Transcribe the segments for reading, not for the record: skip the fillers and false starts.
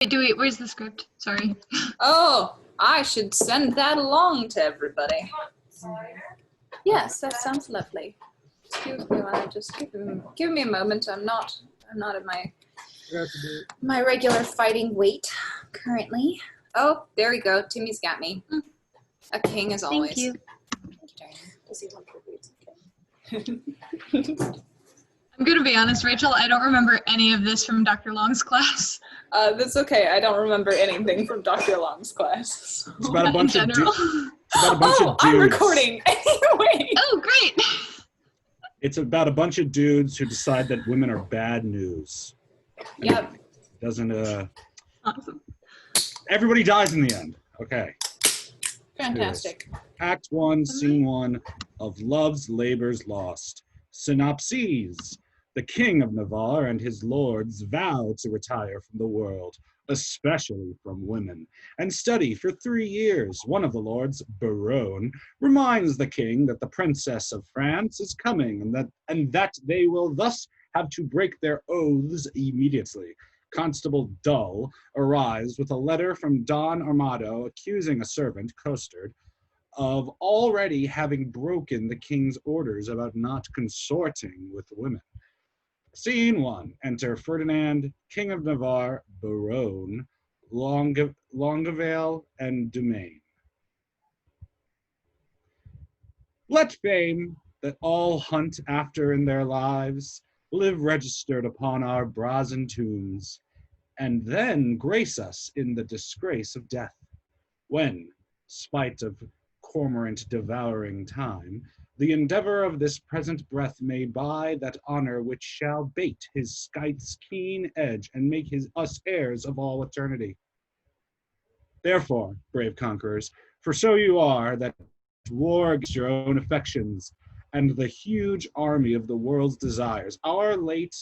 Where's the script? Sorry. Oh, I should send that along to everybody. Yes, that sounds lovely. Excuse me while I just give me a moment. I'm not at my regular fighting weight currently. Oh, there we go. Timmy's got me. A king as always. Thank you. Does he want tribute? I'm gonna be honest, Rachel, I don't remember any of this from Dr. Long's class. That's okay. I don't remember anything from Dr. Long's class. It's about a bunch of dudes. I'm recording anyway. Oh, great. It's about a bunch of dudes who decide that women are bad news. Yep. Doesn't Awesome. everybody dies in the end. Okay. Fantastic. Act 1, Scene 1 of Love's Labors Lost. Synopses. The king of Navarre and his lords vow to retire from the world, especially from women, and study for 3 years. One of the lords, Baron, reminds the king that the princess of France is coming and that they will thus have to break their oaths immediately. Constable Dull arrives with a letter from Don Armado accusing a servant, Costard, of already having broken the king's orders about not consorting with women. Scene 1. Enter Ferdinand, King of Navarre, Baron, Longueville, and Domaine. Let fame that all hunt after in their lives live registered upon our brazen tombs, and then grace us in the disgrace of death, when, spite of cormorant devouring time, the endeavor of this present breath may buy that honor which shall bait his scythe's keen edge and make us heirs of all eternity. Therefore, brave conquerors, for so you are, that war against your own affections and the huge army of the world's desires, our late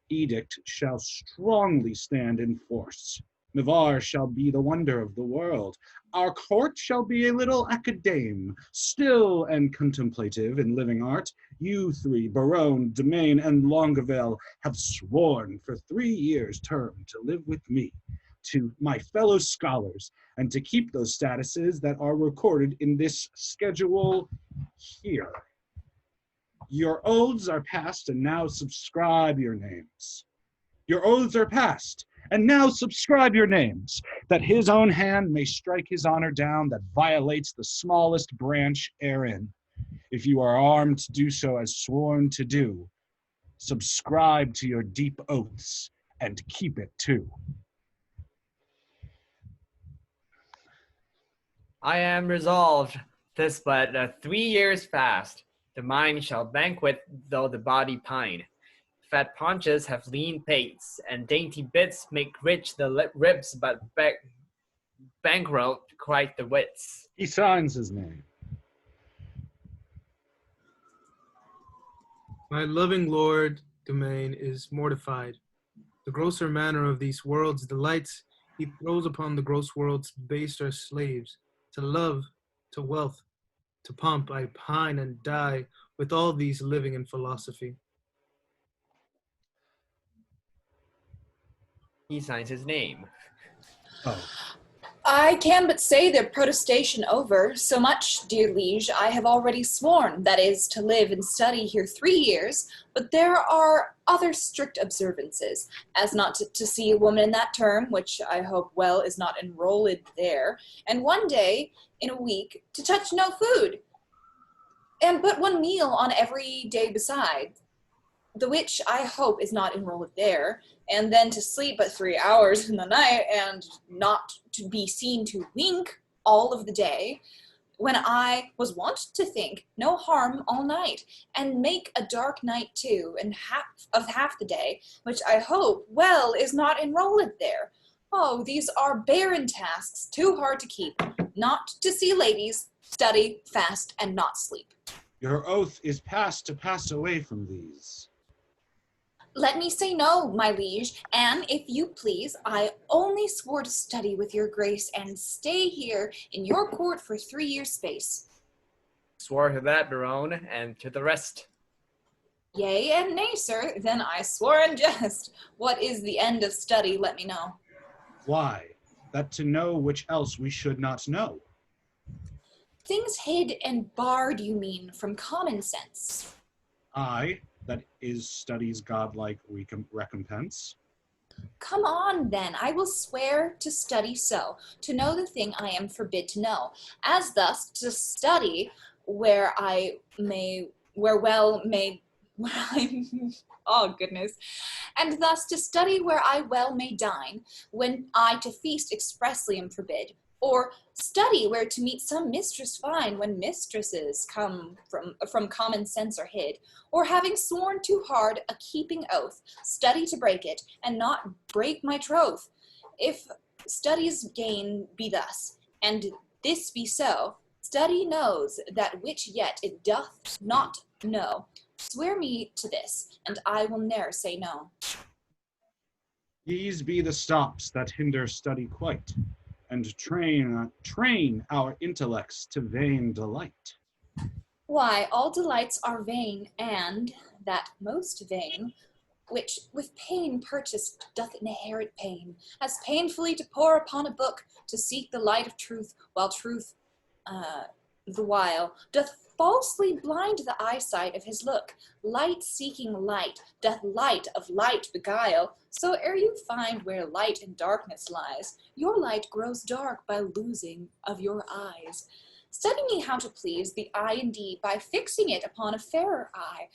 edict shall strongly stand in force. Navarre shall be the wonder of the world. Our court shall be a little academe, still and contemplative in living art. You three, Baron, Domaine, and Longueville, have sworn for 3 years' term to live with me, to my fellow scholars, and to keep those statuses that are recorded in this schedule here. Your oaths are passed, and now subscribe your names. Your oaths are passed, and now subscribe your names, that his own hand may strike his honor down that violates the smallest branch herein. If you are armed to do so as sworn to do, subscribe to your deep oaths and keep it too. I am resolved, this but 3 years fast. The mind shall banquet, though the body pine. Fat paunches have lean pates, and dainty bits make rich the ribs, but bankroll quite the wits. He signs his name. My loving lord, Domaine, is mortified. The grosser manner of these world's delights he throws upon the gross world's baser slaves. To love, to wealth, to pomp, I pine and die with all these living in philosophy. He signs his name. Oh. I can but say their protestation over. So much, dear liege, I have already sworn, that is, to live and study here 3 years, but there are other strict observances, as not to see a woman in that term, which I hope well is not enrolled there, and 1 day in a week to touch no food, and but 1 meal on every day beside, the which I hope is not enrolled there, and then to sleep but 3 hours in the night, and not to be seen to wink all of the day, when I was wont to think no harm all night, and make a dark night too, and half the day, which I hope well is not enrolled there. Oh, these are barren tasks, too hard to keep, not to see ladies, study, fast, and not sleep. Your oath is passed to pass away from these. Let me say no, my liege, and if you please, I only swore to study with your grace and stay here in your court for 3 years' space. Swore to that, Baron, and to the rest. Yea and nay, sir, then I swore in jest. What is the end of study, let me know. Why? That to know which else we should not know. Things hid and barred, you mean, from common sense. I, that is study's godlike recompense. Come on, then, I will swear to study so, to know the thing I am forbid to know, as thus to study where oh goodness, and thus to study where I well may dine, when I to feast expressly am forbid, or study where to meet some mistress fine, when mistresses come from common sense are hid, or having sworn too hard a keeping oath, study to break it, and not break my troth. If study's gain be thus, and this be so, study knows that which yet it doth not know. Swear me to this, and I will ne'er say no. These be the stops that hinder study quite, and train our intellects to vain delight. Why, all delights are vain, and that most vain, which with pain purchased doth inherit pain, as painfully to pore upon a book, to seek the light of truth, while truth, the while, doth falsely blind the eyesight of his look. Light seeking light, doth light of light beguile, so ere you find where light and darkness lies, your light grows dark by losing of your eyes. Study me how to please the eye indeed, by fixing it upon a fairer eye,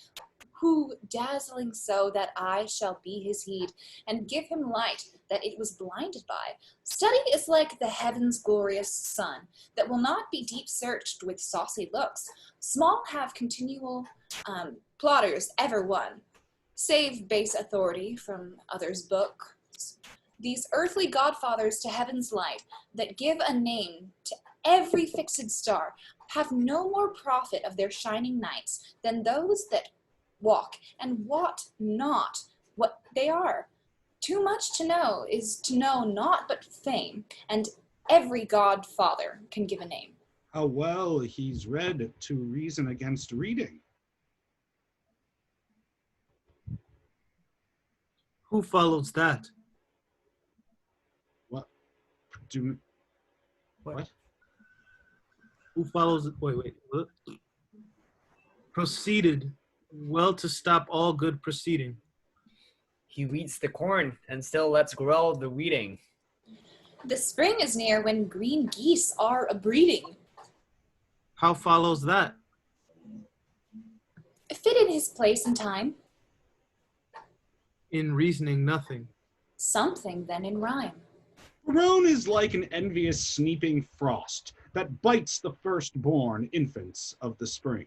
who dazzling so that I shall be his heed, and give him light that it was blinded by. Study is like the heaven's glorious sun, that will not be deep searched with saucy looks. Small have continual plotters ever won, save base authority from others' books. These earthly godfathers to heaven's light, that give a name to every fixed star, have no more profit of their shining nights than those that walk and wot not what they are. Too much to know is to know naught but fame, and every godfather can give a name. How well he's read to reason against reading. Who follows that? What? What? Who follows? Wait. What? Proceeded well to stop all good proceeding. He weeds the corn and still lets grow the weeding. The spring is near when green geese are a-breeding. How follows that? Fit in his place and time. In reasoning nothing. Something then in rhyme. Barone is like an envious sneaping frost that bites the firstborn infants of the spring.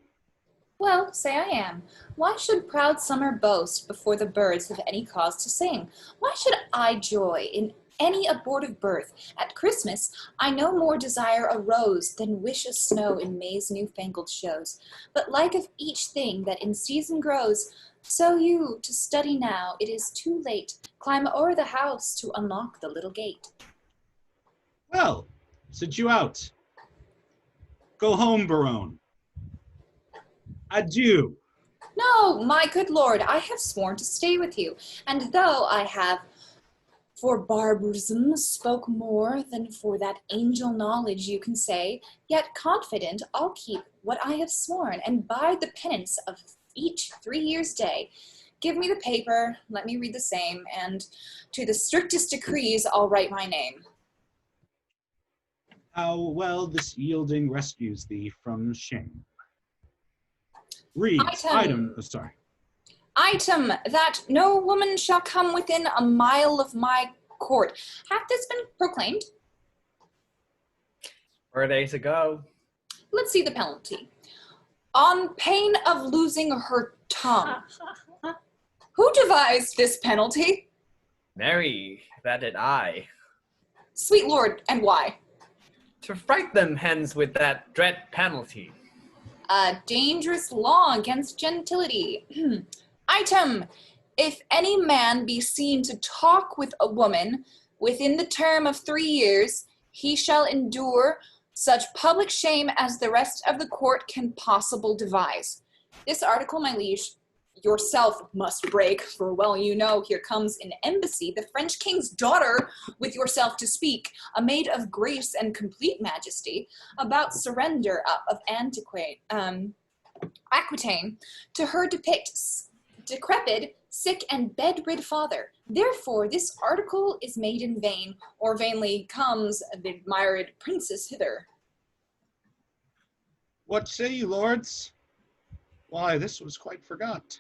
Well, say I am. Why should proud summer boast before the birds have any cause to sing? Why should I joy in any abortive birth? At Christmas, I no more desire a rose than wish a snow in May's newfangled shows. But like of each thing that in season grows, so you, to study now, it is too late. Climb o'er the house to unlock the little gate. Well, sit you out. Go home, Barone. Adieu. No, my good lord, I have sworn to stay with you, and though I have for barbarism spoke more than for that angel knowledge you can say, yet confident I'll keep what I have sworn, and bide the penance of each 3 years' day. Give me the paper, let me read the same, and to the strictest decrees I'll write my name. How well this yielding rescues thee from shame. Reads, item, Item, that no woman shall come within a mile of my court. Hath this been proclaimed? 4 days ago. Let's see the penalty. On pain of losing her tongue. Who devised this penalty? Marry, that did I. Sweet lord, and why? To fright them hence with that dread penalty. A dangerous law against gentility. Item, if any man be seen to talk with a woman within the term of 3 years, he shall endure such public shame as the rest of the court can possible devise. This article, my liege, yourself must break, for well you know here comes an embassy, the French king's daughter, with yourself to speak, a maid of grace and complete majesty, about surrender up of Aquitaine, to her decrepit, sick, and bedrid father. Therefore this article is made in vain, or vainly comes the admired princess hither. What say you, lords? Why, this was quite forgot.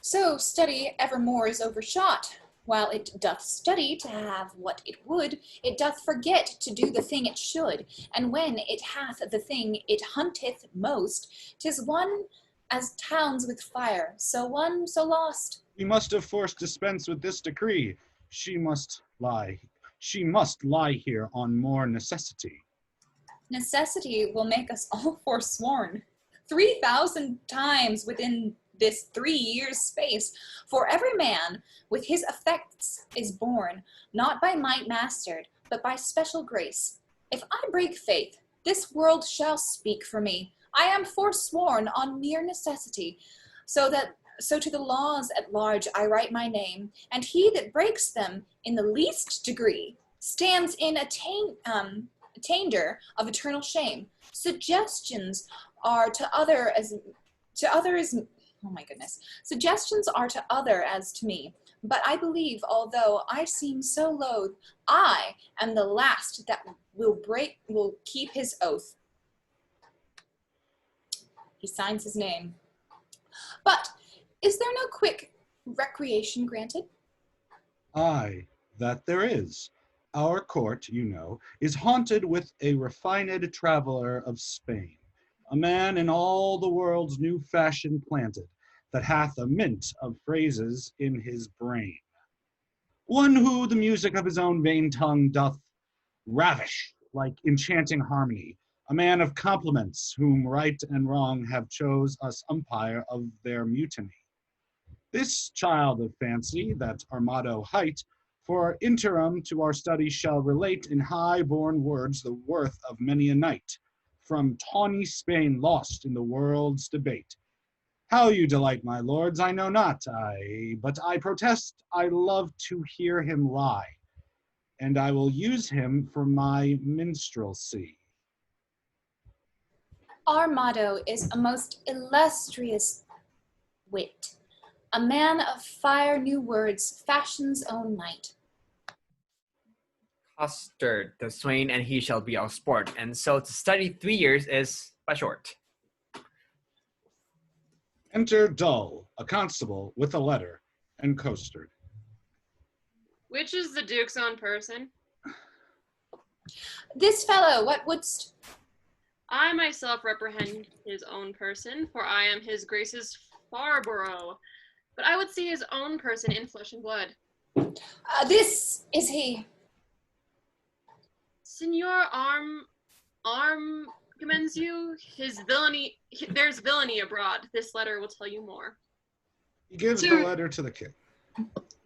So study evermore is overshot. While it doth study to have what it would, it doth forget to do the thing it should. And when it hath the thing it hunteth most, 'tis one as towns with fire, so one, so lost. We must of force dispense with this decree. She must lie here on more necessity. Necessity will make us all forsworn. 3,000 times within this 3 years' space, for every man with his effects is born, not by might mastered, but by special grace. If I break faith, this world shall speak for me. I am forsworn on mere necessity, so to the laws at large I write my name, and he that breaks them in the least degree stands in attainder of eternal shame. Suggestions are to other as to me, but I believe, although I seem so loath, I am the last that will keep his oath. He signs his name. But is there no quick recreation granted? Aye, that there is. Our court, you know, is haunted with a refined traveller of Spain, a man in all the world's new fashion planted, that hath a mint of phrases in his brain. One who the music of his own vain tongue doth ravish like enchanting harmony, a man of compliments, whom right and wrong have chose us umpire of their mutiny. This child of fancy, that Armado hight, for interim to our study shall relate in high-born words the worth of many a knight, from tawny Spain lost in the world's debate. How you delight, my lords, I know not, but I protest I love to hear him lie, and I will use him for my minstrelsy. Our motto is a most illustrious wit, a man of fire, new words, fashion's own knight. Custard, the swain, and he shall be our sport, and so to study 3 years is but short. Enter Dull, a constable with a letter, and Costard. Which is the Duke's own person? This fellow, what wouldst? I myself reprehend his own person, for I am his grace's Farborough. But I would see his own person in flesh and blood. This is he. Signor Arm commends you. There's villainy abroad. This letter will tell you more. He gives the Sir. letter to the king.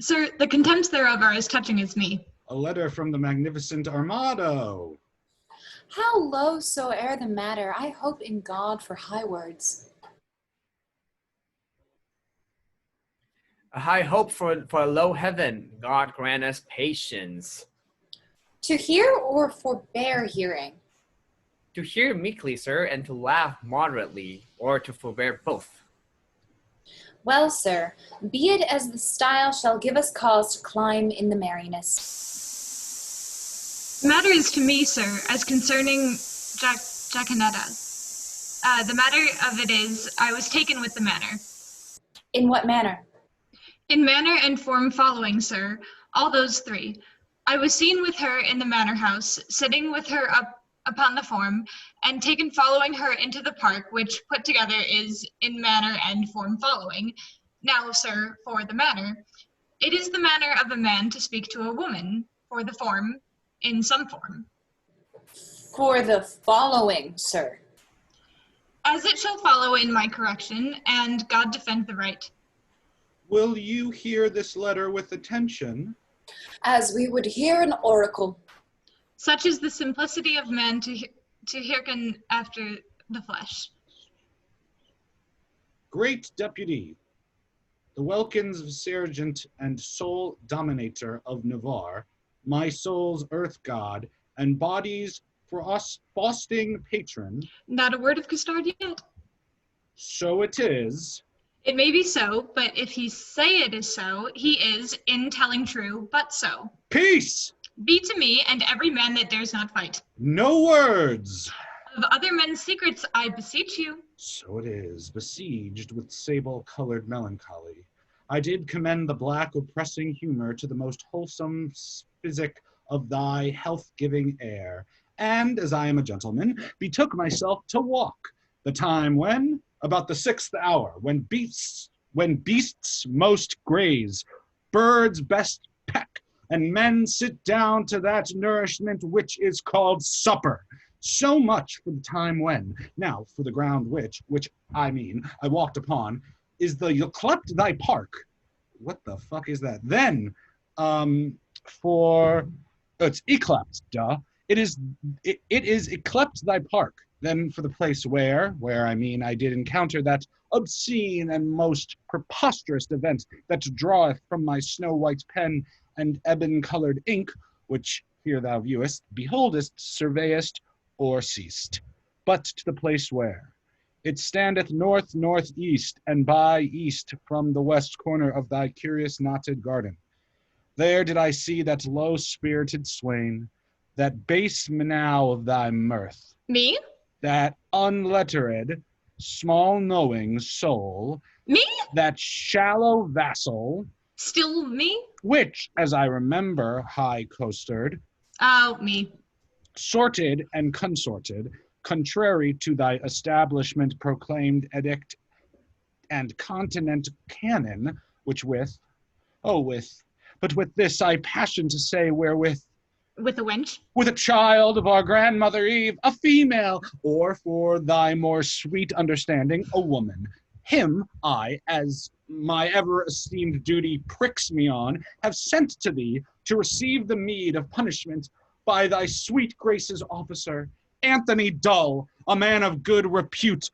Sir, the contempts thereof are as touching as me. A letter from the magnificent Armado. How low soe'er the matter, I hope in God for high words. A high hope for a low heaven, God grant us patience. To hear or forbear hearing? To hear meekly, sir, and to laugh moderately, or to forbear both. Well, sir, be it as the style shall give us cause to climb in the merriness. The matter is to me, sir, as concerning Jacanetta. The matter of it is, I was taken with the manner. In what manner? In manner and form following, sir, all those three. I was seen with her in the manor house, sitting with her up upon the form, and taken following her into the park, which put together is in manner and form following. Now, sir, for the manner. It is the manner of a man to speak to a woman, for the form, in some form. For the following, sir. As it shall follow in my correction, and God defend the right. Will you hear this letter with attention? As we would hear an oracle. Such is the simplicity of man to hearken after the flesh. Great deputy, the welkins of sergeant and sole dominator of Navarre, my soul's earth god, and bodies for us fasting patron. Not a word of custard yet. So it is. It may be so, but if he say it is so, he is, in telling true, but so. Peace! Be to me and every man that dares not fight. No words! Of other men's secrets I beseech you. So it is, besieged with sable-colored melancholy. I did commend the black oppressing humor to the most wholesome physic of thy health-giving air, and, as I am a gentleman, betook myself to walk, the time when, about the 6th hour, when beasts most graze, birds best peck, and men sit down to that nourishment which is called supper. So much for the time when. Now, for the ground which I walked upon, is the yclept thy park. What the fuck is that? Then, it's yclept, duh. It is yclept thy park. Then for the place where I did encounter that obscene and most preposterous event that draweth from my snow-white pen and ebon-colored ink, which here thou viewest, beholdest, surveyest, or ceased, but to the place where it standeth north-northeast, and by east from the west corner of thy curious knotted garden. There did I see that low-spirited swain, that base menow of thy mirth, Me? that unlettered, small-knowing soul, Me? that shallow vassal, Still me? which, as I remember, high costard, Oh, me. sorted and consorted, contrary to thy establishment proclaimed edict and continent canon, but with this I passion to say wherewith, With a wench? with a child of our grandmother Eve, a female, or for thy more sweet understanding, a woman. Him I, as my ever-esteemed duty pricks me on, have sent to thee to receive the meed of punishment by thy sweet grace's officer, Anthony Dull, a man of good repute,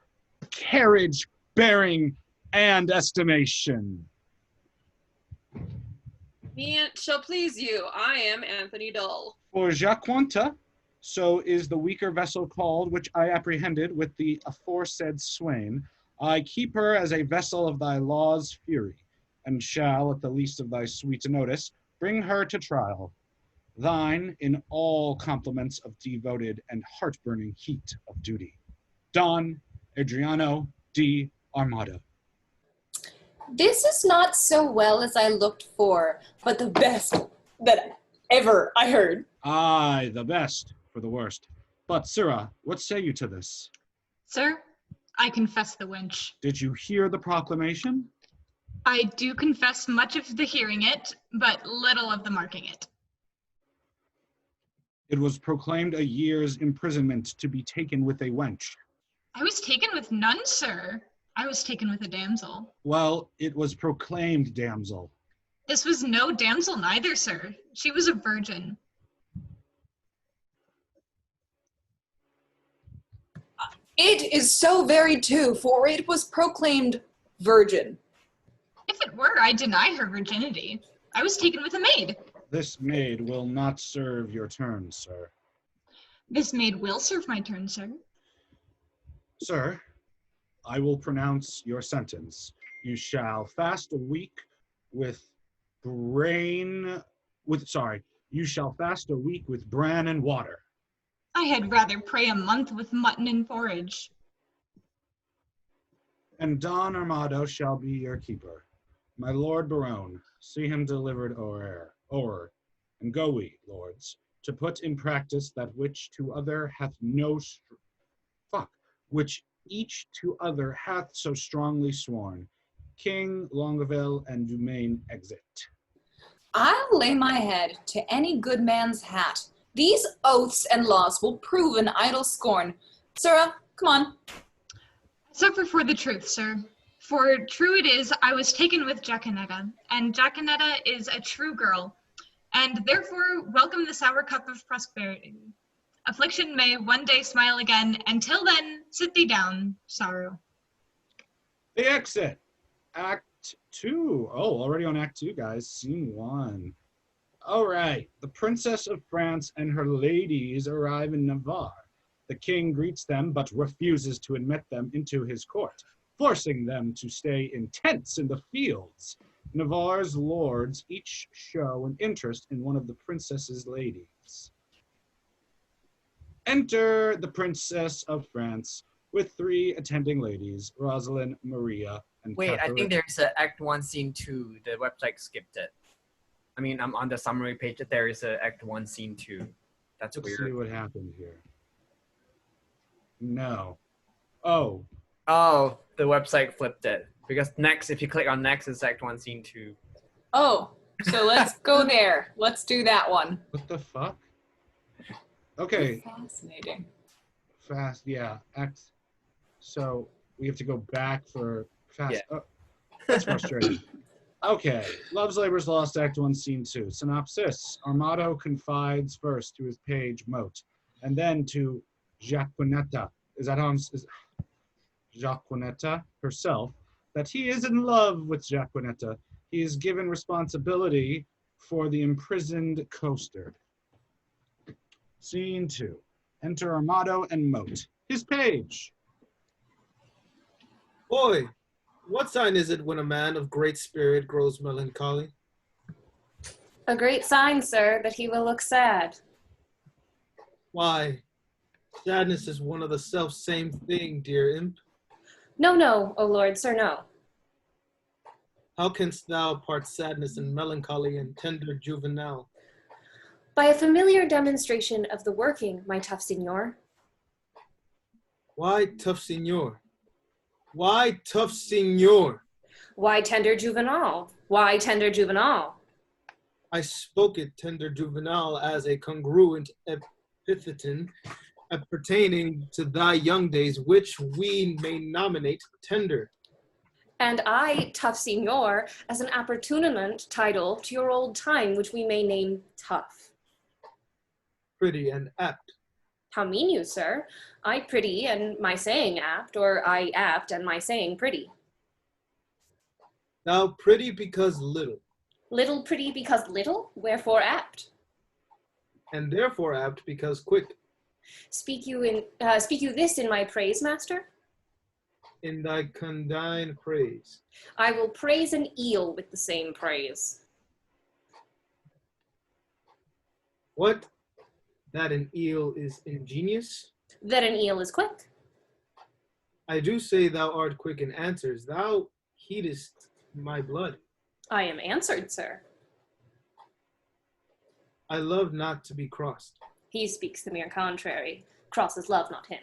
carriage, bearing, and estimation. Me shall please you. I am Anthony Dull. For Jaquanta, so is the weaker vessel called, which I apprehended with the aforesaid swain. I keep her as a vessel of thy law's fury, and shall, at the least of thy sweet notice, bring her to trial. Thine, in all compliments of devoted and heart-burning heat of duty, Don Adriano D. Armado. This is not so well as I looked for, but the best that ever I heard. Aye, the best for the worst. But, sirrah, what say you to this? Sir, I confess the wench. Did you hear the proclamation? I do confess much of the hearing it, but little of the marking it. It was proclaimed a year's imprisonment to be taken with a wench. I was taken with none, sir. I was taken with a damsel. Well, it was proclaimed, damsel. This was no damsel neither, sir. She was a virgin. It is so very too, for it was proclaimed virgin. If it were, I deny her virginity. I was taken with a maid. This maid will not serve your turn, sir. This maid will serve my turn, sir. Sir, I will pronounce your sentence. You shall fast a week you shall fast a week with bran and water. I had rather pray a month with mutton and porridge. And Don Armado shall be your keeper. My lord Barone, see him delivered o'er, and go we, lords, to put in practice that which to other hath which each to other hath so strongly sworn. King, Longueville, and Dumaine exit. I'll lay my head to any good man's hat. These oaths and laws will prove an idle scorn. Sirrah, come on. Suffer for the truth, sir. For true it is, I was taken with Jacanetta, and Jacanetta is a true girl, and therefore welcome the sour cup of prosperity. Affliction may one day smile again, and till then, sit thee down, sorrow. The exit. Act 2. Oh, already on Act 2, guys. Scene 1. All right. The Princess of France and her ladies arrive in Navarre. The king greets them but refuses to admit them into his court, forcing them to stay in tents in the fields. Navarre's lords each show an interest in one of the princess's ladies. Enter the Princess of France with 3 attending ladies, Rosalind, Maria, and Wait, Catherine. I think there's a Act 1, Scene 2. The website skipped it. I mean, I'm on the summary page. There is a Act 1, Scene 2. That's Let's weird. see what happened here. No. Oh. Oh, the website flipped it. Because next, if you click on next, it's Act 1, Scene 2. Oh, so let's go there. Let's do that one. What the fuck? Okay. Fascinating. Fast, yeah. So we have to go back for fast. Yeah. Oh, that's frustrating. Okay. Love's Labor's Lost, Act 1, Scene 2. Synopsis. Armado confides first to his page, Moat, and then to Jacquinetta. Is that how Jacquinetta herself, that he is in love with Jacquinetta. He is given responsibility for the imprisoned coaster. Scene 2. Enter Armado and Moat. His page. Boy, what sign is it when a man of great spirit grows melancholy? A great sign, sir, that he will look sad. Why, sadness is one of the self-same thing, dear imp. No, no, O Lord, sir, no. How canst thou part sadness and melancholy and tender juvenile? By a familiar demonstration of the working, my tough signor. Why tough signor? Why tough signor? Why tender juvenile? Why tender juvenile? I spoke it tender juvenile as a congruent epitheton pertaining to thy young days, which we may nominate tender. And I, tough signor, as an appertiniment title to your old time, which we may name tough. Pretty and apt. How mean you, sir? I pretty and my saying apt, or I apt and my saying pretty. Thou pretty because little, Little pretty because little, wherefore apt. and therefore apt because quick. Speak you this in my praise, master? In thy condign praise. I will praise an eel with the same praise. What? That an eel is ingenious? That an eel is quick. I do say thou art quick in answers. Thou heatest my blood. I am answered, sir. I love not to be crossed. He speaks the mere contrary. Crosses love, not him.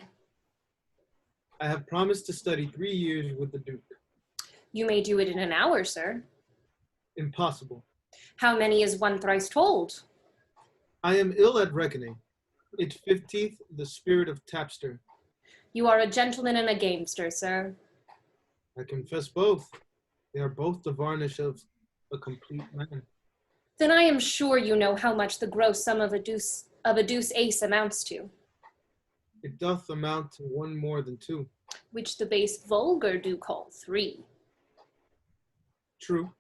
I have promised to study 3 years with the Duke. You may do it in an hour, sir. Impossible. How many is one thrice told? I am ill at reckoning. It 15th the spirit of tapster. You are a gentleman and a gamester, sir. I confess both. They are both the varnish of a complete man. Then I am sure you know how much the gross sum of a deuce ace amounts to, It doth amount to 1 more than 2. which the base vulgar do call 3. True.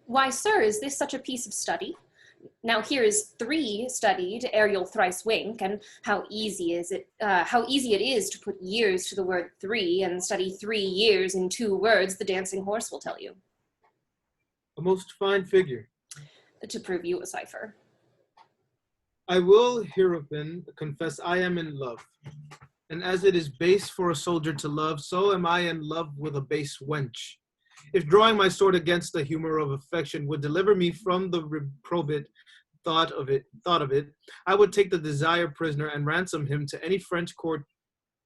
Why, sir, is this such a piece of study? Now here is 3 studied ere you'll thrice wink, and how easy it is to put years to the word 3 and study 3 years in 2 words, the dancing horse will tell you, A most fine figure. to prove you a cipher. I will hereupon confess I am in love. And as it is base for a soldier to love, so am I in love with a base wench. If drawing my sword against the humor of affection would deliver me from the reprobate thought of it, I would take the desire prisoner and ransom him to any French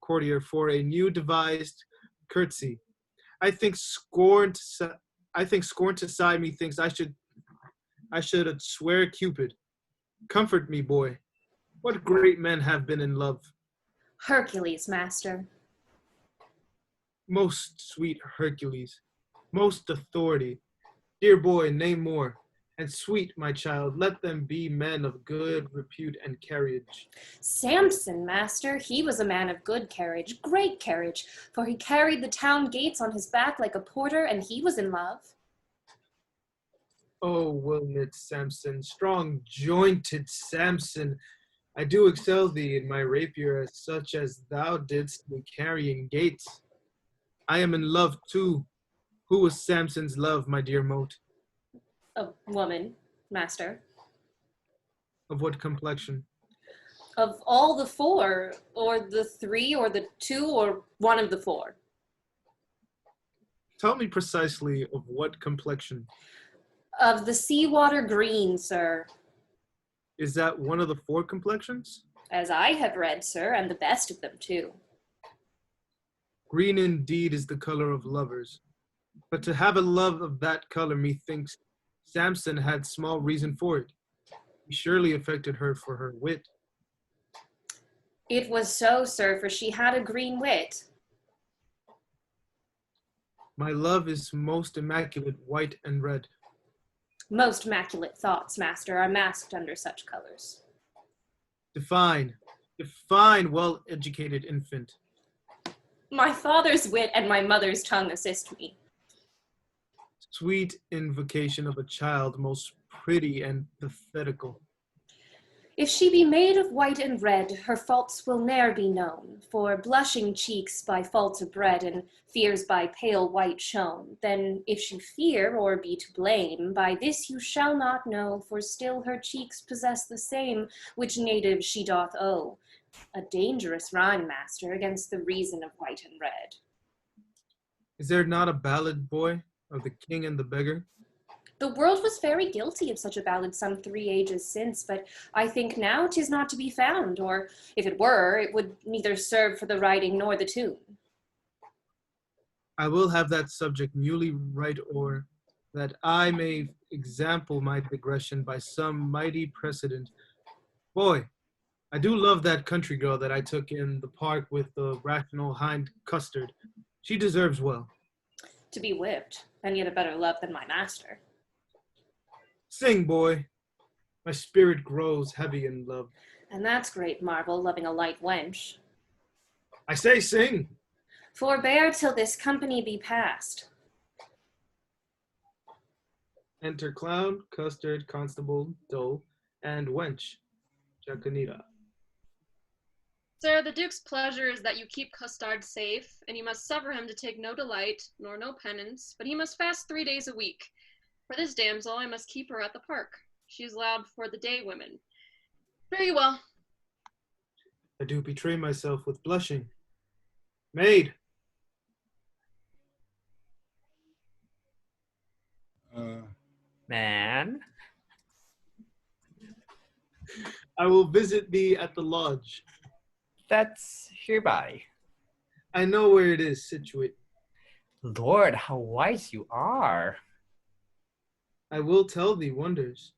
courtier for a new devised courtesy. I think scorn to sigh me thinks I should swear Cupid. Comfort me, boy. What great men have been in love? Hercules, master. Most sweet Hercules. Most authority. Dear boy, name more. And sweet, my child, let them be men of good repute and carriage. Samson, master, he was a man of good carriage, great carriage, for he carried the town gates on his back like a porter, and he was in love. Oh, well-knit Samson, strong-jointed Samson, I do excel thee in my rapier as such as thou didst in carrying gates. I am in love too. Who was Samson's love, my dear mote? A woman, master. Of what complexion? Of all the four, or the three, or the two, or one of the four. Tell me precisely of what complexion. Of the seawater green, sir. Is that one of the four complexions? As I have read, sir, and the best of them, too. Green indeed is the color of lovers. But to have a love of that color, methinks Samson had small reason for it. He surely affected her for her wit. It was so, sir, for she had a green wit. My love is most immaculate white and red. Most immaculate thoughts, master, are masked under such colors. Define, well-educated infant. My father's wit and my mother's tongue assist me. Sweet invocation of a child, most pretty and pathetical. If she be made of white and red, her faults will ne'er be known, for blushing cheeks by faults are bred, and fears by pale white shown. Then if she fear or be to blame, by this you shall not know, for still her cheeks possess the same which native she doth owe. A dangerous rhyme, master, against the reason of white and red. Is there not a ballad, boy, of the king and the beggar? The world was very guilty of such a ballad some 3 ages since, but I think now 'tis not to be found, or if it were, it would neither serve for the writing nor the tune. I will have that subject newly write o'er, that I may example my digression by some mighty precedent. Boy, I do love that country girl that I took in the park with the rational hind custard. She deserves well. To be whipped, and yet a better love than my master. Sing, boy. My spirit grows heavy in love. And that's great marvel, loving a light wench. I say sing. Forbear till this company be past. Enter clown, custard, constable, dole, and wench, Jacanita. Sir, the Duke's pleasure is that you keep Custard safe, and you must suffer him to take no delight, nor no penance, but he must fast 3 days a week. For this damsel, I must keep her at the park. She is allowed for the day women. Very well. I do betray myself with blushing. Maid! Man. I will visit thee at the lodge. That's hereby. I know where it is situate. Lord, how wise you are. I will tell thee wonders.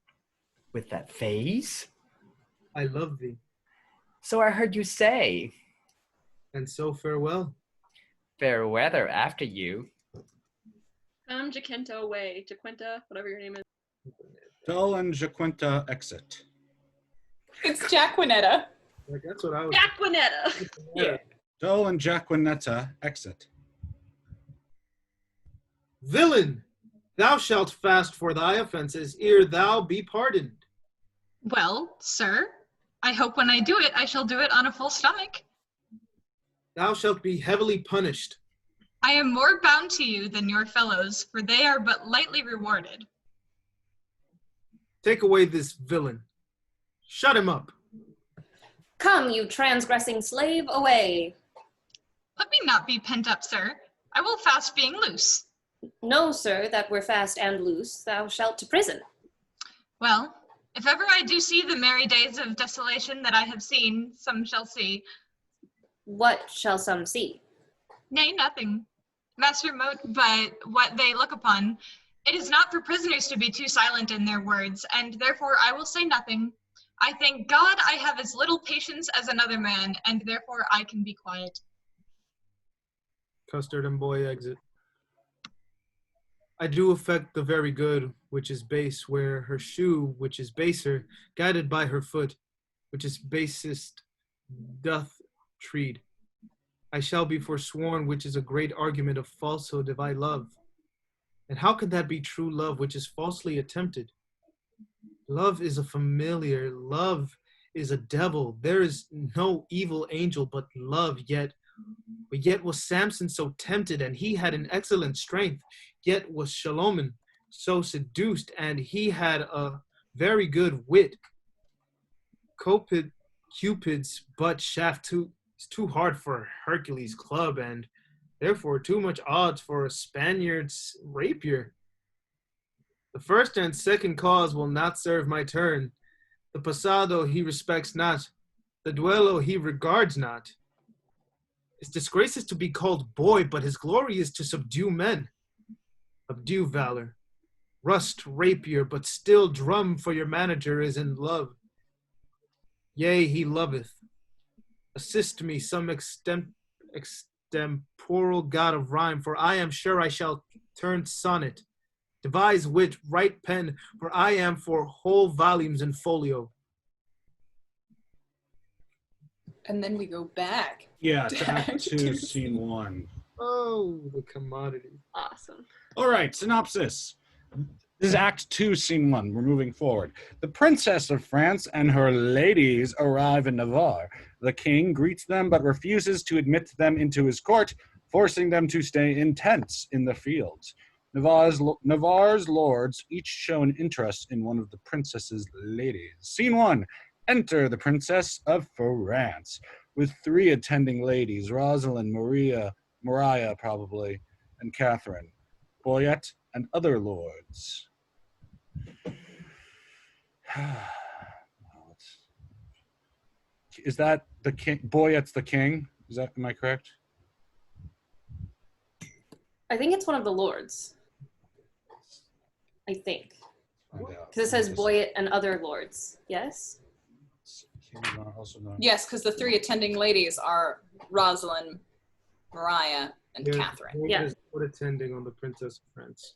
With that face? I love thee. So I heard you say. And so farewell. Fair weather after you. Come, Jacinta, away. Jaquinta, whatever your name is. Dull and Jaquinta exit. It's Jaquinetta. Like, that's what I was. Jaquinetta! Yeah. Dull and Jaquinetta exit. Villain! Thou shalt fast for thy offenses ere thou be pardoned. Well, sir, I hope when I do it, I shall do it on a full stomach. Thou shalt be heavily punished. I am more bound to you than your fellows, for they are but lightly rewarded. Take away this villain. Shut him up. Come, you transgressing slave, away. Let me not be pent up, sir. I will fast being loose. No, sir, that were fast and loose, thou shalt to prison. Well, if ever I do see the merry days of desolation that I have seen, some shall see. What shall some see? Nay, nothing, Master Moat, but what they look upon. It is not for prisoners to be too silent in their words, and therefore I will say nothing. I thank God I have as little patience as another man, and therefore I can be quiet. Custard and boy exit. I do affect the very good, which is base, where her shoe, which is baser, guided by her foot, which is basest, doth tread. I shall be forsworn, which is a great argument of falsehood if I love. And how can that be true love, which is falsely attempted? Love is a familiar, love is a devil. There is no evil angel but love, yet was Samson so tempted, and he had an excellent strength, yet was Shalomin so seduced, and he had a very good wit. Cupid's butt shaft is too hard for Hercules' club, and therefore too much odds for a Spaniard's rapier. The first and second cause will not serve my turn. The pasado he respects not, the duello he regards not. His disgrace is to be called boy, but his glory is to subdue men. Subdue valor. Rust rapier, but still drum for your manager is in love. Yea, he loveth. Assist me some extemporal god of rhyme, for I am sure I shall turn sonnet. Devise wit, write pen, for I am for whole volumes in folio. And then we go back. Yeah, to Act 2, Scene 1. Oh, the commodity. Awesome. All right, synopsis. This is Act 2, Scene 1. We're moving forward. The Princess of France and her ladies arrive in Navarre. The king greets them but refuses to admit them into his court, forcing them to stay in tents in the fields. Navarre's lords each show an interest in one of the princess's ladies. Scene 1. Enter the Princess of France, with 3 attending ladies, Rosalind, Maria probably, and Catherine, Boyette, and other lords. Is that the king? Boyette's the king? Am I correct? I think it's one of the lords. I think. Because it says Boyette and other lords. Yes? Yes, because the 3 attending ladies are Rosalind, Mariah, and Catherine. Yeah. What attending on the Princess of France?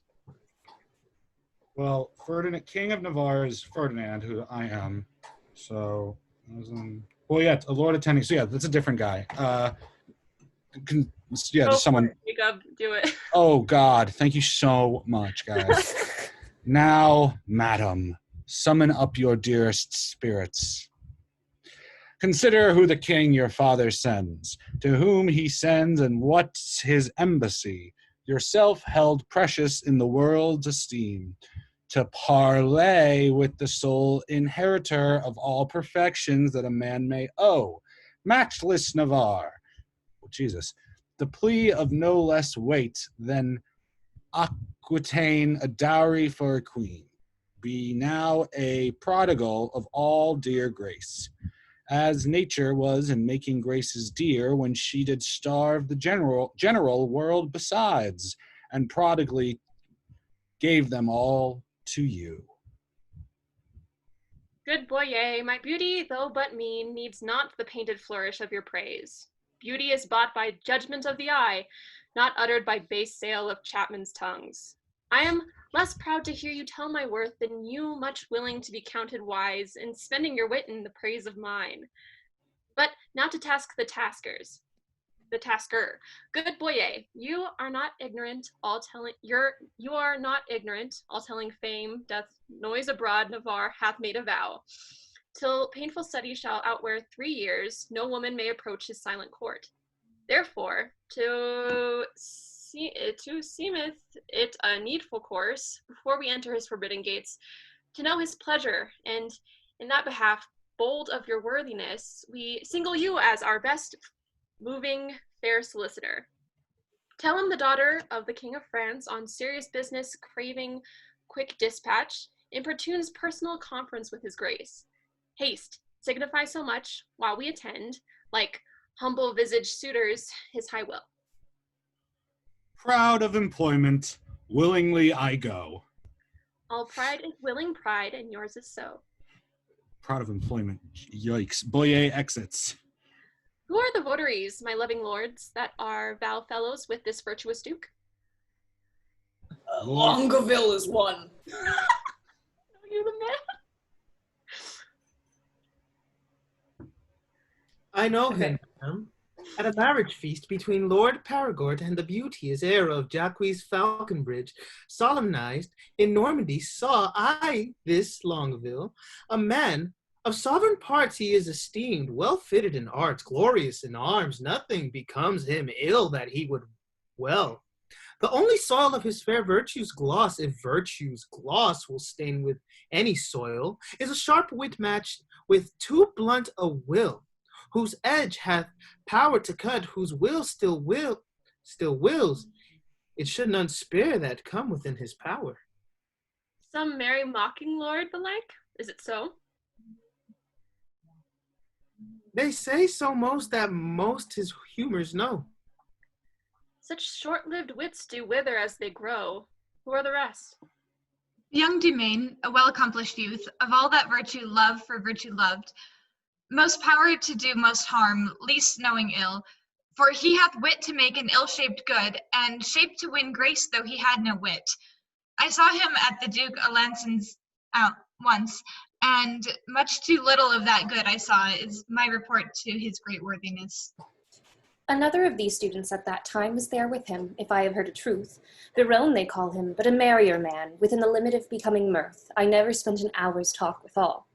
Well, Ferdinand, King of Navarre is Ferdinand, who I am. So, Boyette, a lord attending. So yeah, that's a different guy. Someone. Jacob, do it. Oh God, thank you so much, guys. Now, madam, summon up your dearest spirits. Consider who the king your father sends, to whom he sends, and what's his embassy, yourself held precious in the world's esteem, to parley with the sole inheritor of all perfections that a man may owe, matchless Navarre. Oh, Jesus. The plea of no less weight than Aquitaine, a dowry for a queen, be now a prodigal of all dear grace, as nature was in making graces dear when she did starve the general world besides, and prodigally gave them all to you. Good Boyer, my beauty, though but mean, needs not the painted flourish of your praise. Beauty is bought by judgment of the eye, not uttered by base sale of chapmen's tongues. I am less proud to hear you tell my worth than you much willing to be counted wise in spending your wit in the praise of mine. But now to task the taskers. The tasker. Good Boyer, you are not ignorant, all telling fame doth noise abroad. Navarre hath made a vow. Till painful study shall outwear 3 years, no woman may approach his silent court. Therefore, to seemeth it a needful course, before we enter his forbidden gates, to know his pleasure, and in that behalf, bold of your worthiness, we single you as our best moving fair solicitor. Tell him the daughter of the King of France, on serious business craving quick dispatch, importunes personal conference with his grace. Haste, signify so much, while we attend, like humble visaged suitors, his high will. Proud of employment, willingly I go. All pride is willing pride, and yours is so. Proud of employment, yikes. Boyer exits. Who are the votaries, my loving lords, that are vow fellows with this virtuous duke? Longueville is one. You're the man. I know Okay. him, madam. At a marriage feast between Lord Paragort and the beauteous heir of Jacques Falconbridge, solemnized in Normandy, saw I this Longueville, a man of sovereign parts he is esteemed, well fitted in arts, glorious in arms, nothing becomes him ill that he would well. The only soil of his fair virtue's gloss, if virtue's gloss will stain with any soil, is a sharp wit matched with too blunt a will, whose edge hath power to cut, whose will still wills. It should none spare that come within his power. Some merry mocking lord, belike? Is it so? They say so most that most his humors know. Such short-lived wits do wither as they grow. Who are the rest? Young Dumaine, a well-accomplished youth, of all that virtue love for virtue loved, most power to do most harm, least knowing ill, for he hath wit to make an ill-shaped good, and shape to win grace though he had no wit. I saw him at the Duke Alanson's once, and much too little of that good I saw is my report to his great worthiness. Another of these students at that time was there with him, if I have heard a truth. Biron they call him, but a merrier man, within the limit of becoming mirth. I never spent an hour's talk withal.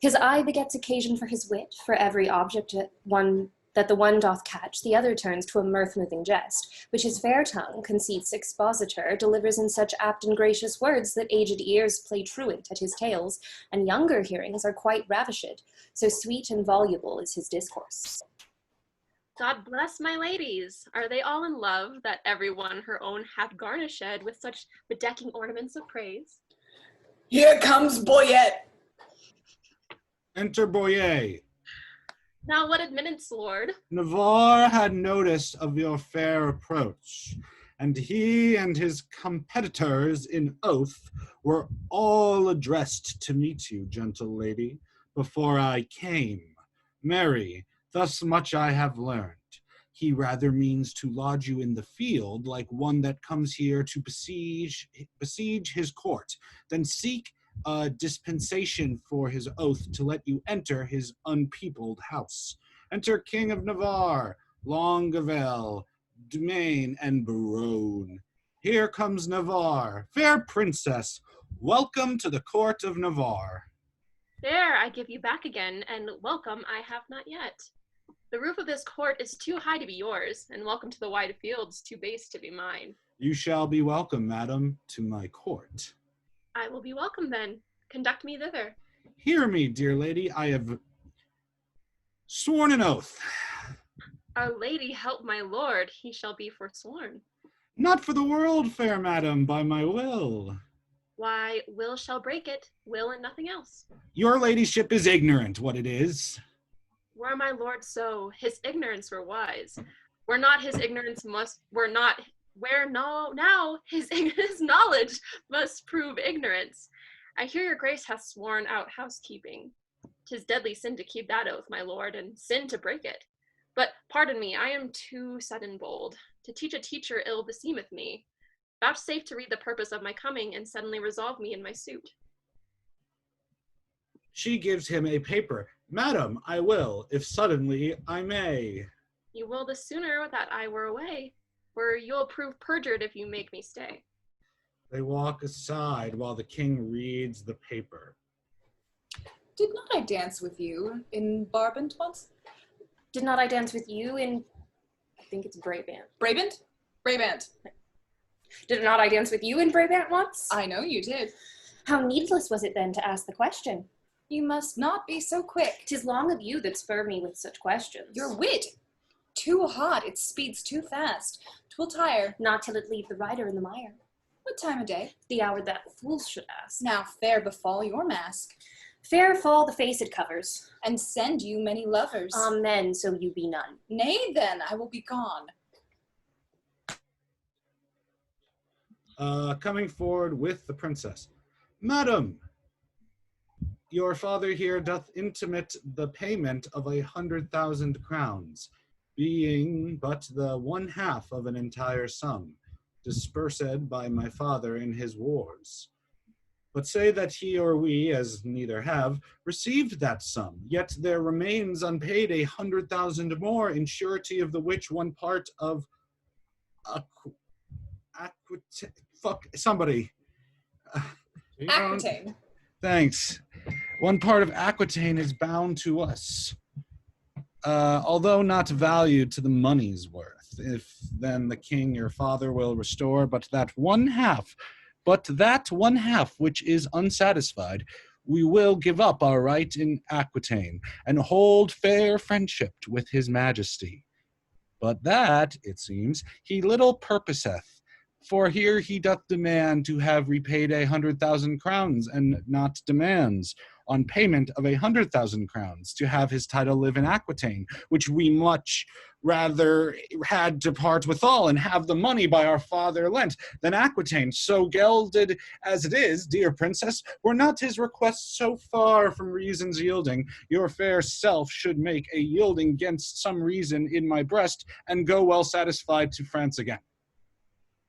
His eye begets occasion for his wit, for every object that the one doth catch, the other turns to a mirth-moving jest, which his fair tongue, conceits expositor, delivers in such apt and gracious words that aged ears play truant at his tales, and younger hearings are quite ravished, so sweet and voluble is his discourse. God bless my ladies. Are they all in love, that every one her own hath garnished with such bedecking ornaments of praise? Here comes Boyette. Enter Boyer. Now what admittance, lord? Navarre had notice of your fair approach, and he and his competitors in oath were all addressed to meet you, gentle lady, before I came. Marry, thus much I have learned. He rather means to lodge you in the field, like one that comes here to besiege his court, than seek a dispensation for his oath to let you enter his unpeopled house. Enter King of Navarre, Longueville, Dumaine, and Biron. Here comes Navarre. Fair princess, welcome to the court of Navarre. There, I give you back again, and welcome I have not yet. The roof of this court is too high to be yours, and welcome to the wide fields too base to be mine. You shall be welcome, madam, to my court. I will be welcome then. Conduct me thither. Hear me, dear lady, I have sworn an oath. Our lady help my lord, he shall be forsworn. Not for the world, fair madam, by my will. Why, will shall break it, will and nothing else. Your ladyship is ignorant what it is. Were my lord so, his ignorance were wise. Were not his ignorance now his knowledge must prove ignorance. I hear your grace hath sworn out housekeeping. 'Tis deadly sin to keep that oath, my lord, and sin to break it. But pardon me, I am too sudden bold. To teach a teacher ill beseemeth me. Vouchsafe to read the purpose of my coming, and suddenly resolve me in my suit. She gives him a paper. Madam, I will, if suddenly I may. You will the sooner that I were away, for you'll prove perjured if you make me stay. They walk aside while the king reads the paper. Did not I dance with you in Brabant once? Did not I dance with you in, I think it's Brabant. Brabant? Brabant. Did not I dance with you in Brabant once? I know you did. How needless was it then to ask the question? You must not be so quick. 'Tis long of you that spur me with such questions. Your wit, too hot, it speeds too fast. 'Twill tire. Not till it leave the rider in the mire. What time of day? The hour that fools should ask. Now fair befall your mask, Fair fall the face it covers. and send you many lovers. Amen, so you be none. Nay then, I will be gone. Coming forward with the princess. Madam, your father here doth intimate the payment of 100,000 crowns, being but the 1/2 of an entire sum. dispersed by my father in his wars. But say that he or we, as neither have, received that sum, yet there remains unpaid 100,000 more, in surety of the which one part of somebody. Aquitaine. Thanks. One part of Aquitaine is bound to us, although not valued to the money's worth. If then the king your father will restore but that one half which is unsatisfied, we will give up our right in Aquitaine, and hold fair friendship with his majesty. But that, it seems, he little purposeth, for here he doth demand to have repaid 100,000 crowns, and not demands, on payment of 100,000 crowns, to have his title live in Aquitaine, which we much rather had to part withal, and have the money by our father lent, than Aquitaine. So gelded as it is, dear princess, were not his request so far from reason's yielding, your fair self should make a yielding gainst some reason in my breast, and go well satisfied to France again.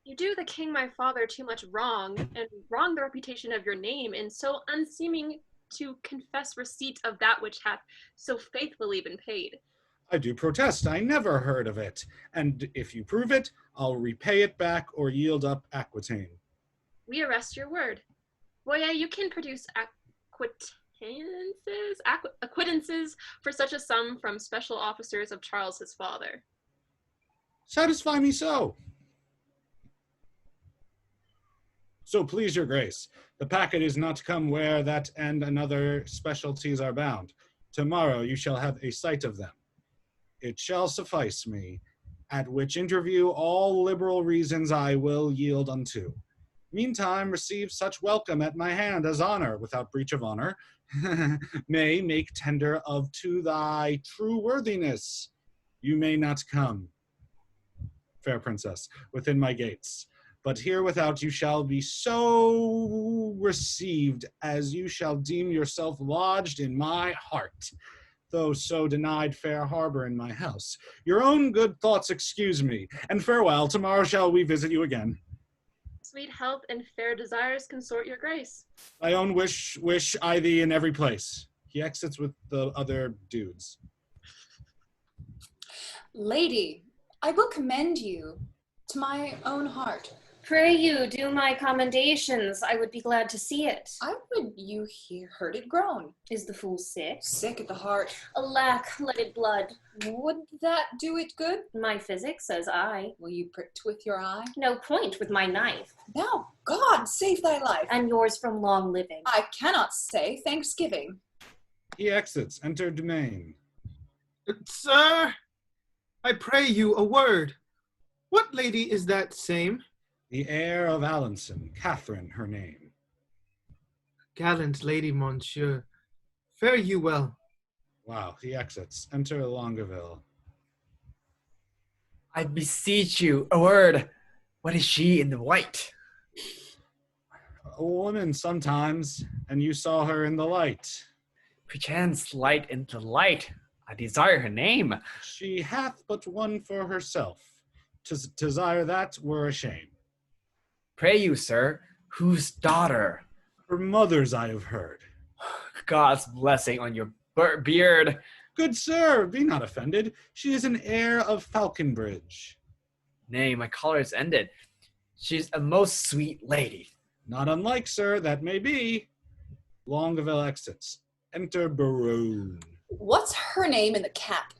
You do the king my father too much wrong, and wrong the reputation of your name, in so unseeming to confess receipt of that which hath so faithfully been paid. I do protest, I never heard of it, and if you prove it, I'll repay it back or yield up Aquitaine. We arrest your word. Boye, you can produce acquittances for such a sum from special officers of Charles his father. Satisfy me so. So please your grace, the packet is not come where that and another specialties are bound. Tomorrow you shall have a sight of them. It shall suffice me, at which interview all liberal reasons I will yield unto. Meantime receive such welcome at my hand as honor, without breach of honor, may make tender of to thy true worthiness. You may not come, fair princess, within my gates. But here without you shall be so received as you shall deem yourself lodged in my heart, though so denied fair harbor in my house. Your own good thoughts excuse me, and farewell. Tomorrow shall we visit you again. Sweet health and fair desires consort your grace. Thy own wish I thee in every place. He exits with the other dudes. Lady, I will commend you to my own heart. Pray you do my commendations. I would be glad to see it. I would you heard it groan. Is the fool sick? Sick at the heart. Alack, letted blood. Would that do it good? My physic says I. Will you prick with your eye? No point with my knife. Now, God save thy life. And yours from long living. I cannot say thanksgiving. He exits, enter domain. Sir, I pray you a word. What lady is that same? The heir of Alanson, Catherine her name. Gallant lady, monsieur. Fare you well. Wow, he exits, enter Longueville. I beseech you, a word. What is she in the white? A woman sometimes, and you saw her in the light. Perchance light into light. I desire her name. She hath but one for herself. To desire that were a shame. Pray you, sir, whose daughter? Her mother's I have heard. God's blessing on your beard. Good sir, be not offended. She is an heir of Falconbridge. Nay, my collar is ended. She's a most sweet lady. Not unlike, sir, that may be. Longueville exits. Enter Baron. What's her name in the cap?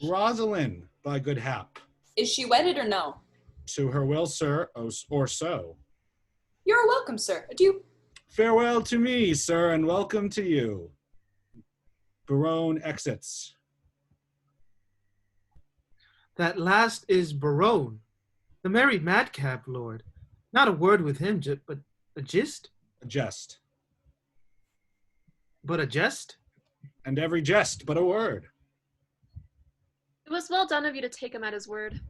Rosalind, by good hap. Is she wedded or no? To her will, sir, or so. You're welcome, sir. Adieu. Farewell to me, sir, and welcome to you. Baron exits. That last is Baron, the married madcap lord. Not a word with him, but a gist? A jest. But a jest? And every jest but a word. It was well done of you to take him at his word.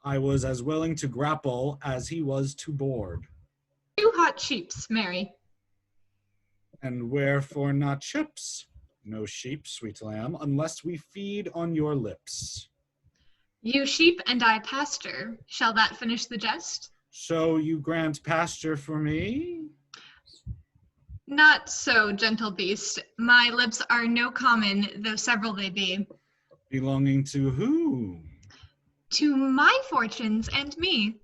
I was as willing to grapple as he was to board. 2 hot sheeps, Mary. And wherefore not chips? No sheep, sweet lamb, unless we feed on your lips. You sheep and I pasture. Shall that finish the jest? So you grant pasture for me? Not so, gentle beast. My lips are no common, though several they be. Belonging to whom? To my fortunes and me.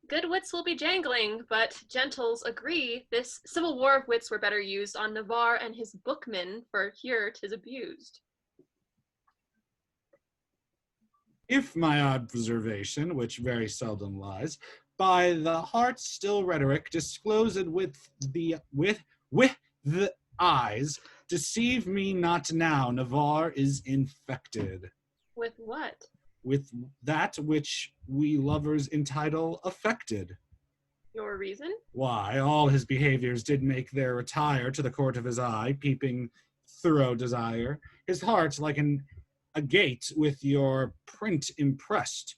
Good wits will be jangling, but gentles agree this civil war of wits were better used on Navarre and his bookmen, for here 'tis abused. If my observation, which very seldom lies, by the heart still rhetoric disclosed with the eyes, deceive me not now, Navarre is infected. With what? With that which we lovers entitle affected. Your reason? Why, all his behaviors did make their retire to the court of his eye, peeping thorough desire. His heart like a gate with your print impressed,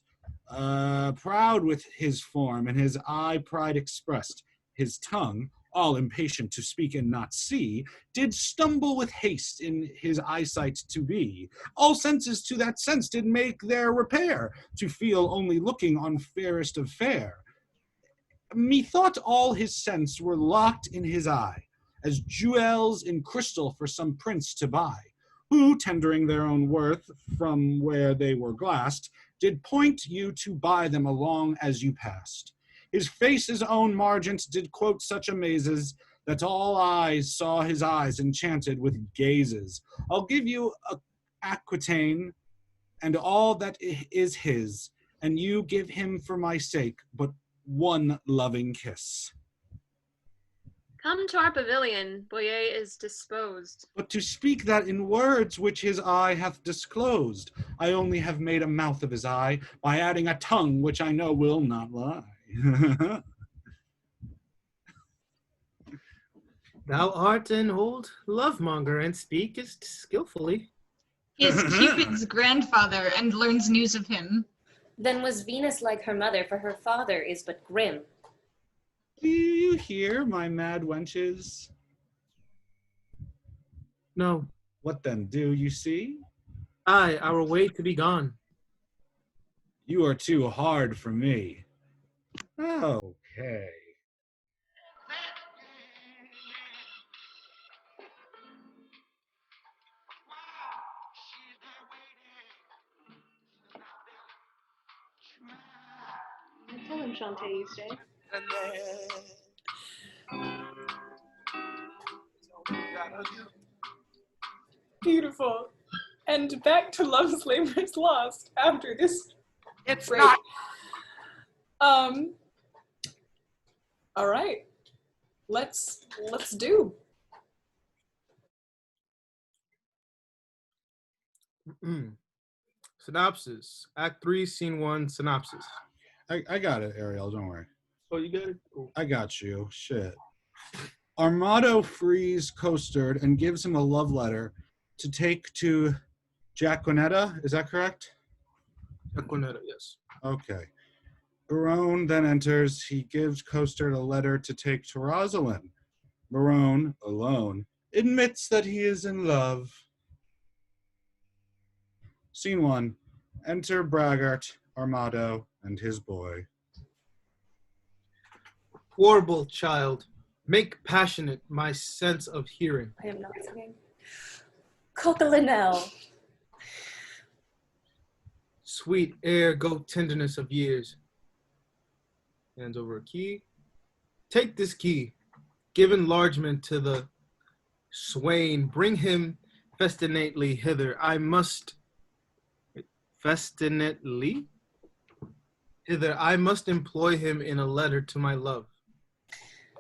proud with his form, and his eye pride expressed. His tongue, all impatient to speak and not see, did stumble with haste in his eyesight to be. All senses to that sense did make their repair, to feel only looking on fairest of fair. Methought all his sense were locked in his eye, as jewels in crystal for some prince to buy, who, tendering their own worth from where they were glassed, did point you to buy them along as you passed. His face's own margent did quote such amazes, that all eyes saw his eyes enchanted with gazes. I'll give you Aquitaine, and all that is his, and you give him for my sake but one loving kiss. Come to our pavilion, Boyer is disposed. But to speak that in words which his eye hath disclosed, I only have made a mouth of his eye, by adding a tongue which I know will not lie. Thou art an old love-monger, and speakest skillfully. He is Cupid's grandfather, and learns news of him. Then was Venus like her mother, for her father is but grim. Do you hear, my mad wenches? No. What then, do you see? Aye, our way to be gone. You are too hard for me. Okay. Tell him Shantae you stay. Beautiful. And back to Love's Labor's Lost after this. It's break. not. All right. Let's do. Synopsis. Act 3, Scene 1, synopsis. I got it, Ariel, don't worry. Oh, you got it? Cool. I got you. Shit. Armado frees Costard and gives him a love letter to take to Jaquinetta. Is that correct? Jaquinetta, yes. Okay. Barone then enters. He gives Costard a letter to take to Rosalind. Barone, alone, admits that he is in love. Scene 1. Enter Braggart, Armado, and his boy. Warble, child, make passionate my sense of hearing. I am not singing. Coquelinel. Sweet air, go tenderness of years. Hands over a key. Take this key. Give enlargement to the swain. Bring him festinately hither. I must festinately hither. I must employ him in a letter to my love.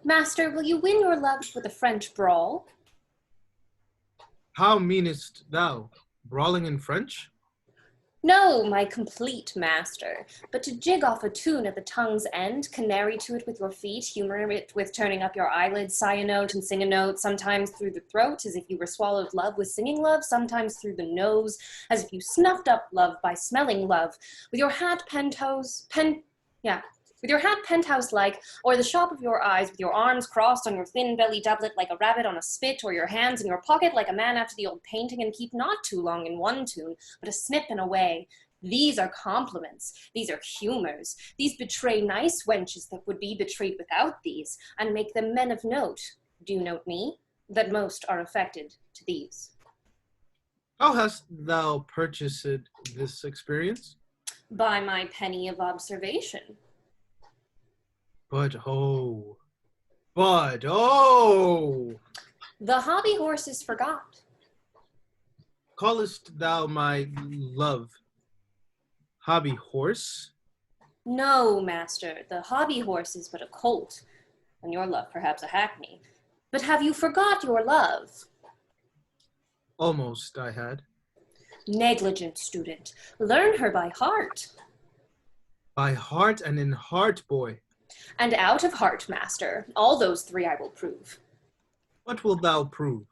Master, will you win your love with a French brawl? How meanest thou? Brawling in French? No, my complete master, but to jig off a tune at the tongue's end, canary to it with your feet, humor it with turning up your eyelids, sigh a note and sing a note, sometimes through the throat, as if you were swallowed love with singing love, sometimes through the nose, as if you snuffed up love by smelling love, with your hat with your hat penthouse-like, or the shop of your eyes, with your arms crossed on your thin belly doublet like a rabbit on a spit, or your hands in your pocket like a man after the old painting, and keep not too long in one tune, but a snip and away. These are compliments, these are humours, these betray nice wenches that would be betrayed without these, and make them men of note. Do you note me? That most are affected to these. How hast thou purchased this experience? By my penny of observation. But oh, The hobby horses forgot. callest thou my love hobby horse? No, master, the hobby horse is but a colt, and your love perhaps a hackney. But have you forgot your love? Almost I had. Negligent student, learn her by heart. By heart and in heart, boy. And out of heart, master, all those three I will prove. What wilt thou prove?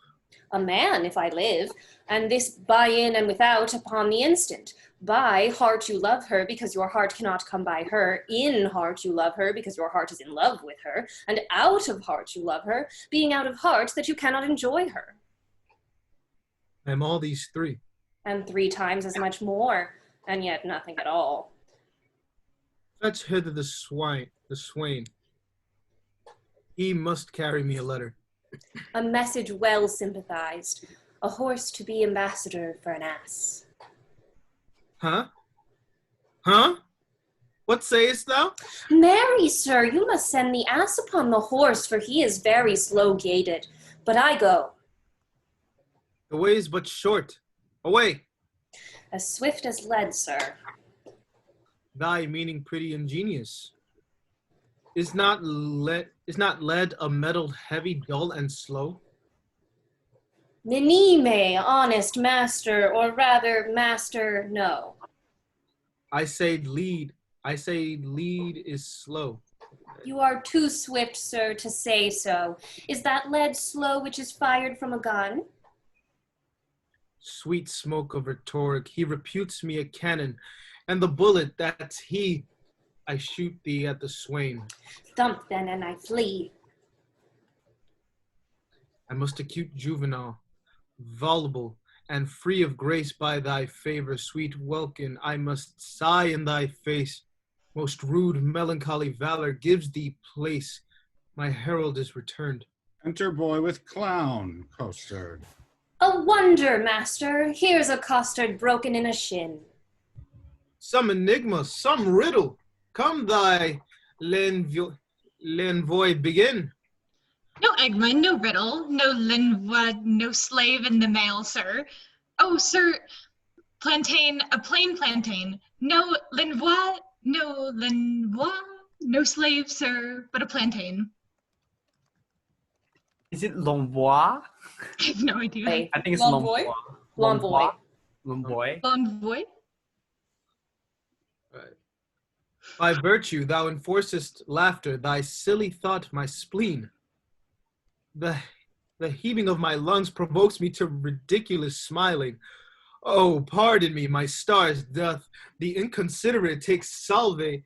A man, if I live, and this by in and without upon the instant. By heart you love her, because your heart cannot come by her. In heart you love her, because your heart is in love with her. And out of heart you love her, being out of heart that you cannot enjoy her. I am all these three. And 3 times as much more, and yet nothing at all. Fetch hither the swain. He must carry me a letter. A message well sympathized, a horse to be ambassador for an ass. Huh? Huh? What sayest thou? Marry, sir, you must send the ass upon the horse, for he is very slow-gaited. But I go. The way is but short. Away! As swift as lead, sir. Thy meaning pretty ingenious. Is not lead a metal heavy, dull, and slow? Minime, honest master, or rather, master, no. I say lead is slow. You are too swift, sir, to say so. Is that lead slow which is fired from a gun? Sweet smoke of rhetoric, he reputes me a cannon, and the bullet that's he, I shoot thee at the swain. Thump then, and I flee. I must acute juvenile, voluble, and free of grace by thy favor, sweet welkin, I must sigh in thy face. Most rude melancholy valor gives thee place. My herald is returned. Enter boy with clown, costard. A wonder, master. Here's a costard broken in a shin. Some enigma, some riddle. Come thy l'envoy begin. No Egmont, no riddle, no linvois, no slave in the mail, sir. Oh, sir, plantain, a plain plantain. No linvois, no slave, sir, but a plantain. Is it l'envoi? I have no idea. Wait, I think it's L'envoi? l'envoi. L'envoi. L'envoi. L'envoy? Right. By virtue thou enforcest laughter, thy silly thought my spleen. The heaving of my lungs provokes me to ridiculous smiling. Oh, pardon me, my stars, doth the inconsiderate take salve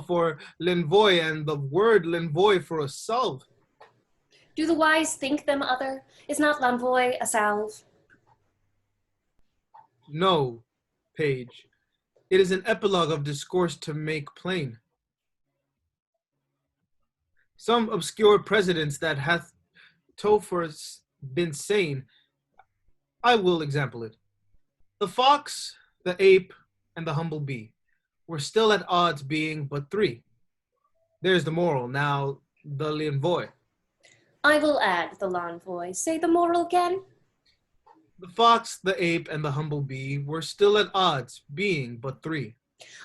for l'envoy, and the word l'envoy for a salve? Do the wise think them other? Is not l'envoi a salve? No, page. It is an epilogue of discourse to make plain. Some obscure precedents that hath tofore been sane, I will example it. The fox, the ape, and the humble bee were still at odds, being but 3. There's the moral. Now the l'envoi. I will add the l'envoi. Say the moral again. The fox, the ape, and the humble bee were still at odds, being but 3.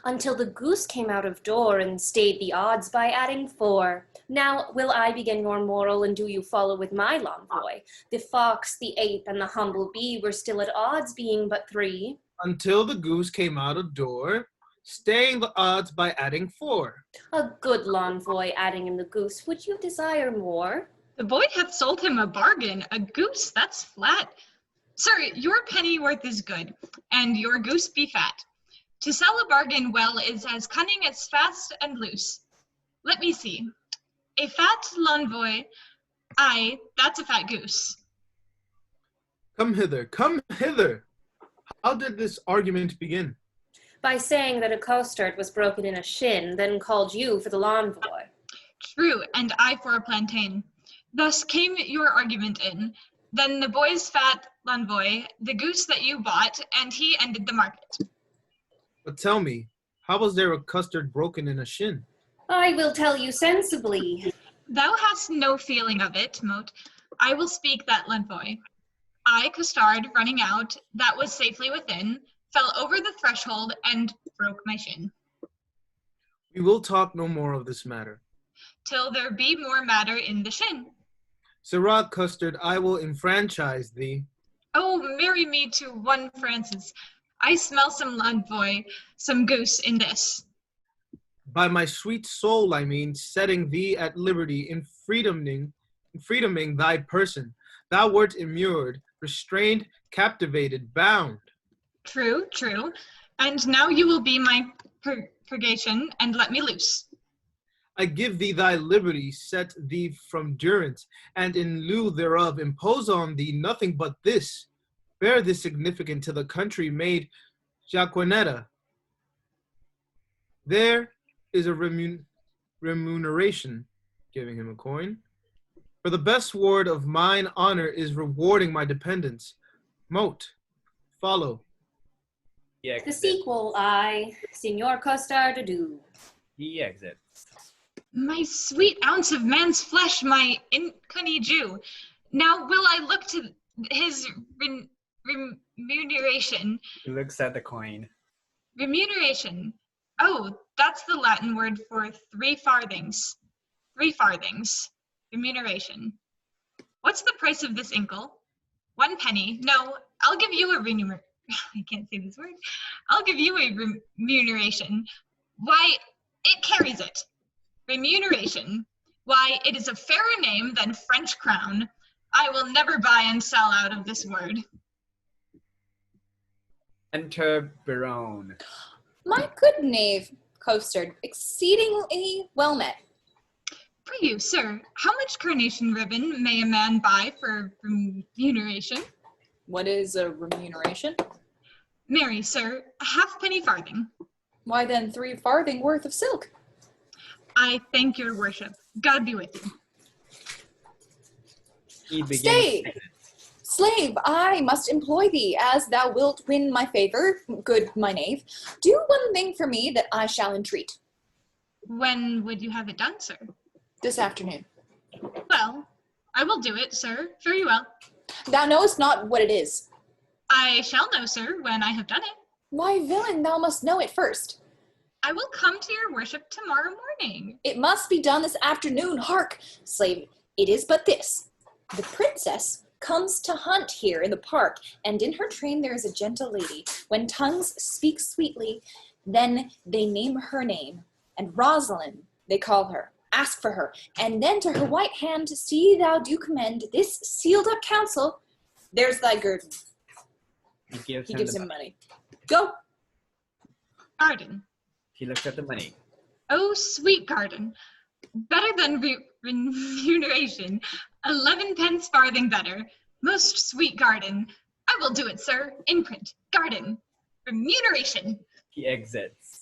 Until the goose came out of door and stayed the odds by adding 4. Now will I begin your moral, and do you follow with my l'envoi? The fox, the ape, and the humble bee were still at odds, being but 3. Until the goose came out of door, staying the odds by adding 4. A good l'envoi adding in the goose. Would you desire more? The boy hath sold him a bargain, a goose, that's flat. Sir, your penny worth is good, and your goose be fat. To sell a bargain well is as cunning as fast and loose. Let me see. A fat l'envoi, aye, that's a fat goose. Come hither, come hither. How did this argument begin? By saying that a costard was broken in a shin, then called you for the l'envoy. True, and I for a plantain. Thus came your argument in. Then the boy's fat l'envoy, the goose that you bought, and he ended the market. But tell me, how was there a custard broken in a shin? I will tell you sensibly. Thou hast no feeling of it, Moat. I will speak that l'envoy. I, costard, running out, that was safely within, fell over the threshold and broke my shin. We will talk no more of this matter. Till there be more matter in the shin. Sirrah Custard, I will enfranchise thee. Oh, marry me to one Francis. I smell some l'envoy, some goose in this. By my sweet soul, I mean, setting thee at liberty in freedoming thy person. Thou wert immured, restrained, captivated, bound. True, true. And now you will be my purgation and let me loose. I give thee thy liberty, set thee from durance, and in lieu thereof impose on thee nothing but this. Bear this significant to the country made Jaquanetta. There is a remuneration, giving him a coin. For the best ward of mine honor is rewarding my dependents. Moat, follow. The sequel, I, Signor Costard, adieu. He exits. My sweet ounce of man's flesh, my inconny Jew. Now will I look to his remuneration. He looks at the coin. Remuneration. Oh, that's the Latin word for 3 farthings. 3 farthings. Remuneration. What's the price of this inkle? 1 penny. No, I'll give you a I can't say this word. I'll give you a remuneration. Why, it carries it. Remuneration. Why, it is a fairer name than French crown. I will never buy and sell out of this word. Enter Barone. My good knave, Costard, exceedingly well met. For you, sir, how much carnation ribbon may a man buy for remuneration? What is a remuneration? Marry, sir, a halfpenny farthing. Why then 3 farthing worth of silk. I thank your worship. God be with you. He begins. Stay! Slave, I must employ thee, as thou wilt win my favor, good my knave. Do one thing for me that I shall entreat. When would you have it done, sir? This afternoon. Well, I will do it, sir. Very well. Thou knowest not what it is. I shall know, sir, when I have done it. Why, villain, thou must know it first. I will come to your worship tomorrow morning. It must be done this afternoon. Hark, slave, it is but this. The princess comes to hunt here in the park, and in her train there is a gentle lady. When tongues speak sweetly, then they name her name, and Rosalind they call her. Ask for her, and then to her white hand see thou do commend this sealed up counsel. There's thy guerdon. He gives, him money. Go. Garden. He looks at the money. Oh, sweet garden. Better than remuneration. 11 pence farthing better. Most sweet garden. I will do it, sir. In print. Garden. Remuneration. He exits.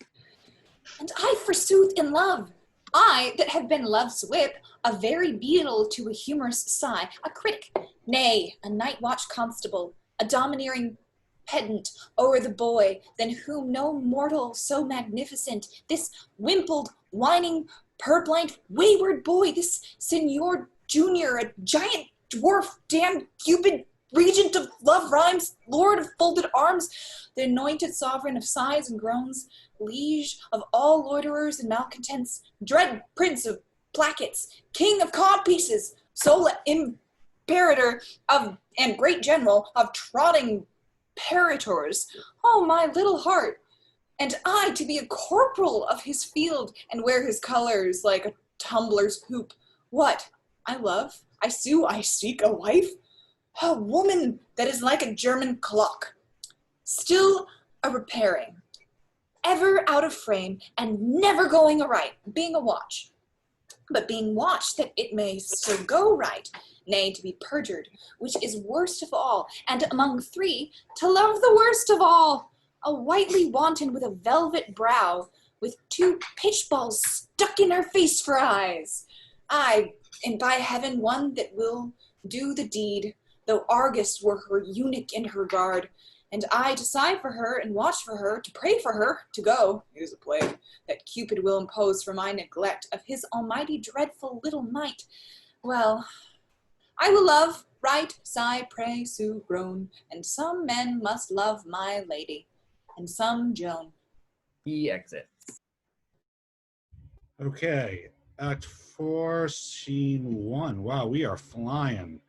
And I forsooth in love. I that have been love's whip, a very beadle to a humorous sigh, a critic, nay, a night watch constable, a domineering pedant o'er the boy, than whom no mortal so magnificent, this wimpled, whining, purblind, wayward boy, this Signor Junior, a giant dwarf, damned Cupid, regent of love rhymes, lord of folded arms, the anointed sovereign of sighs and groans, liege of all loiterers and malcontents, dread prince of plackets, king of codpieces, sole imperator of and great general of trotting parators. Oh, my little heart! And I to be a corporal of his field and wear his colors like a tumbler's hoop. What? I love, I sue, I seek a wife? A woman that is like a German clock, still a repairing, ever out of frame, and never going aright, being a watch. But being watched that it may so go right, nay, to be perjured, which is worst of all, and among 3, to love the worst of all. a whitely wanton with a velvet brow, with 2 pitch balls stuck in her face for eyes. Aye, and by heaven, one that will do the deed, though Argus were her eunuch in her guard, and I to sigh for her and watch for her, to pray for her, to go, here's a plague, that Cupid will impose for my neglect of his almighty dreadful little knight. Well, I will love, write, sigh, pray, sue, groan, and some men must love my lady, and some Joan. He exits. Okay, Act 4, Scene 1. Wow, we are flying.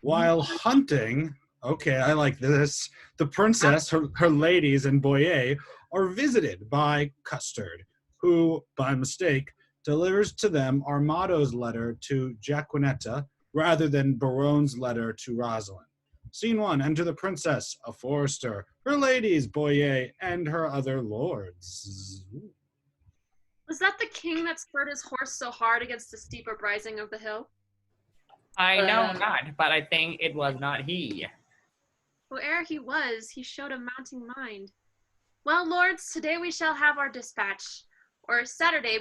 While hunting, okay, I like this, the princess, her ladies, and Boyer are visited by Custard, who, by mistake, delivers to them Armado's letter to Jaquinetta rather than Baron's letter to Rosalind. Scene 1, enter the princess, a forester, her ladies, Boyer, and her other lords. Was that the king that spurred his horse so hard against the steep uprising of the hill? I know not, but I think it was not he. Whoe'er he was, he showed a mounting mind. Well, lords, today we shall have our dispatch, or Saturday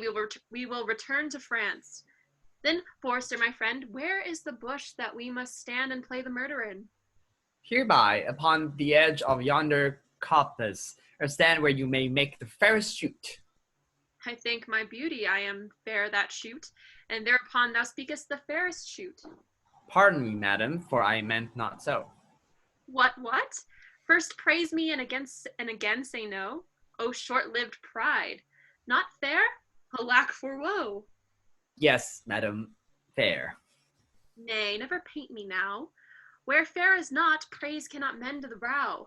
we will return to France. Then, Forrester, my friend, where is the bush that we must stand and play the murder in? Hereby, upon the edge of yonder coppice, or stand where you may make the fairest shoot. I thank my beauty I am fair that shoot, and thereupon thou speakest the fairest shoot. Pardon me, madam, for I meant not so. What? First praise me and again say no? O short-lived pride! Not fair? Alack for woe! Yes, madam, fair. Nay, never paint me now. Where fair is not, praise cannot mend the brow.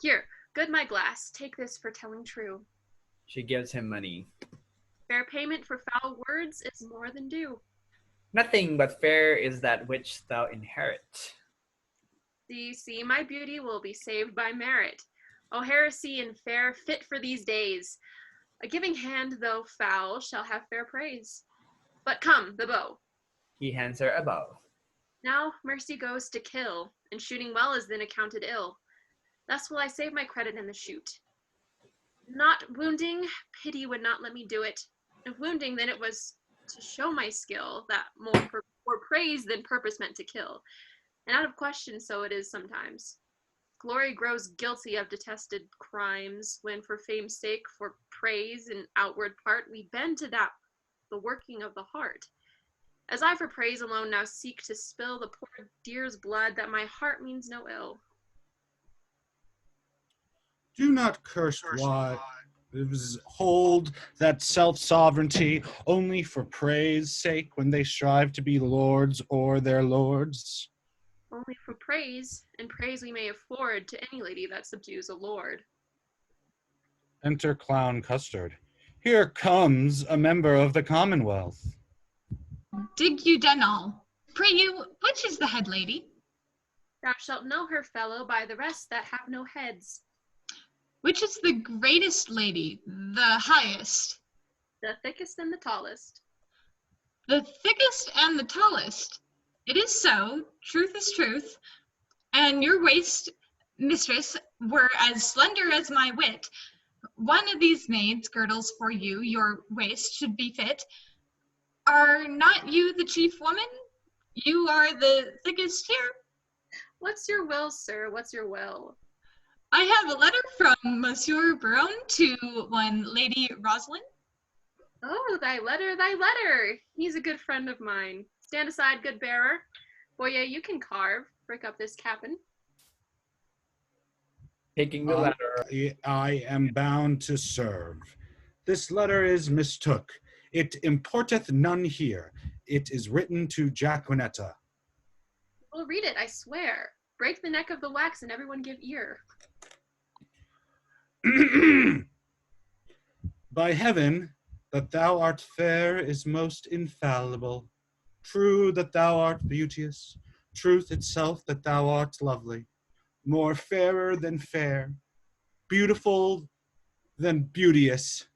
Here, good my glass, take this for telling true. She gives him money. Fair payment for foul words is more than due. Nothing but fair is that which thou inherit. See, my beauty will be saved by merit. O heresy and fair fit for these days. A giving hand, though foul, shall have fair praise. But come, the bow. He hands her a bow. Now mercy goes to kill, and shooting well is then accounted ill. Thus will I save my credit in the shoot. Not wounding, pity would not let me do it. If wounding, then it was to show my skill, that more praise than purpose meant to kill. And out of question so it is sometimes. Glory grows guilty of detested crimes, when for fame's sake, for praise and outward part, we bend to that, the working of the heart. As I for praise alone now seek to spill the poor dear's blood, that my heart means no ill. Do not curse wives, hold that self-sovereignty only for praise sake when they strive to be lords or their lords. Only for praise, and praise we may afford to any lady that subdues a lord. Enter Clown Custard. Here comes a member of the Commonwealth. Dig you den all. Pray you, which is the head lady? Thou shalt know her, fellow, by the rest that have no heads. Which is the greatest lady, the highest? The thickest and the tallest. The thickest and the tallest. It is so, truth is truth. And your waist, mistress, were as slender as my wit. One of these maids girdles for you, your waist should be fit. Are not you the chief woman? You are the thickest here. What's your will, sir? What's your will? I have a letter from Monsieur Baron to one Lady Rosalind. Oh, thy letter, thy letter. He's a good friend of mine. Stand aside, good bearer. Boy, you can carve. Break up this capon. Taking the letter. I am bound to serve. This letter is mistook. It importeth none here. It is written to Jaquinetta. We'll read it, I swear. Break the neck of the wax and everyone give ear. By heaven, that thou art fair is most infallible. True that thou art beauteous, truth itself that thou art lovely. More fairer than fair, beautiful than beauteous,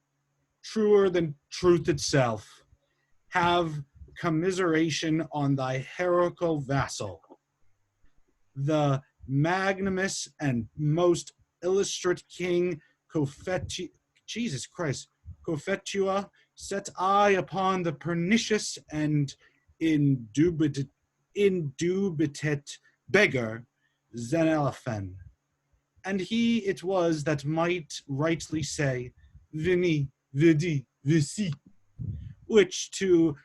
truer than truth itself. Have commiseration on thy heroical vassal, the magnanimous and most illustrate king Jesus Christ, Cophetua, set eye upon the pernicious and indubitate beggar Zenelaphen. And he it was that might rightly say, Vini, vidi, vici, which to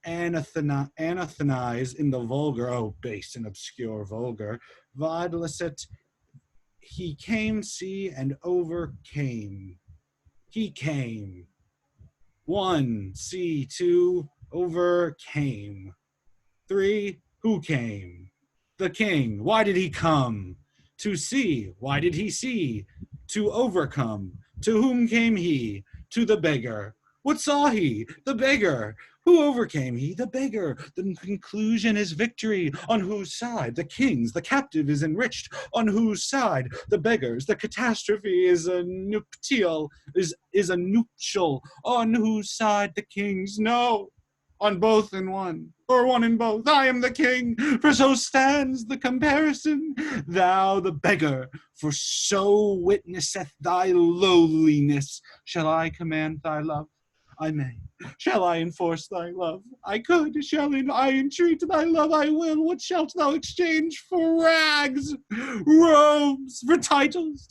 anathenize in the vulgar, oh, base and obscure vulgar, videlicet, he came, see, and overcame. He came. 1, see, 2, overcame. 3, who came? The king. Why did he come? To see. Why did he see? To overcome. To whom came he? To the beggar. What saw he? The beggar. Who overcame he? The beggar. The conclusion is victory. On whose side? The king's. The captive is enriched. On whose side? The beggar's. The catastrophe is a nuptial. Is a nuptial. On whose side? The king's. No. On both in one, or one in both. I am the king, for so stands the comparison. Thou the beggar, for so witnesseth thy lowliness. Shall I command thy love? I may. Shall I enforce thy love? I could. Shall I entreat thy love? I will. What shalt thou exchange for rags? Robes, for titles,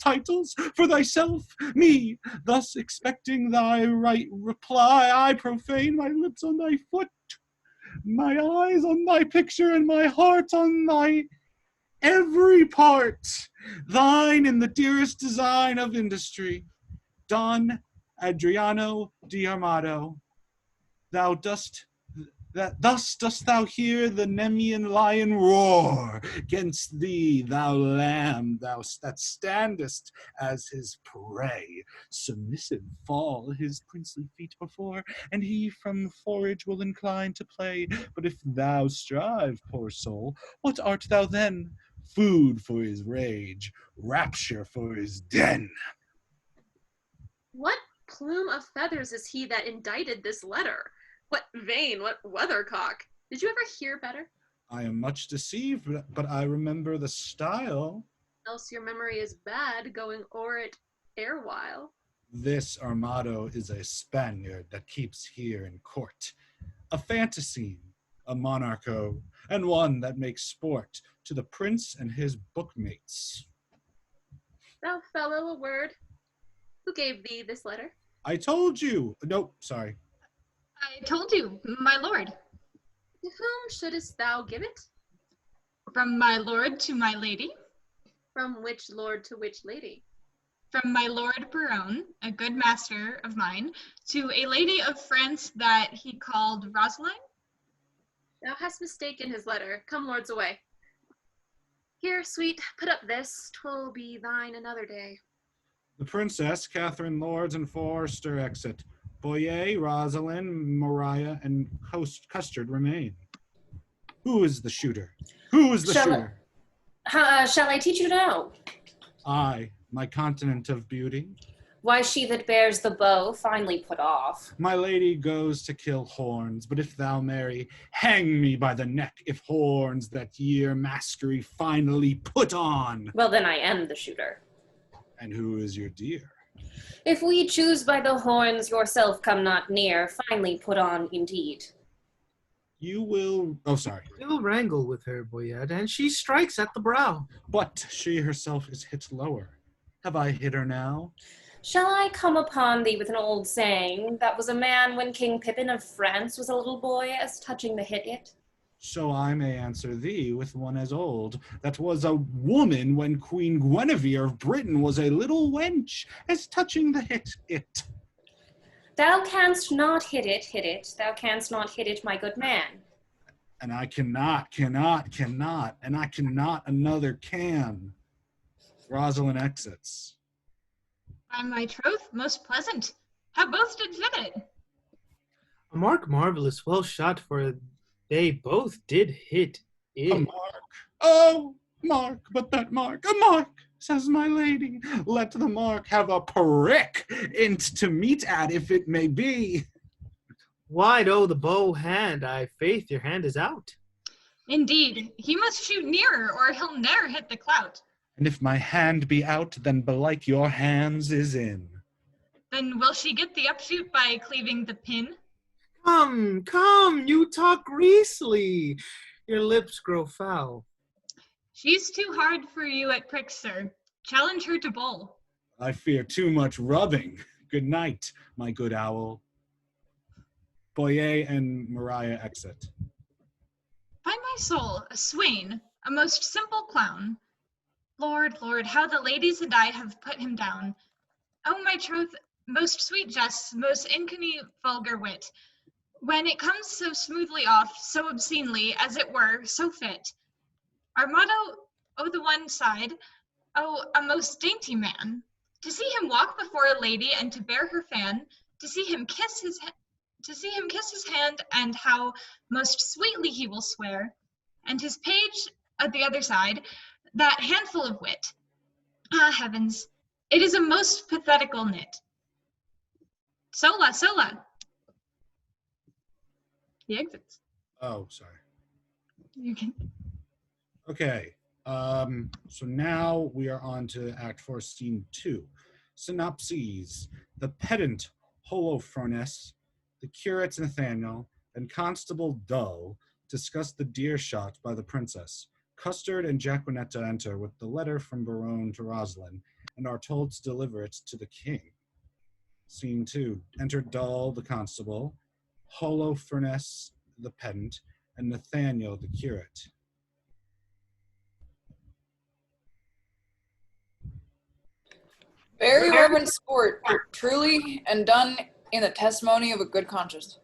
for thyself, me. Thus expecting thy right reply, I profane my lips on thy foot, my eyes on thy picture, and my heart on thy every part. Thine in the dearest design of industry. Don Adriano Diarmado. Thus dost thou hear the Nemean lion roar against thee, thou lamb, thou that standest as his prey. Submissive fall his princely feet before, and he from forage will incline to play. But if thou strive, poor soul, what art thou then? Food for his rage, rapture for his den. What plume of feathers is he that indited this letter? What vane, what weathercock? Did you ever hear better? I am much deceived, but I remember the style. Else your memory is bad, going o'er it erewhile. This Armado is a Spaniard that keeps here in court, a fantasy, a monarcho, and one that makes sport to the prince and his bookmates. Thou fellow, a word. Who gave thee this letter? I told you. No, sorry. I told you, my lord. To whom shouldest thou give it? From my lord to my lady. From which lord to which lady? From my lord Perron, a good master of mine, to a lady of France that he called Rosaline. Thou hast mistaken his letter. Come, lords, away. Here, sweet, put up this. 'Twill be thine another day. The princess, Catherine Lords, and Forster exit. Boyer, Rosalind, Mariah, and Custard remain. Who is the shooter? Who is the shooter? Shall I teach you now? I, my continent of beauty. Why, she that bears the bow, finely put off. My lady goes to kill horns, but if thou marry, hang me by the neck if horns that year masquery finally put on. Well, then I am the shooter. And who is your dear? If we choose by the horns, yourself come not near, finely put on indeed. You will, oh sorry. You'll wrangle with her, Boyette, and she strikes at the brow. But she herself is hit lower. Have I hit her now? Shall I come upon thee with an old saying, that was a man when King Pippin of France was a little boy, as touching the hit it? So I may answer thee with one as old, that was a woman when Queen Guinevere of Britain was a little wench, as touching the hit it. Thou canst not hit it, thou canst not hit it, my good man. And I cannot, and I cannot another can. Rosalind exits. By my troth, most pleasant. How both did fit it. A mark marvelous, well shot, for they both did hit it. A mark. Oh, mark, but that mark, a mark, says my lady. Let the mark have a prick in't to meet at, if it may be. Wide o' the bow hand, I faith your hand is out. Indeed, he must shoot nearer, or he'll ne'er hit the clout. And if my hand be out, then belike your hands is in. Then will she get the upshoot by cleaving the pin? Come, you talk greasily. Your lips grow foul. She's too hard for you at pricks, sir. Challenge her to bowl. I fear too much rubbing. Good night, my good owl. Boyer and Mariah exit. By my soul, a swain, a most simple clown. Lord, Lord, how the ladies and I have put him down. Oh, my troth, most sweet jests, most inconvenient vulgar wit. When it comes so smoothly off, so obscenely, as it were, so fit. Our motto, oh, the one side, oh, a most dainty man. To see him walk before a lady and to bear her fan, to see him kiss his hand, and how most sweetly he will swear, and his page at the other side, that handful of wit. Ah, heavens, it is a most pathetical knit. Sola, sola. He exits. Oh, sorry. You can. Okay. So now we are on to Act 4, Scene 2. Synopses. The pedant Holofernes, the curate Nathaniel, and Constable Dull discuss the deer shot by the princess. Custard and Jacquinetta enter with the letter from Barone to Rosalind and are told to deliver it to the king. Scene 2. Enter Dull, the constable, Holofernes, the pedant, and Nathaniel, the curate. Very reverend sport, truly, and done in the testimony of a good conscience.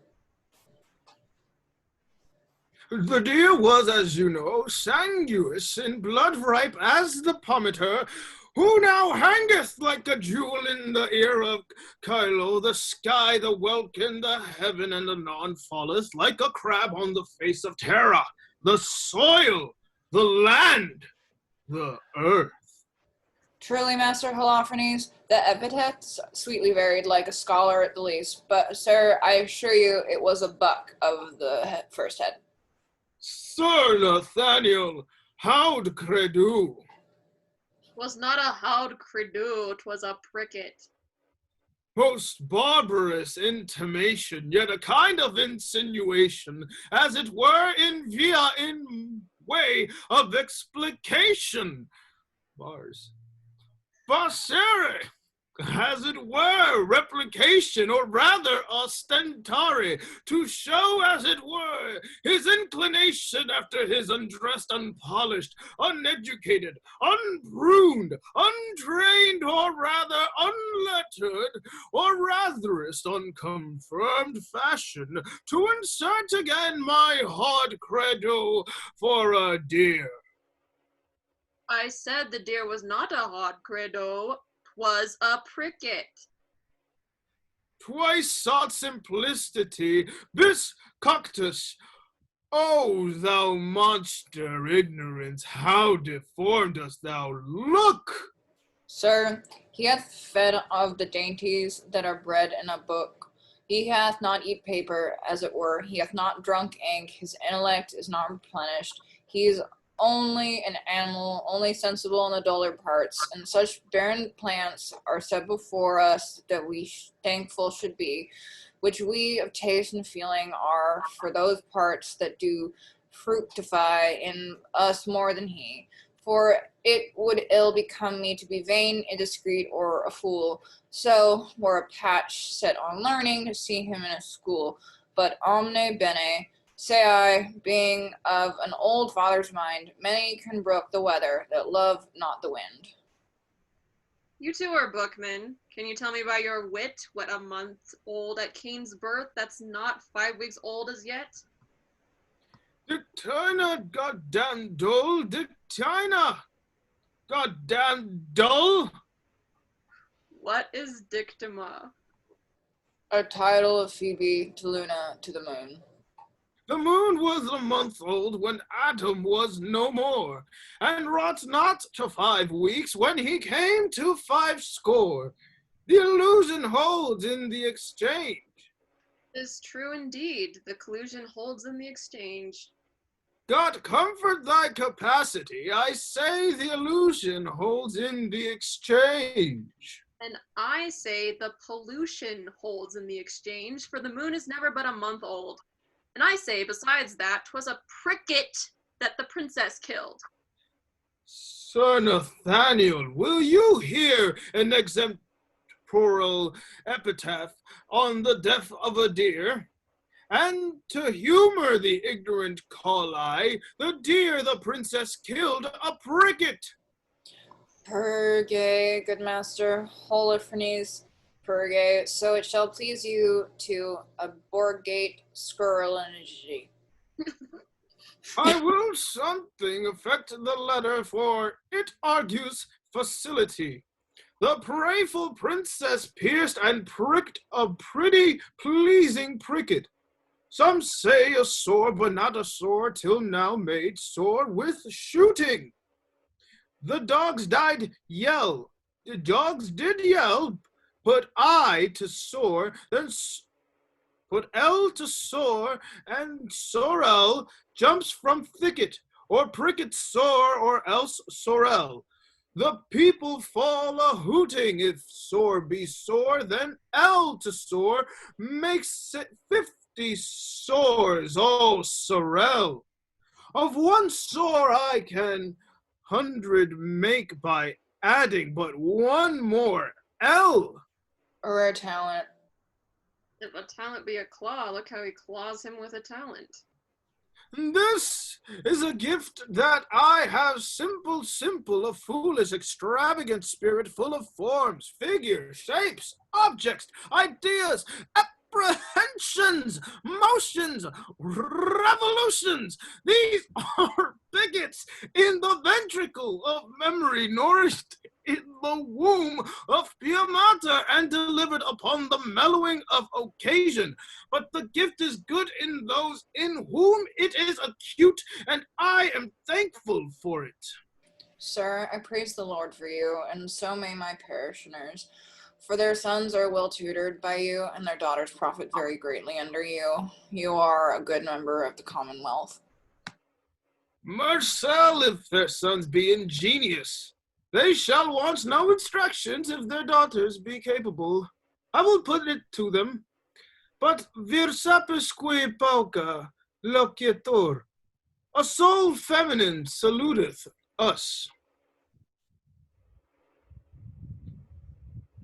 The deer was, as you know, sanguis and blood-ripe as the pomander, who now hangeth like a jewel in the ear of Kylo, the sky, the welkin, the heaven, and anon falleth like a crab on the face of Terra, the soil, the land, the earth. Truly, Master Holofernes, the epithets sweetly varied like a scholar at the least, but, sir, I assure you it was a buck of the first head. Sir Nathaniel, haud credu. 'Twas not a haud credu, 'twas a pricket. Most barbarous intimation, yet a kind of insinuation, as it were in way of explication. Bars. Basere, as it were, replication, or rather ostentare, to show, as it were, his inclination after his undressed, unpolished, uneducated, unpruned, untrained, or rather unlettered, or ratherest unconfirmed fashion, to insert again my hard credo for a deer. I said the deer was not a haud credo, 'twas a pricket. Twice sought simplicity, bis coctus. O thou monster ignorance, how deformed dost thou look! Sir, he hath fed of the dainties that are bred in a book. He hath not eat paper, as it were. He hath not drunk ink. His intellect is not replenished. He is only an animal, only sensible in the duller parts, and such barren plants are set before us that we thankful should be, which we of taste and feeling are for those parts that do fructify in us more than he. For it would ill become me to be vain, indiscreet, or a fool, so were a patch set on learning to see him in a school. But omne bene, say I, being of an old father's mind, many can brook the weather that love not the wind. You two are bookmen. Can you tell me by your wit what a month old at Cain's birth that's not 5 weeks old as yet? Dictina, goddamn dull, dictina, goddamn dull. What is dictuma? A title of Phoebe to Luna to the moon. The moon was a month old when Adam was no more, and wrought not to 5 weeks when he came to 50. The illusion holds in the exchange. Is true indeed. The collusion holds in the exchange. God comfort thy capacity, I say the illusion holds in the exchange. And I say the pollution holds in the exchange, for the moon is never but a month old. And I say, besides that, 'twas a pricket that the princess killed. Sir Nathaniel, will you hear an extemporal epitaph on the death of a deer? And to humor the ignorant collie, the deer the princess killed a pricket. Purge, good master, Holofernes, purge, so it shall please you to abrogate scurrilogy. I will something affect the letter, for it argues facility. The prayful princess pierced and pricked a pretty pleasing pricket. Some say a sore, but not a sore till now made sore with shooting. The dogs died yell. The dogs did yell, put I to sore, then put L to soar, and sorrel jumps from thicket, or pricket sore, or else sorrel. The people fall a hooting, if sore be sore, then L to soar makes it 50 sores, oh sorrel. Of one sore I can 100 make by adding but one more L. A rare talent. If a talent be a claw, look how he claws him with a talent. This is a gift that I have simple, a foolish, extravagant spirit full of forms, figures, shapes, objects, ideas, apprehensions, motions, revolutions. These are bigots in the ventricle of memory, nourished in the womb of pure matter and delivered upon the mellowing of occasion. But the gift is good in those in whom it is acute, and I am thankful for it. Sir, I praise the Lord for you, and so may my parishioners, for their sons are well tutored by you, and their daughters profit very greatly under you. You are a good member of the Commonwealth. Marcel, if their sons be ingenious, they shall want no instructions if their daughters be capable. I will put it to them. But vir sapesque pauca loquietur, a soul feminine saluteth us.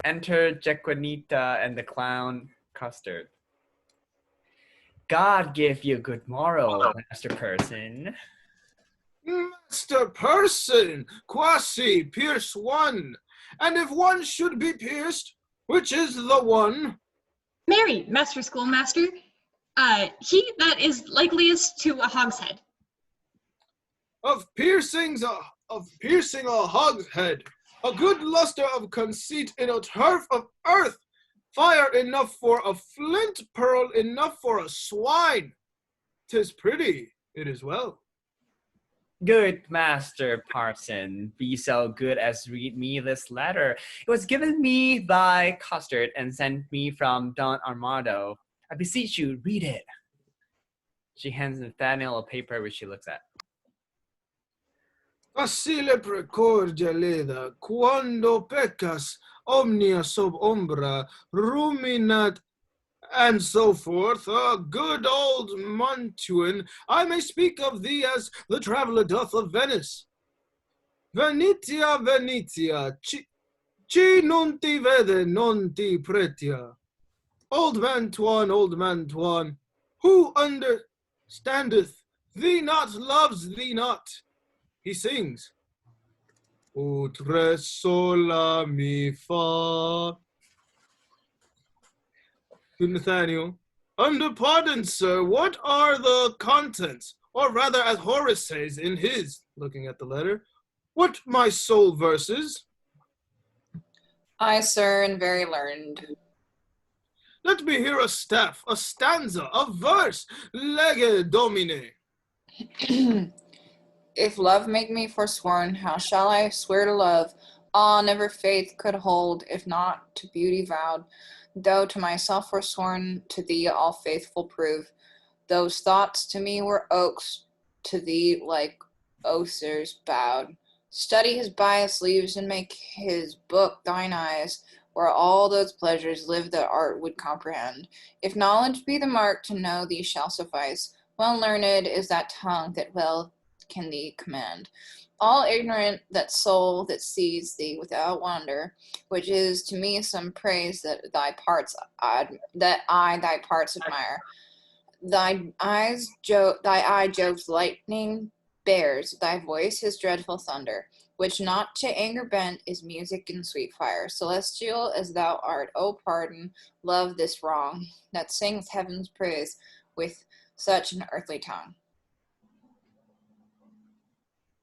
Enter Jequanita and the clown Custard. God give you good morrow, Master Person. Master Person, quasi pierce one, and if one should be pierced, which is the one? Marry, Master Schoolmaster. He that is likeliest to a hogshead. Of piercing a hogshead, a good luster of conceit in a turf of earth, fire enough for a flint, pearl enough for a swine. 'Tis pretty, it is well. Good Master Parson, be so good as read me this letter. It was given me by Custard and sent me from Don Armando. I beseech you, read it. She hands Nathaniel a paper which she looks at. Facile precordia leda, quando peccas, omnia sub ombra, ruminat, and so forth. A good old Mantuan, I may speak of thee as the traveller doth of Venice. Venetia, Venetia, chi non ti vede, non ti pretia. Old man Tuan, who understandeth thee not, loves thee not. He sings, Utre sola mi fa. To Nathaniel, under pardon, sir, what are the contents? Or rather, as Horace says in his, looking at the letter, what my soul verses? I, sir, and very learned. Let me hear a staff, a stanza, a verse, lege domine. If love make me forsworn, how shall I swear to love? Ah, never faith could hold, if not to beauty vowed. Though to myself forsworn, to thee all faithful prove. Those thoughts to me were oaks, to thee like osiers bowed. Study his bias leaves and make his book thine eyes. where all those pleasures live that art would comprehend. If knowledge be the mark, to know thee shall suffice. Well learned is that tongue that well can thee command. All ignorant that soul that sees thee without wonder, which is to me some praise that thy parts thy parts admire. Thy eye Jove's lightning bears, thy voice his dreadful thunder, which not to anger bent is music and sweet fire. Celestial as thou art, O pardon, love this wrong, that sings heaven's praise with such an earthly tongue.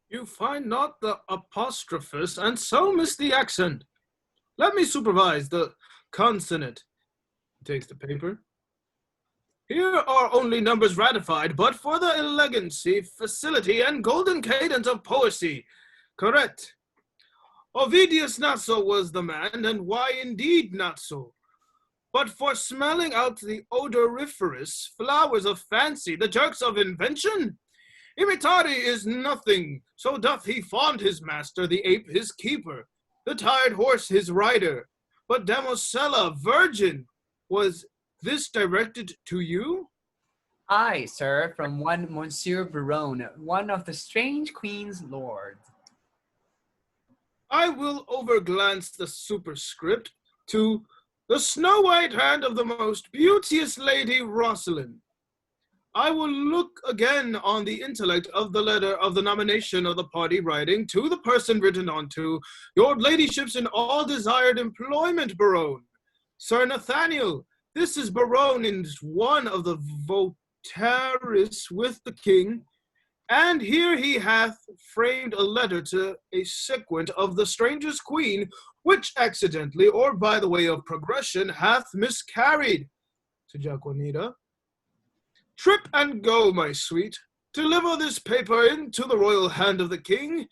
You find not the apostrophus, and so miss the accent. Let me supervise the consonant. He takes the paper. Here are only numbers ratified, but for the elegancy, facility, and golden cadence of poesy. Correct. Ovidius not so was the man, and why indeed not so? But for smelling out the odoriferous flowers of fancy, the jerks of invention? Imitari is nothing, so doth he fond his master, the ape his keeper, the tired horse his rider. But Damosella, virgin, was this directed to you? I, sir, from one Monsieur Baron, one of the strange queen's lords. I will overglance the superscript to the snow-white hand of the most beauteous lady Rosalind. I will look again on the intellect of the letter of the nomination of the party writing to the person written onto, your ladyships in all desired employment, Baron. Sir Nathaniel, this is Baron in one of the votaries with the king, and here he hath framed a letter to a sequent of the stranger's queen, which accidentally, or by the way of progression, hath miscarried. To Jaquanita. Trip and go, my sweet. Deliver this paper into the royal hand of the king.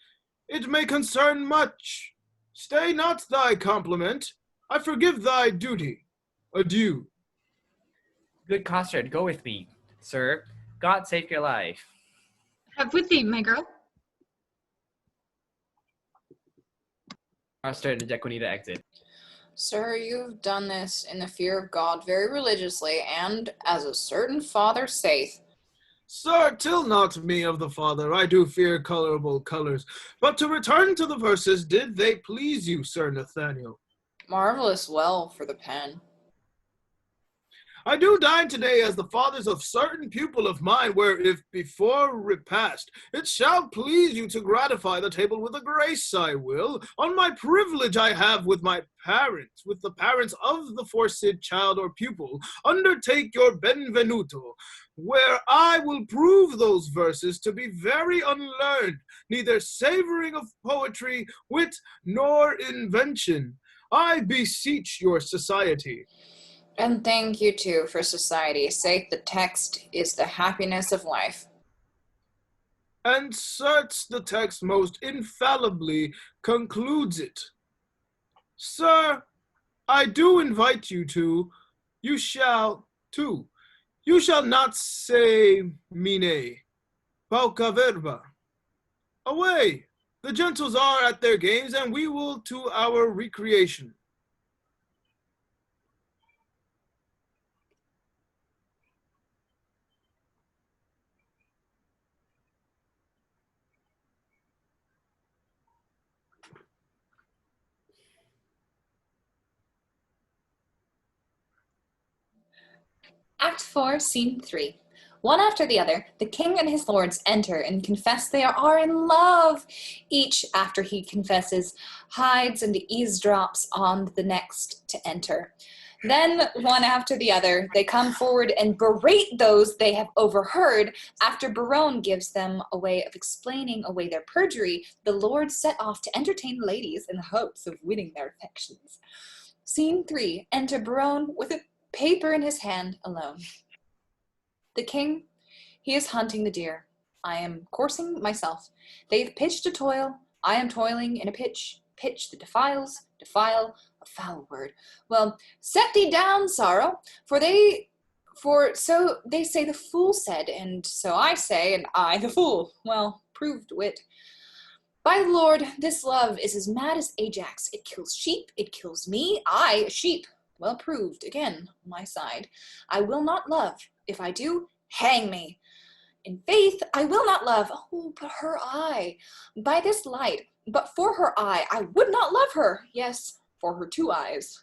It may concern much. Stay not thy compliment. I forgive thy duty. Adieu. Good Costard, go with me. Sir, God save your life. Have with thee, my girl. Costard and Jaquanita exit. Sir, you've done this in the fear of God very religiously, and as a certain father saith. Sir, tell not me of the father, I do fear colorable colors. But to return to the verses, did they please you, Sir Nathaniel? Marvelous well for the pen. I do dine today as the fathers of certain pupil of mine, where if before repast, it shall please you to gratify the table with a grace, I will, on my privilege I have with my parents, with the parents of the foresaid child or pupil, undertake your benvenuto, where I will prove those verses to be very unlearned, neither savoring of poetry, wit, nor invention. I beseech your society. And thank you too for society. Saith the text is the happiness of life. And certes the text most infallibly concludes it. Sir, I do invite you to, you shall not say mine, pauca verba. Away, the gentles are at their games, and we will to our recreation. Act 4, Scene 3. One after the other, the king and his lords enter and confess they are in love. Each, after he confesses, hides and eavesdrops on the next to enter. Then, one after the other, they come forward and berate those they have overheard. After Baron gives them a way of explaining away their perjury, the lords set off to entertain ladies in the hopes of winning their affections. Scene 3. Enter Baron with a paper in his hand, alone. The king, he is hunting the deer. I am coursing myself. They've pitched a toil. I am toiling in a pitch that defiles, defile, a foul word. Well, set thee down, sorrow, for so they say the fool said, and so I say, and I the fool. Well, proved wit. By the Lord, this love is as mad as Ajax. It kills sheep, it kills me, I, a sheep. Well proved, again, on my side. I will not love. If I do, hang me. In faith, I will not love. Oh, but her eye. By this light, but for her eye, I would not love her. Yes, for her 2 eyes.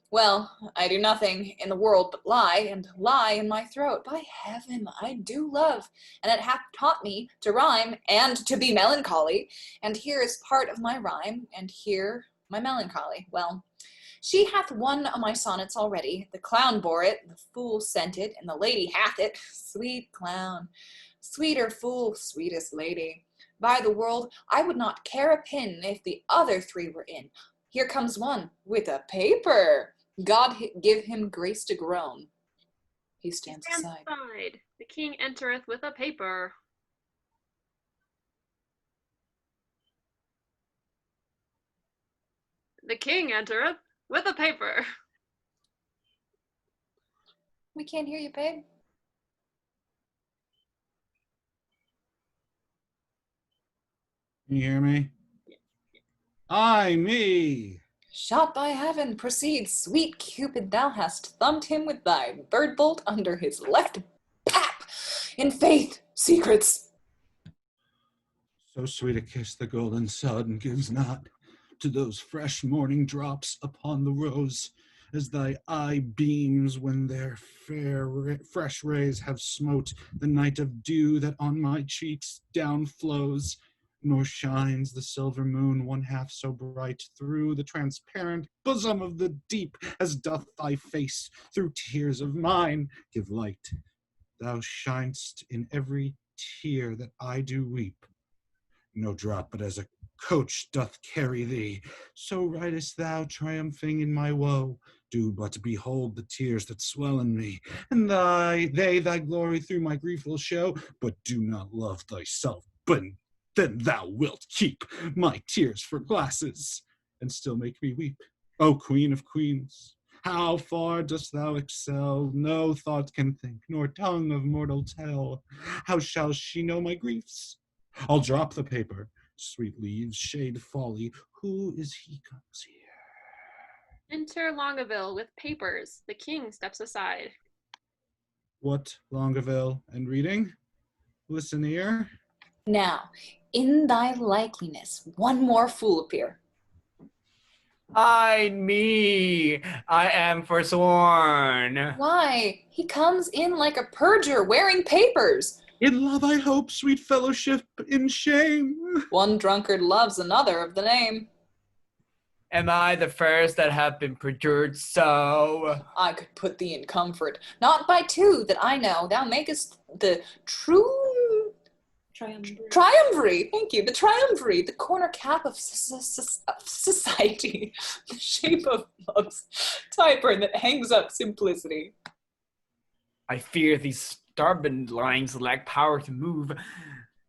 Well, I do nothing in the world but lie, and lie in my throat. By heaven, I do love, and it hath taught me to rhyme and to be melancholy. And here is part of my rhyme, and here my melancholy. Well, she hath one of my sonnets already. The clown bore it, the fool sent it, and the lady hath it. Sweet clown, sweeter fool, sweetest lady. By the world, I would not care a pin if the other 3 were in. Here comes one with a paper. God give him grace to groan. He stands aside. The king entereth with a paper. The king entereth with a paper. We can't hear you, babe. Can you hear me? Ay, me! Shot by heaven, proceed, sweet Cupid, thou hast thumbed him with thy bird bolt under his left pap. In faith, secrets. So sweet a kiss the golden sun gives not to those fresh morning drops upon the rose, as thy eye beams when their fresh rays have smote the night of dew that on my cheeks down flows. Nor shines the silver moon 1/2 so bright through the transparent bosom of the deep as doth thy face through tears of mine give light. Thou shinest in every tear that I do weep. No drop but as a coach doth carry thee, so ridest thou triumphing in my woe. Do but behold the tears that swell in me, and they thy glory through my grief will show. But do not love thyself, but then thou wilt keep my tears for glasses, and still make me weep. O Queen of Queens, how far dost thou excel? No thought can think, nor tongue of mortal tell. How shall she know my griefs? I'll drop the paper. Sweet leaves, shade folly. Who is he comes here? Enter Longaville with papers. The king steps aside. What, Longaville, and reading? Listen here. Now, in thy likeliness, one more fool appear. Ay me, I am forsworn. Why, he comes in like a perjure wearing papers. In love I hope, sweet fellowship, in shame. One drunkard loves another of the name. Am I the first that have been perjured so? I could put thee in comfort, not by 2 that I know. Thou makest the true triumvirate, thank you, the triumvirate, the corner cap of society, the shape of love's typer that hangs up simplicity. I fear these stubborn lines lack power to move.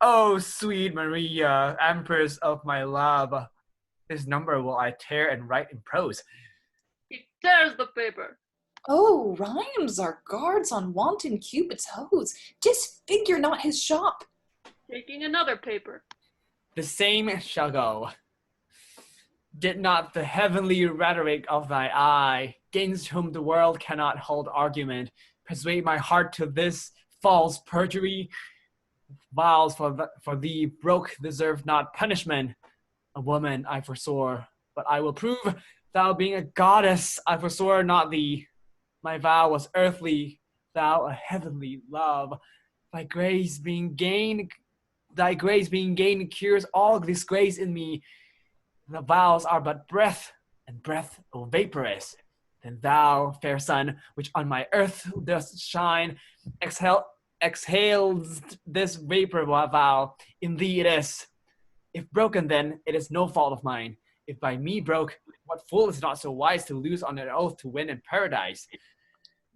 Oh, sweet Maria, empress of my love, this number will I tear and write in prose. He tears the paper. Oh, rhymes are guards on wanton Cupid's hose. Disfigure not his shop. Taking another paper. The same shall go. Did not the heavenly rhetoric of thy eye, against whom the world cannot hold argument, persuade my heart to this false perjury? Vows for thee broke deserve not punishment. A woman I forswore, but I will prove, thou being a goddess, I forswore not thee. My vow was earthly, thou a heavenly love. Thy grace being gained cures all disgrace in me. The vows are but breath, and breath a vapor is. Then thou, fair sun, which on my earth dost shine, exhales this vapor vow. In thee it is. If broken, then it is no fault of mine. If by me broke, what fool is not so wise to lose on an oath to win in paradise?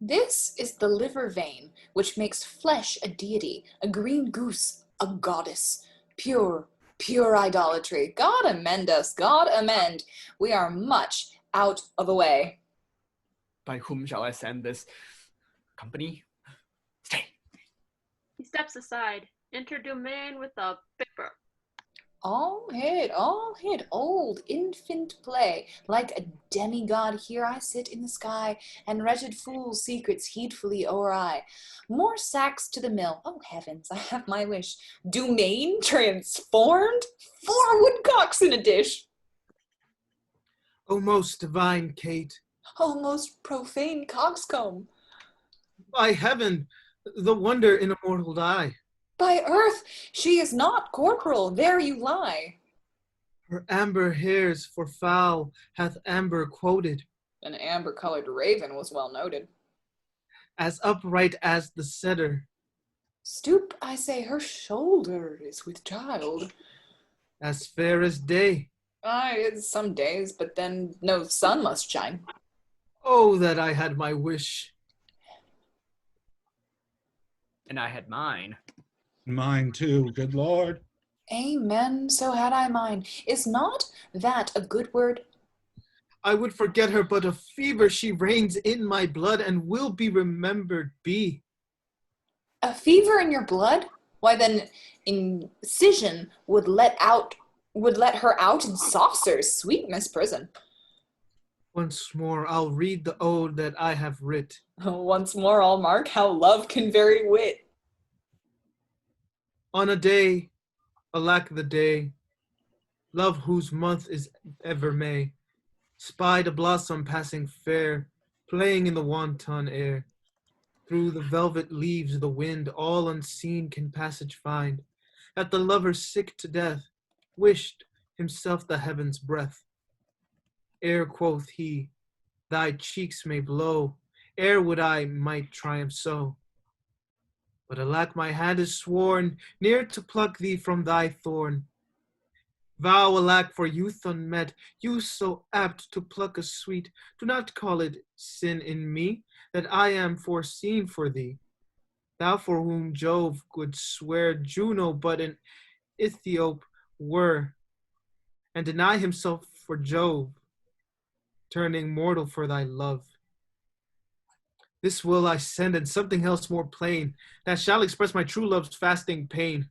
This is the liver vein, which makes flesh a deity, a green goose, a goddess. Pure, pure idolatry. God amend us, God amend. We are much out of the way. By whom shall I send this company? Stay. He steps aside. Enter Domain with a paper. All hid, old infant play. Like a demigod here I sit in the sky, and wretched fools' secrets heedfully o'er I. More sacks to the mill. Oh heavens, I have my wish. Domain transformed? 4 woodcocks in a dish. O most divine Kate, Oh most profane coxcomb. by heaven, the wonder in a mortal eye. By earth, she is not corporal, there you lie. Her amber hairs for foul hath amber quoted, An amber-colored raven was well noted. as upright as the setter, Stoop, I say, her shoulder is with child. as fair as day. Aye, it's some days, but then no sun must shine. Oh, that I had my wish. And I had mine. Mine too, good Lord. Amen, so had I mine. Is not that a good word? I would forget her, but a fever she reigns in my blood, and will be remembered be. A fever in your blood? Why then, incision would let her out in saucers, sweet Miss Prison. Once more I'll read the ode that I have writ. Once more I'll mark how love can vary wit. On a day, alack the day, love whose month is ever May, spied a blossom passing fair, playing in the wanton air. Through the velvet leaves the wind all unseen can passage find, that the lover sick to death wished himself the heaven's breath. Ere quoth he, thy cheeks may blow, ere would I might triumph so. But alack, my hand is sworn, ne'er to pluck thee from thy thorn. Vow, alack, for youth unmet, youth so apt to pluck a sweet, do not call it sin in me, that I am foreseen for thee. Thou for whom Jove would swear Juno but an Ethiop were, and deny himself for Jove, turning mortal for thy love. This will I send, and something else more plain, that shall express my true love's fasting pain.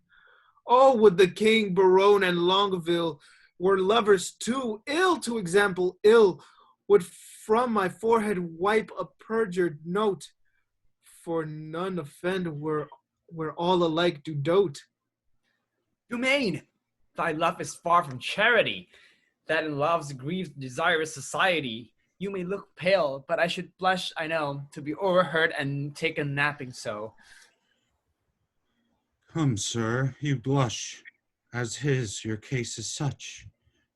Oh, would the king, Barone, and Longueville were lovers too, ill to example ill, would from my forehead wipe a perjured note, for none offend where all alike do dote. Domain, thy love is far from charity, that in love's grief desirous society. You may look pale, but I should blush, I know, to be overheard and taken napping so. Come, sir, you blush. As his, your case is such.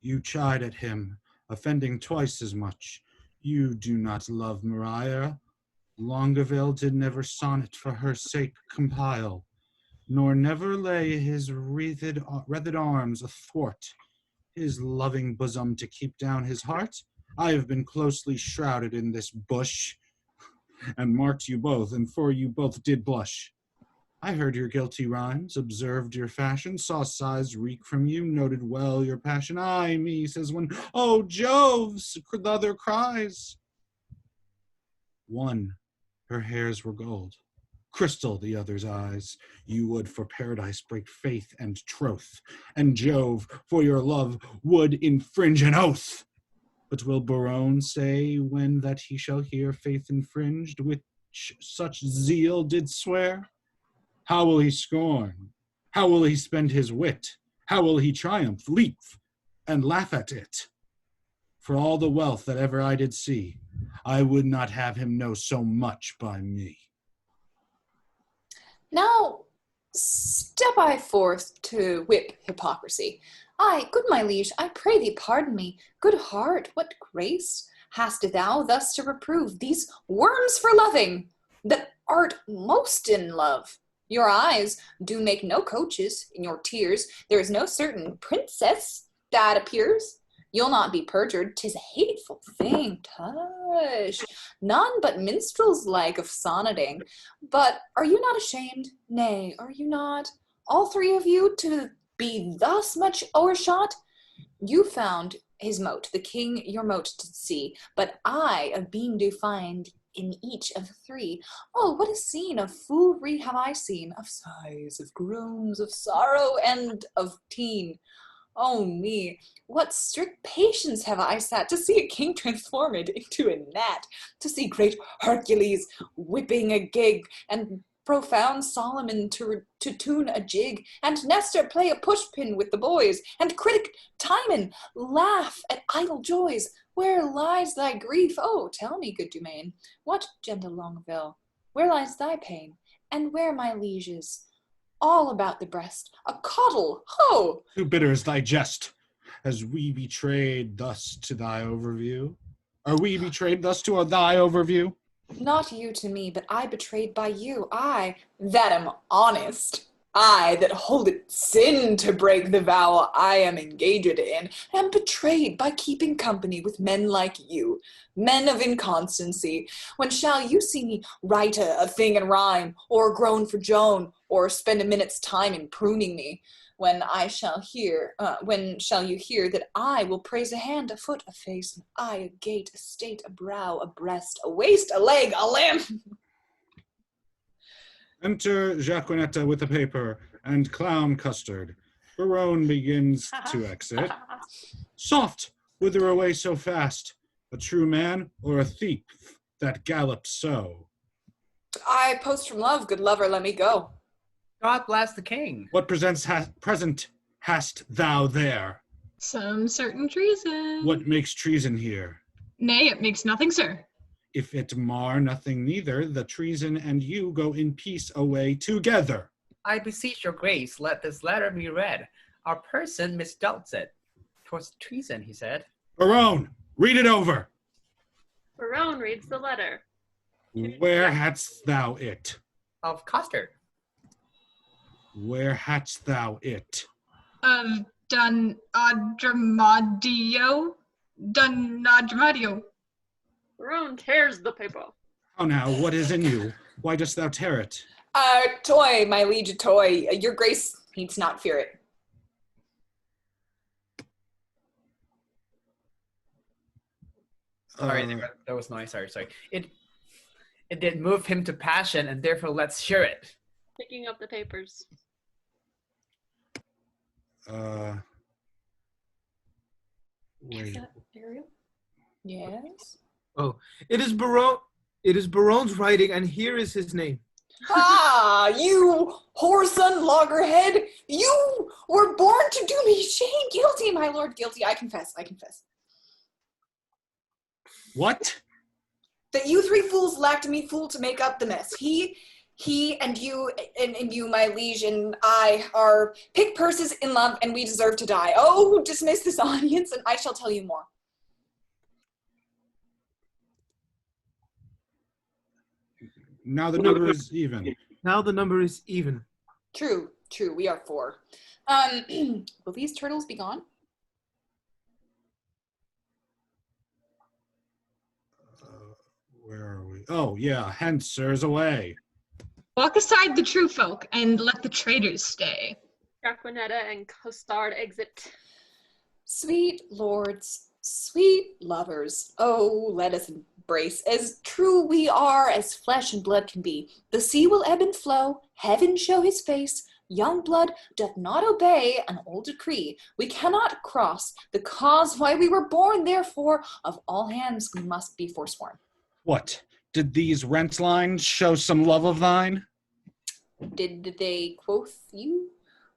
You chide at him, offending twice as much. You do not love Maria. Longueville did never sonnet for her sake compile, nor never lay his wreathed arms athwart his loving bosom to keep down his heart. I have been closely shrouded in this bush, and marked you both, and for you both did blush. I heard your guilty rhymes, observed your fashion, saw sighs reek from you, noted well your passion. Ay me, says one, oh Jove's, the other cries. One, her hairs were gold, crystal the other's eyes. You would for paradise break faith and troth, and Jove, for your love, would infringe an oath. But will Barone say when that he shall hear faith infringed, which such zeal did swear? How will he scorn? How will he spend his wit? How will he triumph, leap, and laugh at it? For all the wealth that ever I did see, I would not have him know so much by me. Now, step I forth to whip hypocrisy. Ay, good my liege, I pray thee pardon me. Good heart, what grace hast thou thus to reprove these worms for loving, that art most in love? Your eyes do make no coaches, in your tears there is no certain princess that appears. You'll not be perjured, 'tis a hateful thing, tush. None but minstrels like of sonneting. But are you not ashamed? Nay, are you not, all three of you, to be thus much o'ershot? You found his mote, the king your mote did see, but I a beam do find in each of the three. Oh, what a scene of foolery have I seen, of sighs, of groans, of sorrow, and of teen. Oh me, what strict patience have I sat to see a king transformed into a gnat, to see great Hercules whipping a gig, and profound Solomon to tune a jig, and Nestor play a pushpin with the boys, and critic Timon laugh at idle joys. Where lies thy grief? Oh, tell me, good Dumain, what, gentle Longueville, where lies thy pain? And where, my lieges? All about the breast, a coddle, ho! Too bitter is thy jest, as we betrayed thus to thy overview. Are we betrayed thus to thy overview? Not you to me, but I betrayed by you. I that am honest. I that hold it sin to break the vow I am engaged in, am betrayed by keeping company with men like you, men of inconstancy. When shall you see me write a thing in rhyme, or groan for Joan, or spend a minute's time in pruning me? When shall you hear that I will praise a hand, a foot, a face, an eye, a gait, a state, a brow, a breast, a waist, a leg, a limb? Enter Jacquinetta with a paper and Clown Custard. Barone begins to exit. Soft, whither away so fast? A true man or a thief that gallops so? I post from love, good lover, let me go. God bless the king. What present hast thou there? Some certain treason. What makes treason here? Nay, it makes nothing, sir. If it mar nothing neither, the treason and you go in peace away together. I beseech your grace, let this letter be read. Our person misdoubts it. 'Twas treason, he said. Barone, read it over. Barone reads the letter. Where hadst thou it? Of custard. Where hadst thou it? Of Don Adramadio. Barone tears the paper. How now, what is in you? Why dost thou tear it? Toy, my liege, toy. Your grace needs not fear it. Sorry, there was noise. Sorry. It did move him to passion, and therefore let's share it. Picking up the papers. Wait. Ariel? Yes? Oh, it is Barone's writing, and here is his name. Ah, you whoreson loggerhead! You were born to do me shame. Guilty, my lord, guilty. I confess. What? That you three fools lacked me fool to make up the mess. He and you, my liege, and I are pick purses in love, and we deserve to die. Oh, dismiss this audience, and I shall tell you more. Now the number is even. Now the number is even. True, we are 4. Will these turtles be gone? Where are we? Oh, yeah, hence, sirs, away. Walk aside the true folk, and let the traitors stay. Jacquinetta and Costard exit. Sweet lords, sweet lovers, oh, let us embrace. As true we are as flesh and blood can be. The sea will ebb and flow, heaven show his face. Young blood doth not obey an old decree. We cannot cross the cause why we were born, therefore of all hands we must be forsworn. What? Did these rent lines show some love of thine? Did they, quoth you?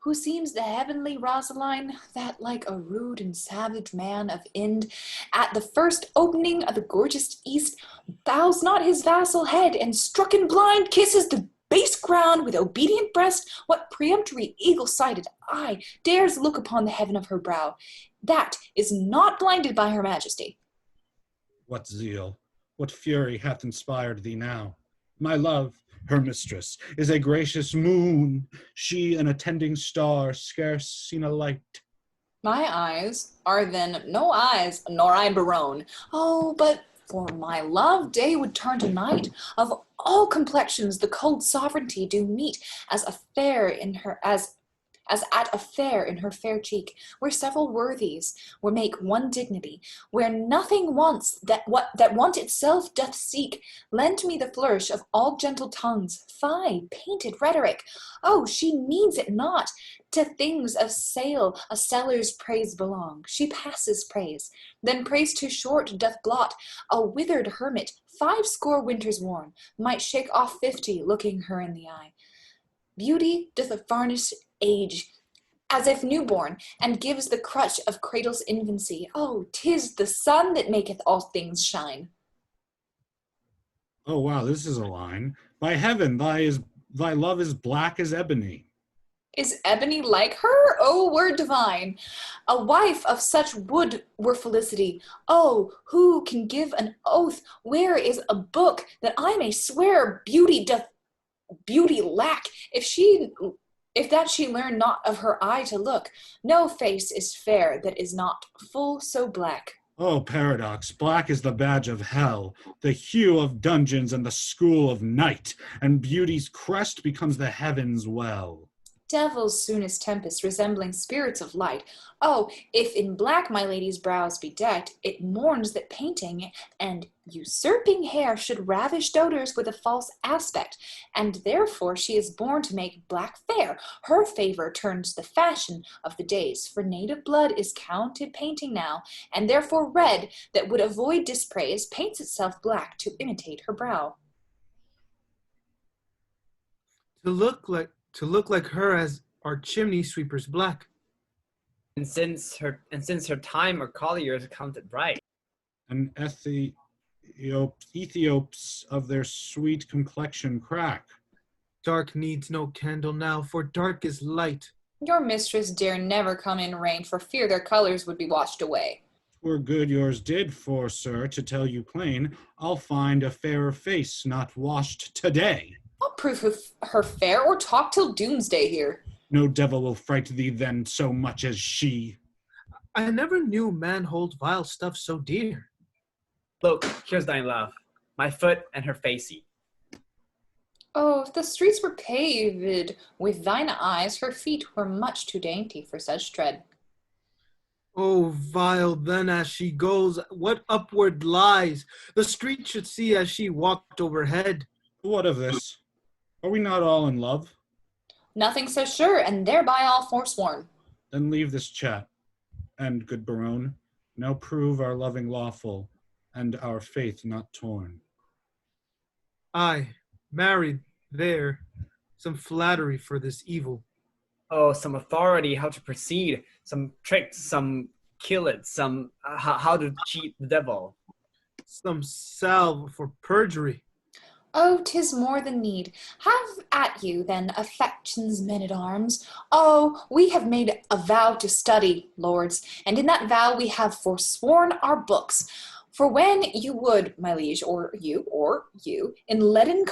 Who seems the heavenly Rosaline, that like a rude and savage man of Ind, at the first opening of the gorgeous east, bows not his vassal head, and stricken blind kisses the base ground with obedient breast? What peremptory eagle-sighted eye dares look upon the heaven of her brow? That is not blinded by her majesty. What zeal, what fury hath inspired thee now? My love, her mistress, is a gracious moon, she an attending star, scarce seen a light. My eyes are then no eyes, nor I Barone. Oh, but for my love, day would turn to night. Of all complexions the cold sovereignty do meet, as a fair in her, as as at a fair in her fair cheek, where several worthies will make one dignity, where nothing wants that want itself doth seek. Lend me the flourish of all gentle tongues, fie, painted rhetoric. Oh, she needs it not. To things of sale a seller's praise belong. She passes praise, then praise too short doth blot. A withered hermit, 50 winters worn, might shake off 50, looking her in the eye. Beauty doth varnish age, as if newborn, and gives the crutch of cradle's infancy. Oh, 'tis the sun that maketh all things shine. Oh, wow, this is a line. By heaven, thy love is black as ebony. Is ebony like her? Oh, word divine! A wife of such would were felicity. Oh, who can give an oath? Where is a book that I may swear beauty doth beauty lack? If that she learn not of her eye to look, no face is fair that is not full so black. Oh, paradox, black is the badge of hell, the hue of dungeons and the school of night, and beauty's crest becomes the heaven's well. Devils soon as tempest, resembling spirits of light. Oh, if in black my lady's brows be decked, it mourns that painting and usurping hair should ravish doters with a false aspect, and therefore she is born to make black fair. Her favor turns the fashion of the days, for native blood is counted painting now, and therefore red, that would avoid dispraise, paints itself black to imitate her brow. To look like her as our chimney sweepers black. And since her time are colliers counted bright. And Ethiops of their sweet complexion crack. Dark needs no candle now, for dark is light. Your mistress dare never come in rain, for fear their colors would be washed away. 'Twere good yours did, for, sir, to tell you plain, I'll find a fairer face not washed today. I'll prove her fair, or talk till doomsday here. No devil will fright thee then so much as she. I never knew man hold vile stuff so dear. Look, here's thine love, my foot and her facey. Oh, if the streets were paved with thine eyes, her feet were much too dainty for such tread. Oh, vile then as she goes, what upward lies? The street should see as she walked overhead. What of this? Are we not all in love? Nothing so sure, and thereby all forsworn. Then leave this chat, and, good Barone, now prove our loving lawful, and our faith not torn. I, married there, some flattery for this evil. Oh, some authority, how to proceed, some tricks, some kill it, some how to cheat the devil. Some salve for perjury. Oh, 'tis more than need. Have at you, then, affection's men-at-arms. Oh, we have made a vow to study, lords, and in that vow we have forsworn our books. For when you would, my liege, or you, in leaden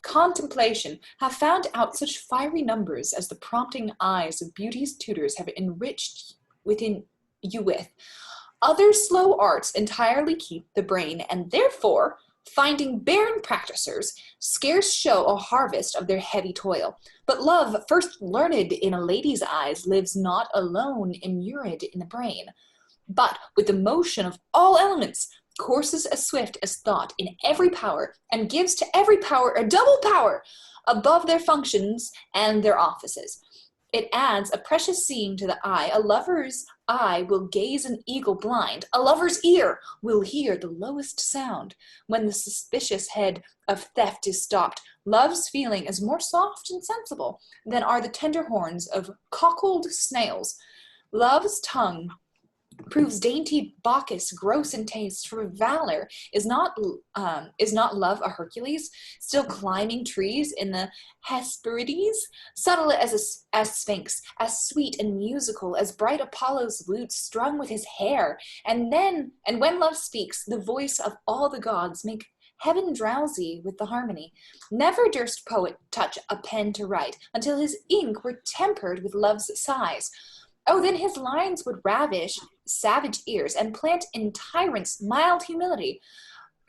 contemplation, have found out such fiery numbers as the prompting eyes of beauty's tutors have enriched within you with, other slow arts entirely keep the brain, and therefore, finding barren practisers, scarce show a harvest of their heavy toil. But love, first learned in a lady's eyes, lives not alone immured in the brain, but with the motion of all elements, courses as swift as thought in every power, and gives to every power a double power above their functions and their offices. It adds a precious seeing to the eye. A lover's eye will gaze an eagle blind. A lover's ear will hear the lowest sound. When the suspicious head of theft is stopped, love's feeling is more soft and sensible than are the tender horns of cockled snails. Love's tongue proves dainty Bacchus gross in taste, for valor is not love a Hercules, still climbing trees in the Hesperides, subtle as Sphinx, as sweet and musical as bright Apollo's lute strung with his hair. And when love speaks, the voice of all the gods make heaven drowsy with the harmony. Never durst poet touch a pen to write until his ink were tempered with love's sighs. Oh, then his lines would ravish savage ears and plant in tyrants mild humility.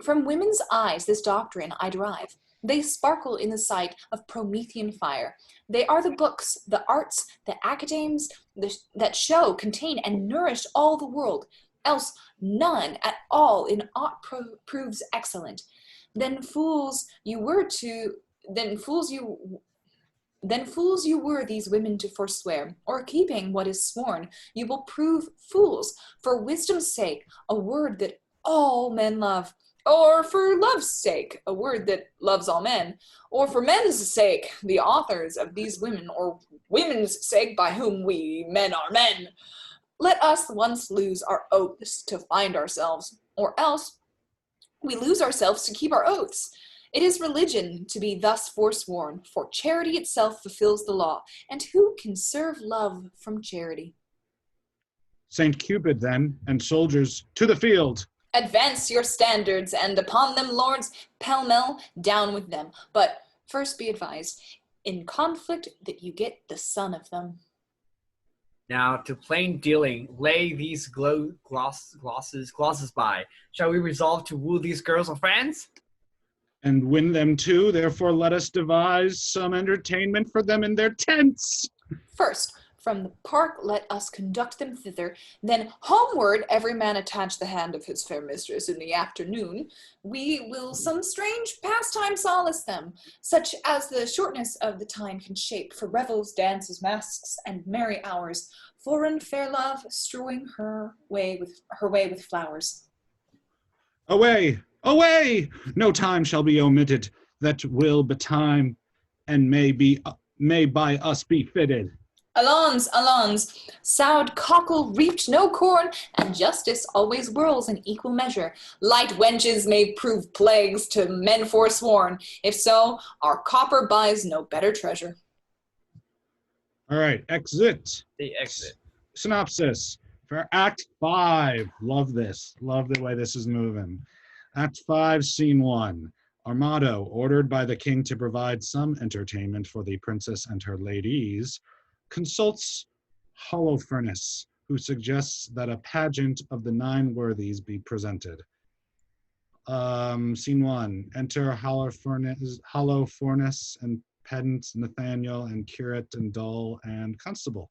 From women's eyes this doctrine I derive. They sparkle in the sight of Promethean fire. They are the books, the arts, the academies that show, contain, and nourish all the world. Else none at all in aught proves excellent. Then fools you were these women to forswear, or keeping what is sworn, you will prove fools, for wisdom's sake, a word that all men love, or for love's sake, a word that loves all men, or for men's sake, the authors of these women, or women's sake, by whom we men are men. Let us once lose our oaths to find ourselves, or else we lose ourselves to keep our oaths. It is religion to be thus forsworn, for charity itself fulfills the law, and who can serve love from charity? Saint Cupid, then, and soldiers, to the field! Advance your standards, and upon them, lords, pell-mell, down with them. But first be advised, in conflict, that you get the son of them. Now, to plain dealing, lay these glosses by. Shall we resolve to woo these girls of France? And win them too, therefore let us devise some entertainment for them in their tents. First, from the park let us conduct them thither, then homeward every man attach the hand of his fair mistress in the afternoon. We will some strange pastime solace them, such as the shortness of the time can shape, for revels, dances, masks, and merry hours, foreign fair love strewing her way with flowers. Away! Away! No time shall be omitted that will betime and may by us be fitted. Allons, allons, sound cockle reaped no corn, and justice always whirls in equal measure. Light wenches may prove plagues to men forsworn. If so, our copper buys no better treasure. All right, exit. The exit. Synopsis for Act 5. Love this. Love the way this is moving. Act 5, Scene 1. Armado, ordered by the king to provide some entertainment for the princess and her ladies, consults Holofernes, who suggests that a pageant of the 9 worthies be presented. Scene 1. Enter Holofernes and pedant Nathaniel and curate and dull and constable.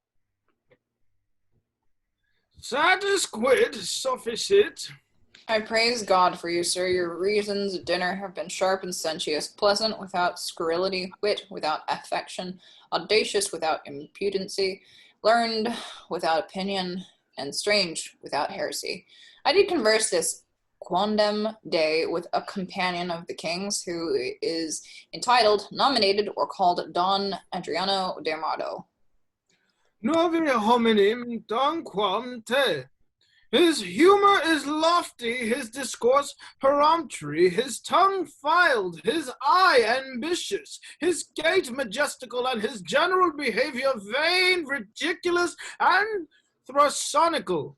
Satis quid sufficit. I praise God for you, sir. Your reasons at dinner have been sharp and sensuous, pleasant without scurrility, wit without affection, audacious without impudency, learned without opinion, and strange without heresy. I did converse this quondam day with a companion of the king's, who is entitled, nominated, or called Don Adriano de Armado. Novi hominem donquam te. His humor is lofty, his discourse peremptory, his tongue filed, his eye ambitious, his gait majestical, and his general behavior vain, ridiculous, and thrasonical.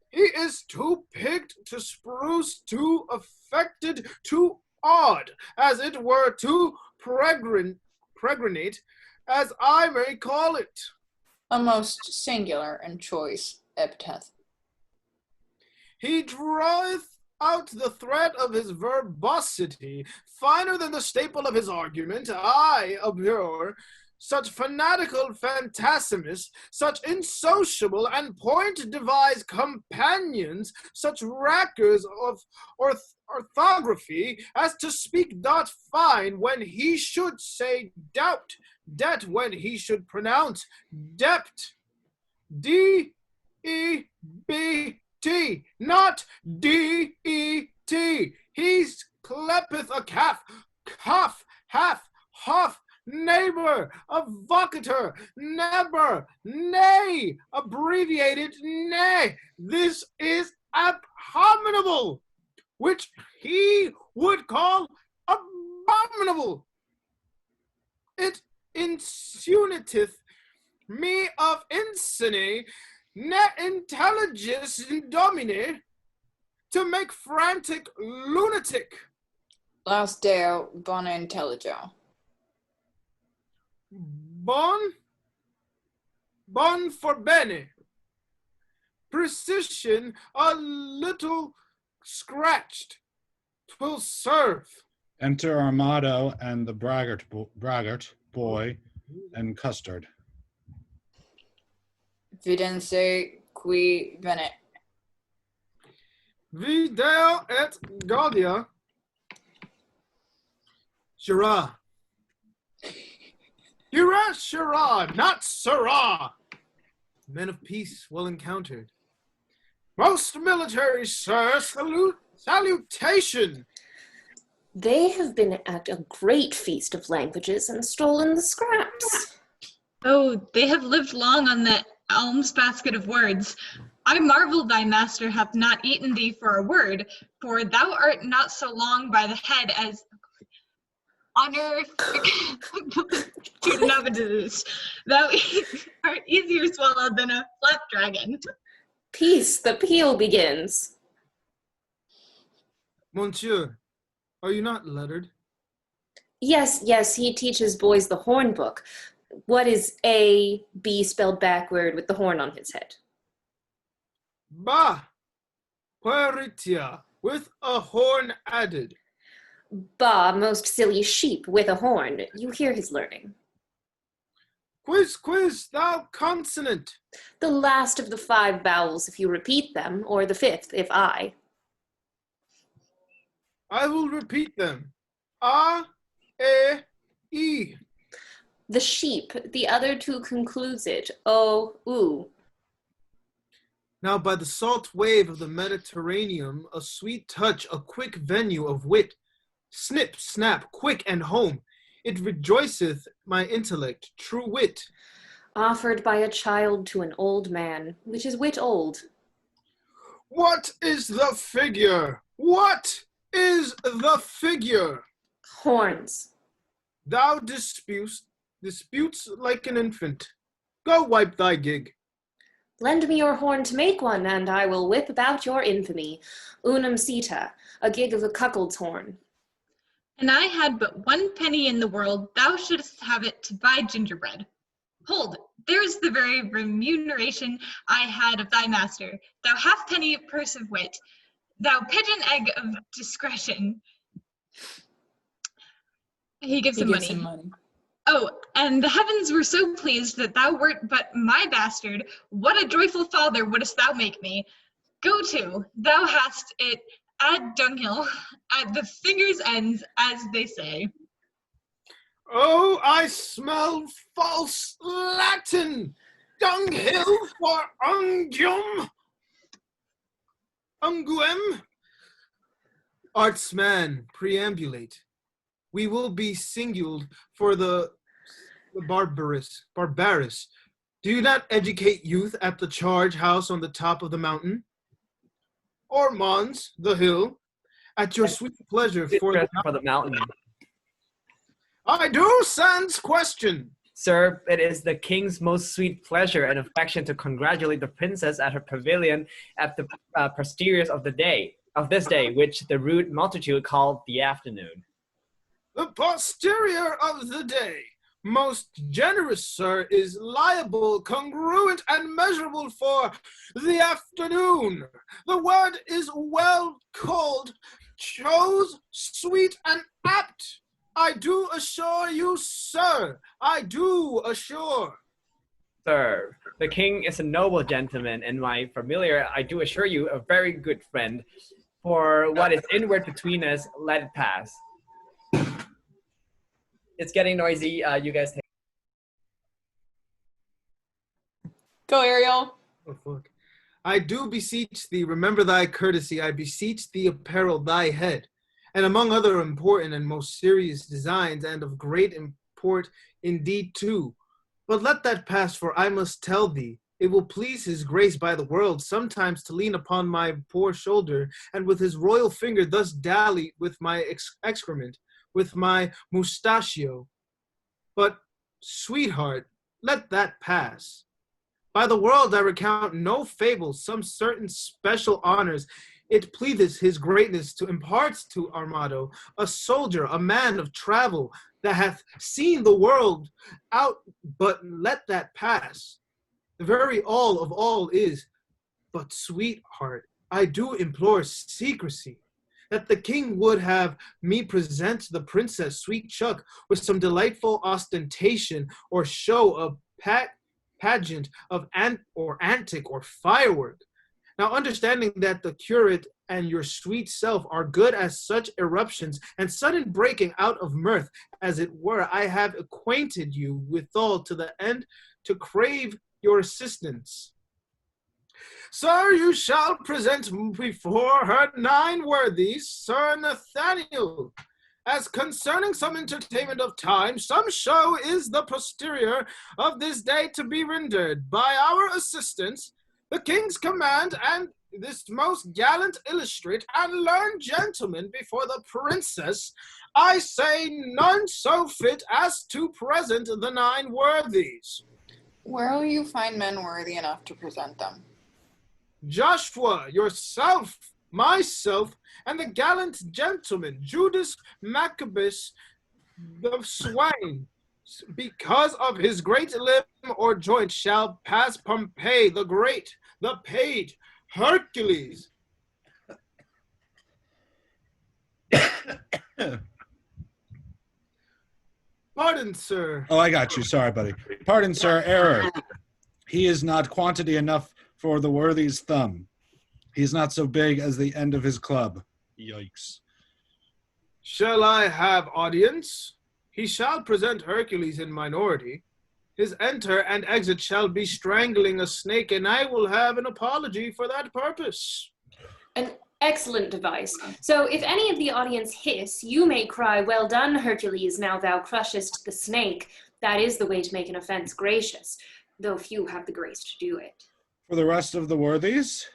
He is too picked, too spruce, too affected, too odd, as it were, too pregnant, as I may call it. A most singular and choice epithet. He draweth out the thread of his verbosity, finer than the staple of his argument. I abhor such fanatical phantasmists, such insociable and point-devised companions, such rackers of orthography, as to speak not fine when he should say doubt, debt when he should pronounce dept. D-E-B-T, not D-E-T. He's clepeth a calf, cuff, half, huff, neighbor, a vocator, never, nay, abbreviated nay. This is abominable, which he would call abominable. It insuniteth me of insane, ne intelligis domine, to make frantic lunatic. Last deo bona intelligio. Bon for bene. Precision a little scratched. 'Twill serve. Enter Armado and the braggart boy and Custard. Vidence qui venet. Videl et Gaudia. Shira. Shira, not Sirrah. Men of peace well encountered. Most military, sir, salutation. They have been at a great feast of languages and stolen the scraps. Oh, they have lived long on the alms basket of words. I marvel thy master hath not eaten thee for a word, for thou art not so long by the head as honor thou art easier swallowed than a flat dragon. Peace, the peal begins. Monsieur, are you not lettered? Yes, he teaches boys the horn book. What is A, B spelled backward with the horn on his head? Bah! Pueritia, with a horn added. Bah, most silly sheep with a horn. You hear his learning. Quiz, thou consonant. The last of the 5 vowels if you repeat them, or the 5th if I. I will repeat them. A, E, E. The sheep, the other 2 concludes it. O, U. Now by the salt wave of the Mediterranean, a sweet touch, a quick venue of wit. Snip, snap, quick and home. It rejoiceth my intellect, true wit. Offered by a child to an old man, which is wit old. What is the figure? What is the figure? Horns. Thou disputes like an infant. Go wipe thy gig. Lend me your horn to make one, and I will whip about your infamy. Unum sita, a gig of a cuckold's horn. And I had but 1 penny in the world, thou shouldst have it to buy gingerbread. Hold, there's the very remuneration I had of thy master, thou halfpenny purse of wit, thou pigeon egg of discretion. He gives him money. Oh, and the heavens were so pleased that thou wert but my bastard. What a joyful father wouldst thou make me. Go to, thou hast it ad dunghill, at the fingers' ends, as they say. Oh, I smell false Latin. Dunghill for unguem. Unguem. Artsman, preambulate. We will be singuled for the barbarous. Do you not educate youth at the charge house on the top of the mountain? Or Mons, the hill, at your sweet pleasure for the mountain. I do sans question. Sir, it is the king's most sweet pleasure and affection to congratulate the princess at her pavilion at the posteriors of this day, which the rude multitude called the afternoon. The posterior of the day, most generous, sir, is liable, congruent, and measurable for the afternoon. The word is well called, chose, sweet, and apt. I do assure you, sir, I do assure. Sir, the king is a noble gentleman, and my familiar, I do assure you, a very good friend. For what is inward between us, let it pass. It's getting noisy. You guys take. Go, Ariel. Oh, fuck. I do beseech thee, remember thy courtesy. I beseech thee, apparel thy head. And among other important and most serious designs, and of great import indeed too. But let that pass, for I must tell thee, it will please his grace by the world sometimes to lean upon my poor shoulder, and with his royal finger thus dally with my excrement, with my mustachio. But, sweetheart, let that pass. By the world I recount no fables, some certain special honors. It pleaseth his greatness to impart to Armado, a soldier, a man of travel, that hath seen the world out, but let that pass. The very all of all is, but sweetheart, I do implore secrecy. that the king would have me present the princess Sweet Chuck with some delightful ostentation or show of pageant of antic or firework. Now, understanding that the curate and your sweet self are good as such eruptions and sudden breaking out of mirth, as it were, I have acquainted you withal to the end to crave your assistance. Sir, you shall present before her 9 worthies, Sir Nathaniel. As concerning some entertainment of time, some show is the posterior of this day to be rendered by our assistance, the king's command, and this most gallant, illustrate, and learned gentleman before the princess, I say none so fit as to present the 9 worthies. Where will you find men worthy enough to present them? Joshua, yourself, myself, and the gallant gentleman, Judas Maccabeus the Swain, because of his great limb or joint, shall pass Pompey the Great, the paid Hercules. Pardon, sir. Oh, I got you. Sorry, buddy. Pardon, sir. Error. He is not quantity enough for the worthy's thumb. He is not so big as the end of his club. Yikes. Shall I have audience? He shall present Hercules in minority. His enter and exit shall be strangling a snake, and I will have an apology for that purpose. An excellent device. So if any of the audience hiss, you may cry, "Well done, Hercules, now thou crushest the snake." That is the way to make an offense gracious, though few have the grace to do it. For the rest of the worthies?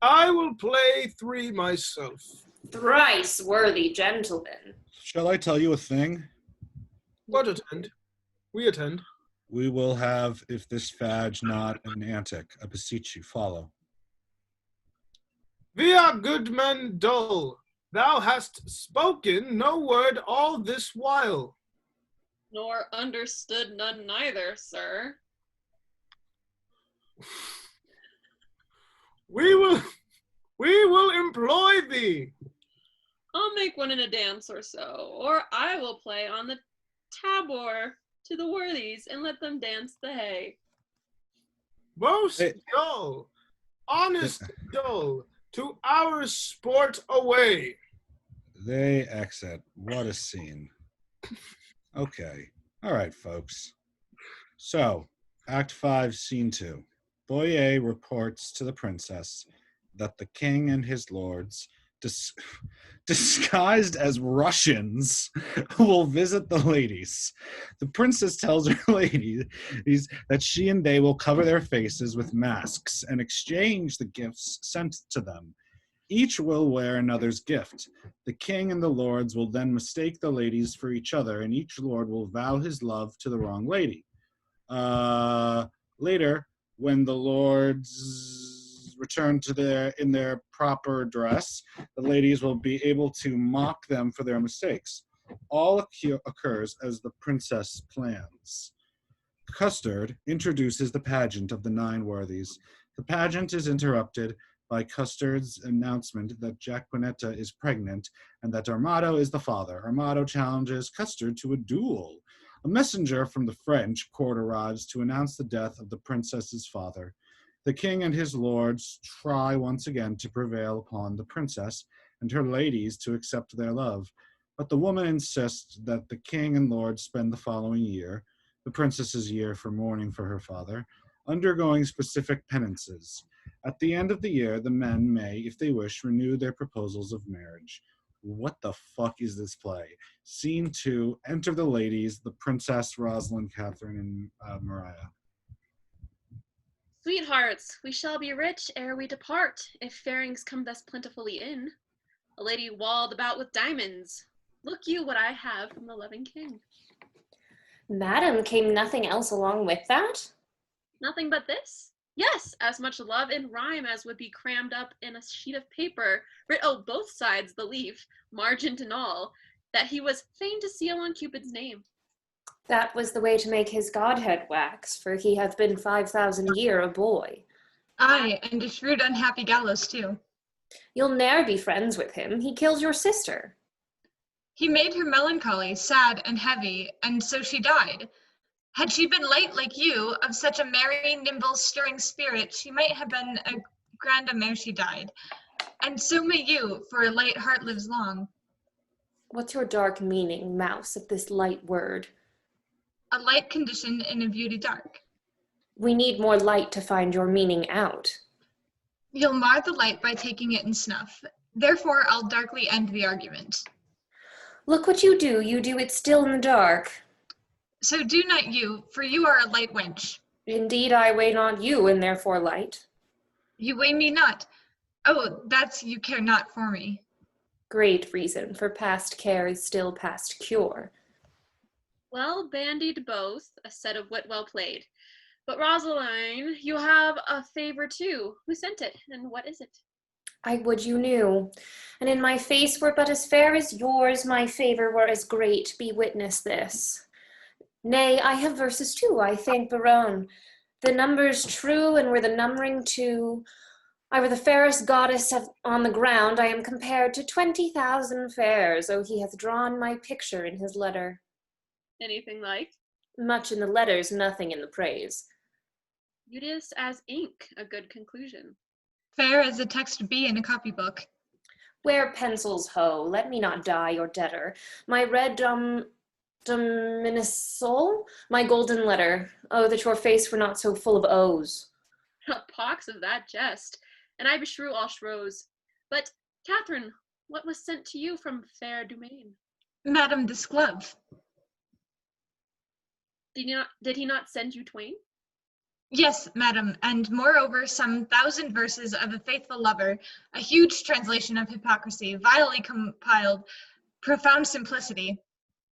I will play 3 myself. Thrice worthy gentlemen. Shall I tell you a thing? What attend? We attend. We will have, if this fadge not an antic, I beseech you, follow. Via goodman dull, thou hast spoken no word all this while. Nor understood none neither, sir. We will employ thee. I'll make one in a dance or so, or I will play on the tabor to the worthies and let them dance the hay. Most Hey. dull, honest dull, to our sport away. They exit. What a scene. Okay. All right, folks. So, Act 5, Scene 2. Boyer reports to the princess that the king and his lords, disguised as Russians, will visit the ladies. The princess tells her ladies that she and they will cover their faces with masks and exchange the gifts sent to them. Each will wear another's gift. The king and the lords will then mistake the ladies for each other, and each lord will vow his love to the wrong lady. Later, when the lords return to in their proper dress, the ladies will be able to mock them for their mistakes. All occurs as the princess plans. Custard introduces the pageant of the 9 worthies. The pageant is interrupted by Custard's announcement that Jacquinetta is pregnant and that Armado is the father. Armado challenges Custard to a duel. A messenger from the French court arrives to announce the death of the princess's father. The king and his lords try once again to prevail upon the princess and her ladies to accept their love, but the woman insists that the king and lords spend the following year, the princess's year for mourning for her father, undergoing specific penances. At the end of the year, the men may, if they wish, renew their proposals of marriage. What the fuck is this play? Scene 2, enter the ladies, the princess, Rosalind, Catherine, and Mariah. Sweethearts, we shall be rich ere we depart, if fairings come thus plentifully in. A lady walled about with diamonds. Look you what I have from the loving king. Madam, came nothing else along with that? Nothing but this? Yes, as much love in rhyme as would be crammed up in a sheet of paper, writ both sides the leaf, margent and all, that he was fain to seal on Cupid's name. That was the way to make his godhead wax, for he hath been 5,000 year a boy. Aye, and a shrewd unhappy gallows too. You'll ne'er be friends with him. He killed your sister. He made her melancholy, sad, and heavy, and so she died. Had she been light like you, of such a merry, nimble, stirring spirit, she might have been a grandam ere she died. And so may you, for a light heart lives long. What's your dark meaning, mouse, of this light word? A light condition in a beauty dark. We need more light to find your meaning out. You'll mar the light by taking it in snuff. Therefore I'll darkly end the argument. Look what you do it still in the dark. So do not you, for you are a light wench. Indeed, I weigh not you, and therefore light. You weigh me not. Oh, that's you care not for me. Great reason, for past care is still past cure. Well bandied both, a set of wit well played. But Rosaline, you have a favor too. Who sent it, and what is it? I would you knew, and in my face were but as fair as yours, my favor were as great, be witness this. Nay, I have verses too, I thank Barone. The numbers true, and were the numbering too. I were the fairest goddess on the ground, I am compared to 20,000 fairs. Oh, he hath drawn my picture in his letter. Anything like? Much in the letters, nothing in the praise. Beauteous as ink, a good conclusion. Fair as a text be in a copybook. Wear pencils, ho, let me not die your debtor. My red dominisol, my golden letter. Oh, that your face were not so full of O's. A pox of that jest, and I beshrew all shrows. But, Catherine, what was sent to you from fair domain? Madam, this glove. Did he not send you twain? Yes, madam, and moreover some 1,000 verses of a faithful lover, a huge translation of hypocrisy, vilely compiled, profound simplicity.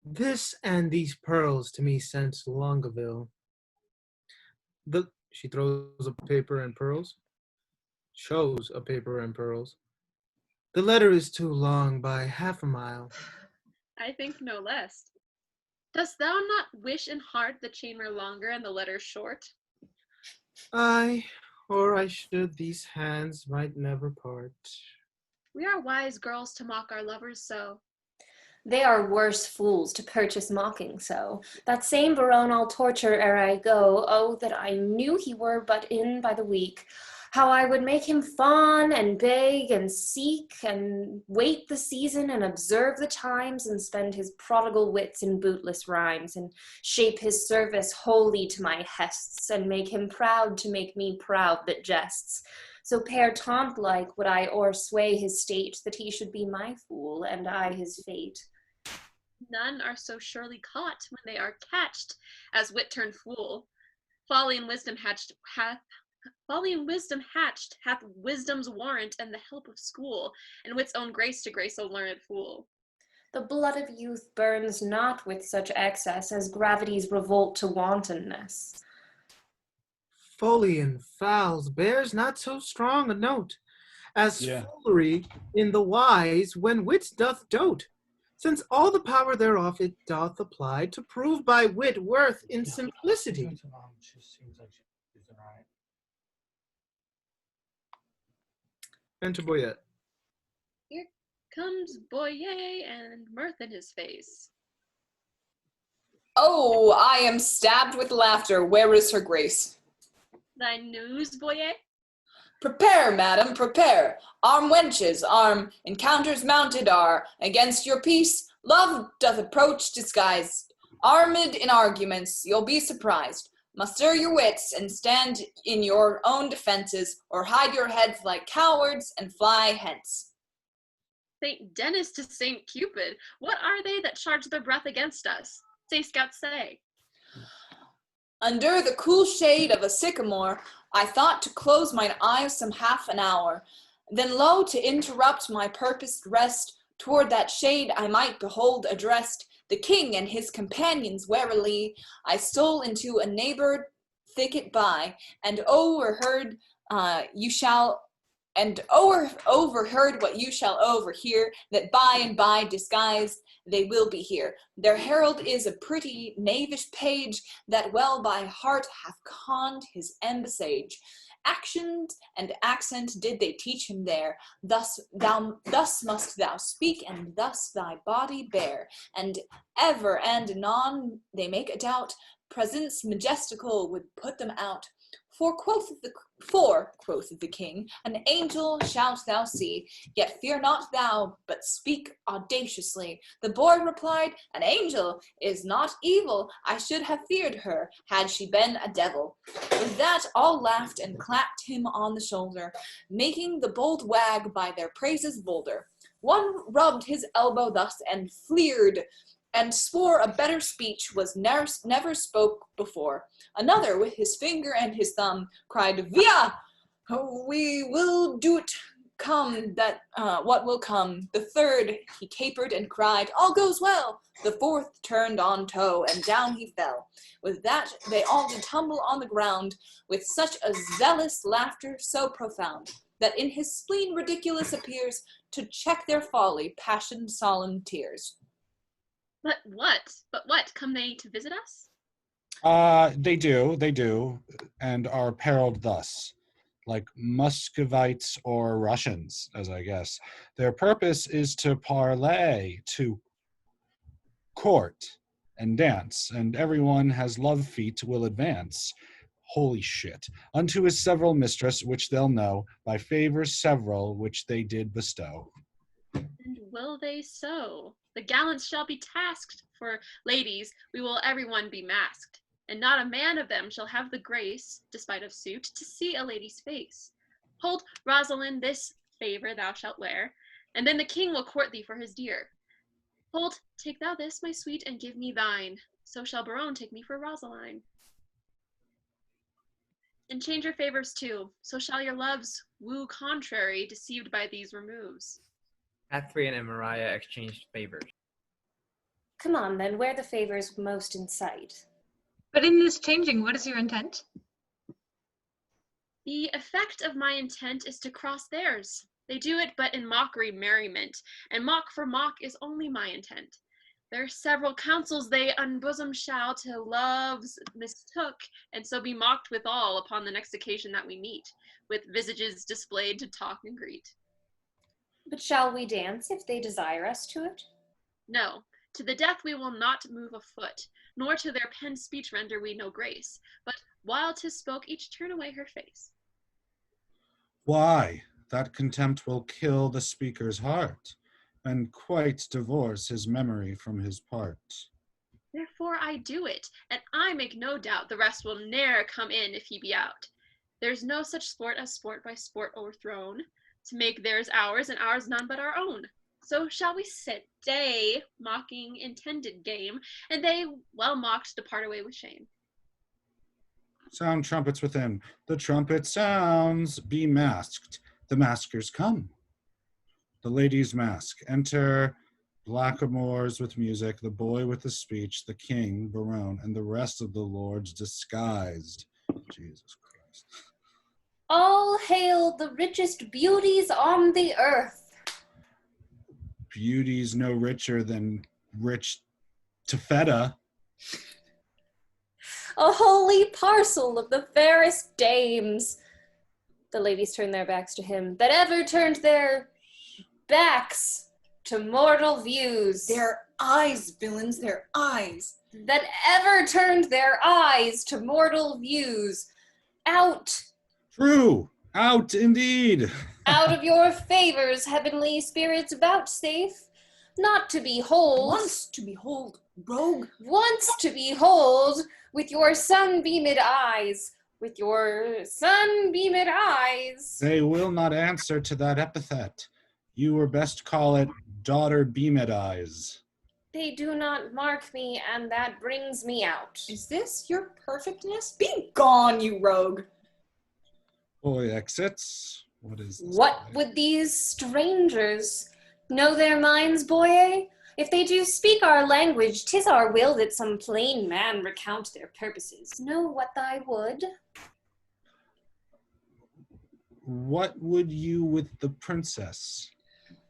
This and these pearls to me sent Longueville. She throws a paper and pearls. Shows a paper and pearls. The letter is too long by half a mile. I think no less. Dost thou not wish in heart the chain were longer and the letter short? Aye, or I should these hands might never part. We are wise girls to mock our lovers so. They are worse fools to purchase mocking so. That same Barone I'll torture ere I go. Oh, that I knew he were but in by the week. How I would make him fawn and beg and seek and wait the season and observe the times and spend his prodigal wits in bootless rhymes and shape his service wholly to my hests and make him proud to make me proud that jests. So Père Taunt-like would I o'ersway his state that he should be my fool and I his fate. None are so surely caught when they are catched as wit turned fool. Folly and wisdom hatched hath wisdom's warrant and the help of school, and wit's own grace to grace a learned fool. The blood of youth burns not with such excess as gravity's revolt to wantonness. Folly in fowls bears not so strong a note as foolery in the wise when wit doth dote, since all the power thereof it doth apply to prove by wit worth in simplicity. Enter Boyette. Here comes Boyer and mirth in his face. Oh, I am stabbed with laughter. Where is her grace? Thy news, Boyer? Prepare, madam, prepare. Arm, wenches, arm. Encounters mounted are. Against your peace, love doth approach disguised. Armed in arguments, you'll be surprised. Muster your wits and stand in your own defenses, or hide your heads like cowards and fly hence. Saint Dennis to Saint Cupid, what are they that charge their breath against us? Say, scout, say. Under the cool shade of a sycamore, I thought to close mine eyes some half an hour. Then lo, to interrupt my purposed rest, toward that shade I might behold addressed the king and his companions warily. I stole into a neighbor thicket by, and overheard what you shall overhear, that by and by disguised they will be here. Their herald is a pretty knavish page, that well by heart hath conned his embassage, Action and accent did they teach him there. Thus must thou speak, and thus thy body bear. And ever and anon they make a doubt, presence majestical would put them out. For, quoth the king, an angel shalt thou see, yet fear not thou, but speak audaciously. The boy replied, an angel is not evil. I should have feared her, had she been a devil. With that all laughed and clapped him on the shoulder, making the bold wag by their praises bolder. One rubbed his elbow thus and fleered, and swore a better speech was never spoke before. Another, with his finger and his thumb, cried, Via! We will do't come that what will come. The third, he capered and cried, All goes well. The fourth turned on toe, and down he fell. With that they all did tumble on the ground, with such a zealous laughter so profound, that in his spleen ridiculous appears, to check their folly, passion solemn tears. But what? Come they to visit us? They do, and are apparelled thus, like Muscovites or Russians, as I guess. Their purpose is to parlay, to court, and dance, and everyone has love feet will advance. Holy shit. Unto his several mistress, which they'll know, by favors several which they did bestow. And will they so? The gallants shall be tasked, for, ladies, we will everyone be masked, and not a man of them shall have the grace, despite of suit, to see a lady's face. Hold, Rosalind, this favor thou shalt wear, and then the king will court thee for his dear. Hold, take thou this, my sweet, and give me thine, so shall Baron take me for Rosaline. And change your favors too, so shall your loves woo contrary, deceived by these removes. Catherine and Maria exchanged favors. Come on, then, wear the favors most in sight. But in this changing, what is your intent? The effect of my intent is to cross theirs. They do it but in mockery merriment, and mock for mock is only my intent. Their several counsels they unbosom shall till loves mistook, and so be mocked withal upon the next occasion that we meet, with visages displayed to talk and greet. But shall we dance if they desire us to it? No, to the death we will not move a foot, nor to their penned speech render we no grace, but while 'tis spoke each turn away her face. Why, that contempt will kill the speaker's heart, and quite divorce his memory from his part. Therefore I do it, and I make no doubt the rest will ne'er come in if he be out. There's no such sport as sport by sport o'erthrown, to make theirs ours and ours none but our own. So shall we sit, they, mocking intended game, and they, well mocked, depart away with shame. Sound trumpets within. The trumpet sounds. Be masked. The maskers come. The ladies mask. Enter blackamoors with music, the boy with the speech, the king, Baron, and the rest of the lords disguised. Jesus Christ. All hail the richest beauties on the earth. Beauty's no richer than rich Tefeta. A holy parcel of the fairest dames. The ladies turned their backs to him, that ever turned their backs to mortal views. Their eyes, villains, their eyes. That ever turned their eyes to mortal views. Out, True. Out indeed. out of your favors, heavenly spirits, vouchsafe, not to behold. Once to behold, rogue. Once to behold, with your sunbeamed eyes, with your sunbeamed eyes. They will not answer to that epithet. You were best call it daughter beamed eyes. They do not mark me, and that brings me out. Is this your perfectness? Be gone, you rogue. Boy exits. What is this? What would these strangers know their minds, boy? If they do speak our language, 'tis our will that some plain man recount their purposes. Know what thy would? What would you with the princess?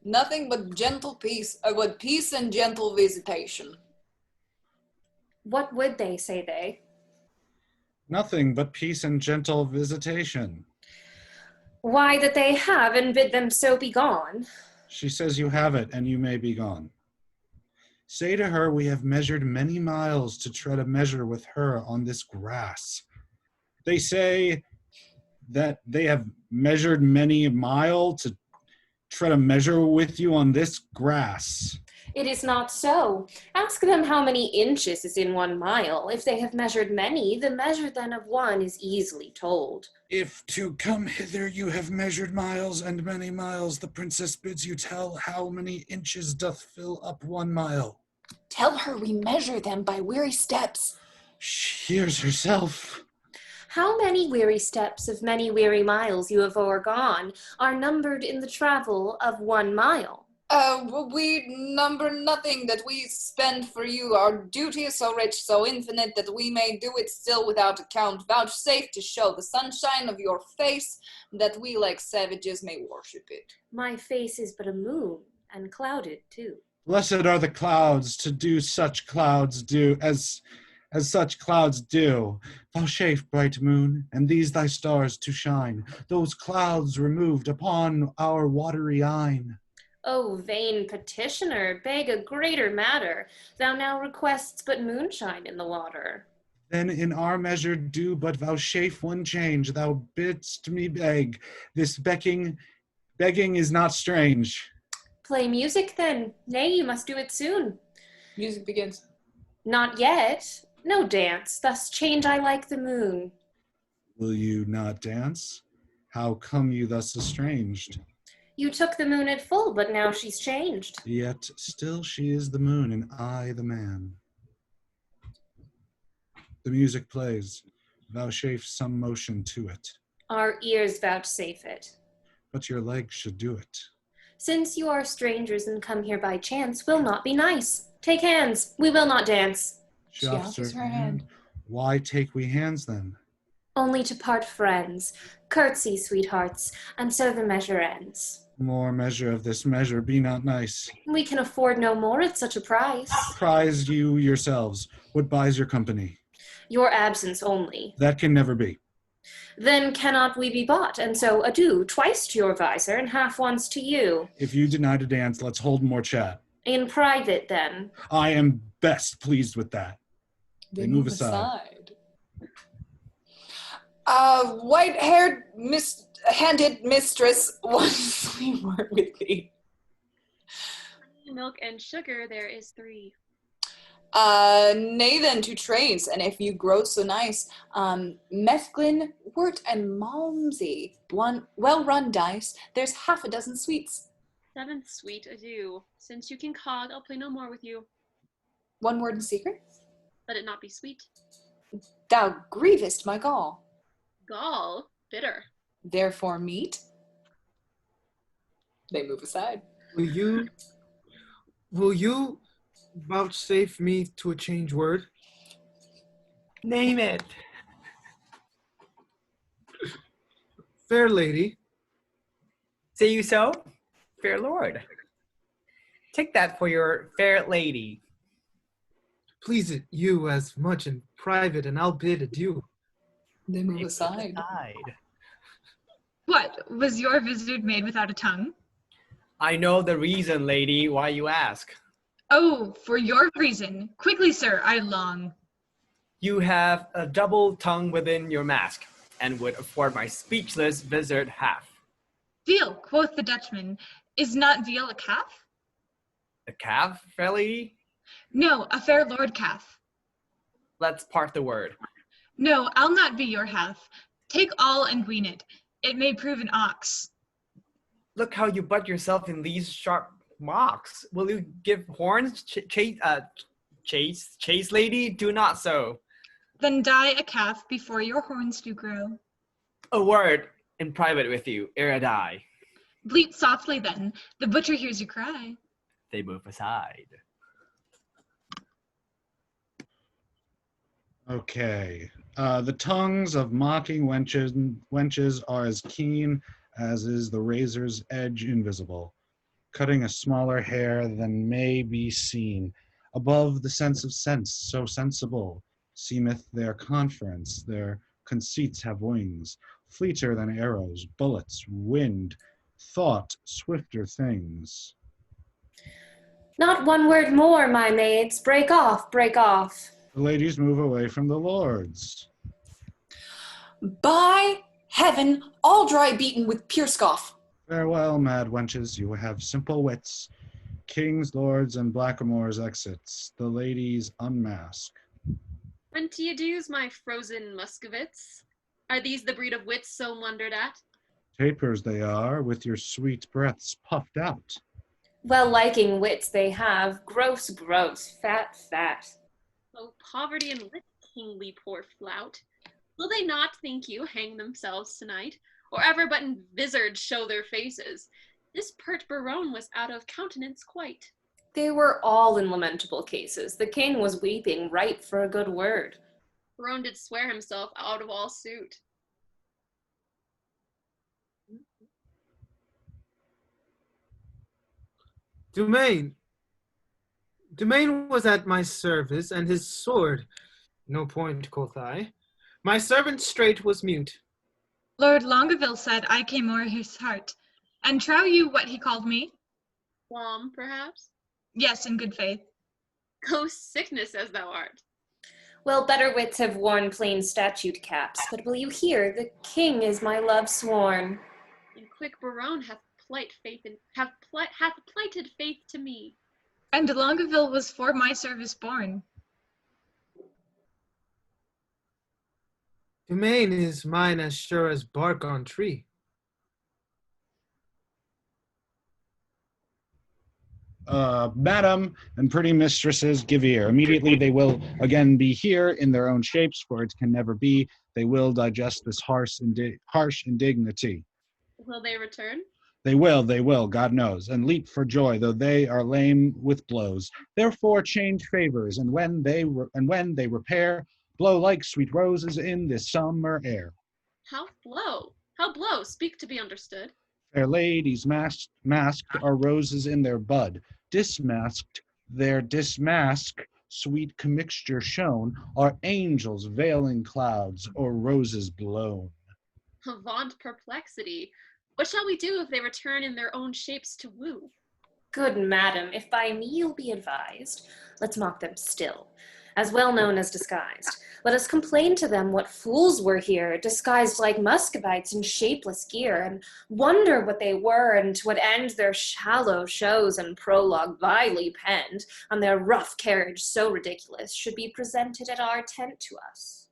Nothing but gentle peace, with peace and gentle visitation. What would they, say they? Nothing but peace and gentle visitation. Why that they have, and bid them so be gone. She says you have it, and you may be gone. Say to her we have measured many miles to tread a measure with her on this grass. They say that they have measured many a mile to tread a measure with you on this grass. It is not so. Ask them how many inches is in 1 mile. If they have measured many, the measure then of one is easily told. If to come hither you have measured miles and many miles, the princess bids you tell how many inches doth fill up 1 mile. Tell her we measure them by weary steps. She hears herself. How many weary steps of many weary miles you have o'ergone are numbered in the travel of 1 mile? We number nothing that we spend for you. Our duty is so rich, so infinite, that we may do it still without account. Vouchsafe to show the sunshine of your face, that we like savages may worship it. My face is but a moon, and clouded too. Blessed are the clouds to do such clouds do as such clouds do. Vouchsafe, bright moon, and these thy stars to shine, those clouds removed upon our watery eyne. O vain petitioner, beg a greater matter. Thou now requests but moonshine in the water. Then in our measure do but vouchsafe one change. Thou bidst me beg. This begging is not strange. Play music then. Nay, you must do it soon. Music begins. Not yet. No dance. Thus change I like the moon. Will you not dance? How come you thus estranged? You took the moon at full, but now she's changed. Yet still she is the moon, and I the man. The music plays. Vouchsafe some motion to it. Our ears vouchsafe it. But your legs should do it. Since you are strangers and come here by chance, will not be nice. Take hands. We will not dance. She offers her hand. Why take we hands then? Only to part friends. Curtsy, sweethearts, and so the measure ends. More measure of this measure be not nice. We can afford no more at such a price. Prize you yourselves. What buys your company? Your absence only. That can never be. Then cannot we be bought, and so adieu, twice to your visor, and half once to you. If you deny to dance, let's hold more chat. In private, then. I am best pleased with that. They move aside. White-haired handed mistress, one sweet word with thee. Milk and sugar, there is 3. Nay then to trades, and if you grow so nice, mesclin, wort, and malmsey, one well-run dice, there's 6 sweets. 7th sweet, adieu. Since you can cog, I'll play no more with you. 1 word in secret. Let it not be sweet. Thou grievest my gall. Gall, bitter. Therefore meat. They move aside. Will you vouchsafe me to a change word? Name it. Fair lady. Say you so, fair lord. Take that for your fair lady. Please it you as much in private, and I'll bid adieu. They move aside. What, was your visit made without a tongue? I know the reason, lady, why you ask. Oh, for your reason. Quickly, sir, I long. You have a double tongue within your mask, and would afford my speechless vizard half. Veal, quoth the Dutchman. Is not veal a calf? A calf, fair lady? No, a fair lord calf. Let's part the word. No, I'll not be your half. Take all and wean it. It may prove an ox. Look how you butt yourself in these sharp mocks. Will you give horns, chase, lady? Do not so. Then die a calf before your horns do grow. A word in private with you, ere I die. Bleat softly then, the butcher hears you cry. They move aside. Okay. The tongues of mocking wenches are as keen as is the razor's edge invisible, cutting a smaller hair than may be seen. Above the sense of sense, so sensible, seemeth their conference, their conceits have wings, fleeter than arrows, bullets, wind, thought, swifter things. Not one word more, my maids. Break off, break off. The ladies move away from the lords. By heaven, all dry beaten with pure scoff. Farewell, mad wenches, you have simple wits. Kings, lords, and blackamoors exits. The ladies unmask. 20 dues, my frozen Muscovits. Are these the breed of wits so wondered at? Tapers they are, with your sweet breaths puffed out. Well-liking wits they have. Gross, gross. Fat, fat. Oh, poverty and wit, kingly poor flout. Will they not, think you, hang themselves tonight, or ever but in vizards show their faces? This pert Barone was out of countenance quite. They were all in lamentable cases. The king was weeping right for a good word. Barone did swear himself out of all suit. Dumaine was at my service, and his sword. No point, quoth I. My servant straight was mute. Lord Longueville said I came o'er his heart. And trow you what he called me? Wom, perhaps? Yes, in good faith. Go sickness as thou art. Well, better wits have worn plain statute caps, but will you hear, the king is my love sworn. And quick Barone hath plighted faith to me. And Longueville was for my service born. Dumaine is mine as sure as bark on tree. Madam and pretty mistresses, give ear. Immediately they will again be here in their own shapes, for it can never be. They will digest this harsh indignity. Will they return? They will, God knows, and leap for joy, though they are lame with blows. Therefore change favors, and when they repair, blow like sweet roses in this summer air. How blow? How blow? Speak to be understood. Fair ladies masked are roses in their bud. Dismasked, their dismask, sweet commixture shown, are angels veiling clouds or roses blown. Avaunt perplexity. What shall we do if they return in their own shapes to woo? Good madam, if by me you'll be advised, let's mock them still, as well known as disguised. Let us complain to them what fools were here, disguised like Muscovites in shapeless gear, and wonder what they were and to what end their shallow shows and prologue vilely penned, and their rough carriage so ridiculous, should be presented at our tent to us.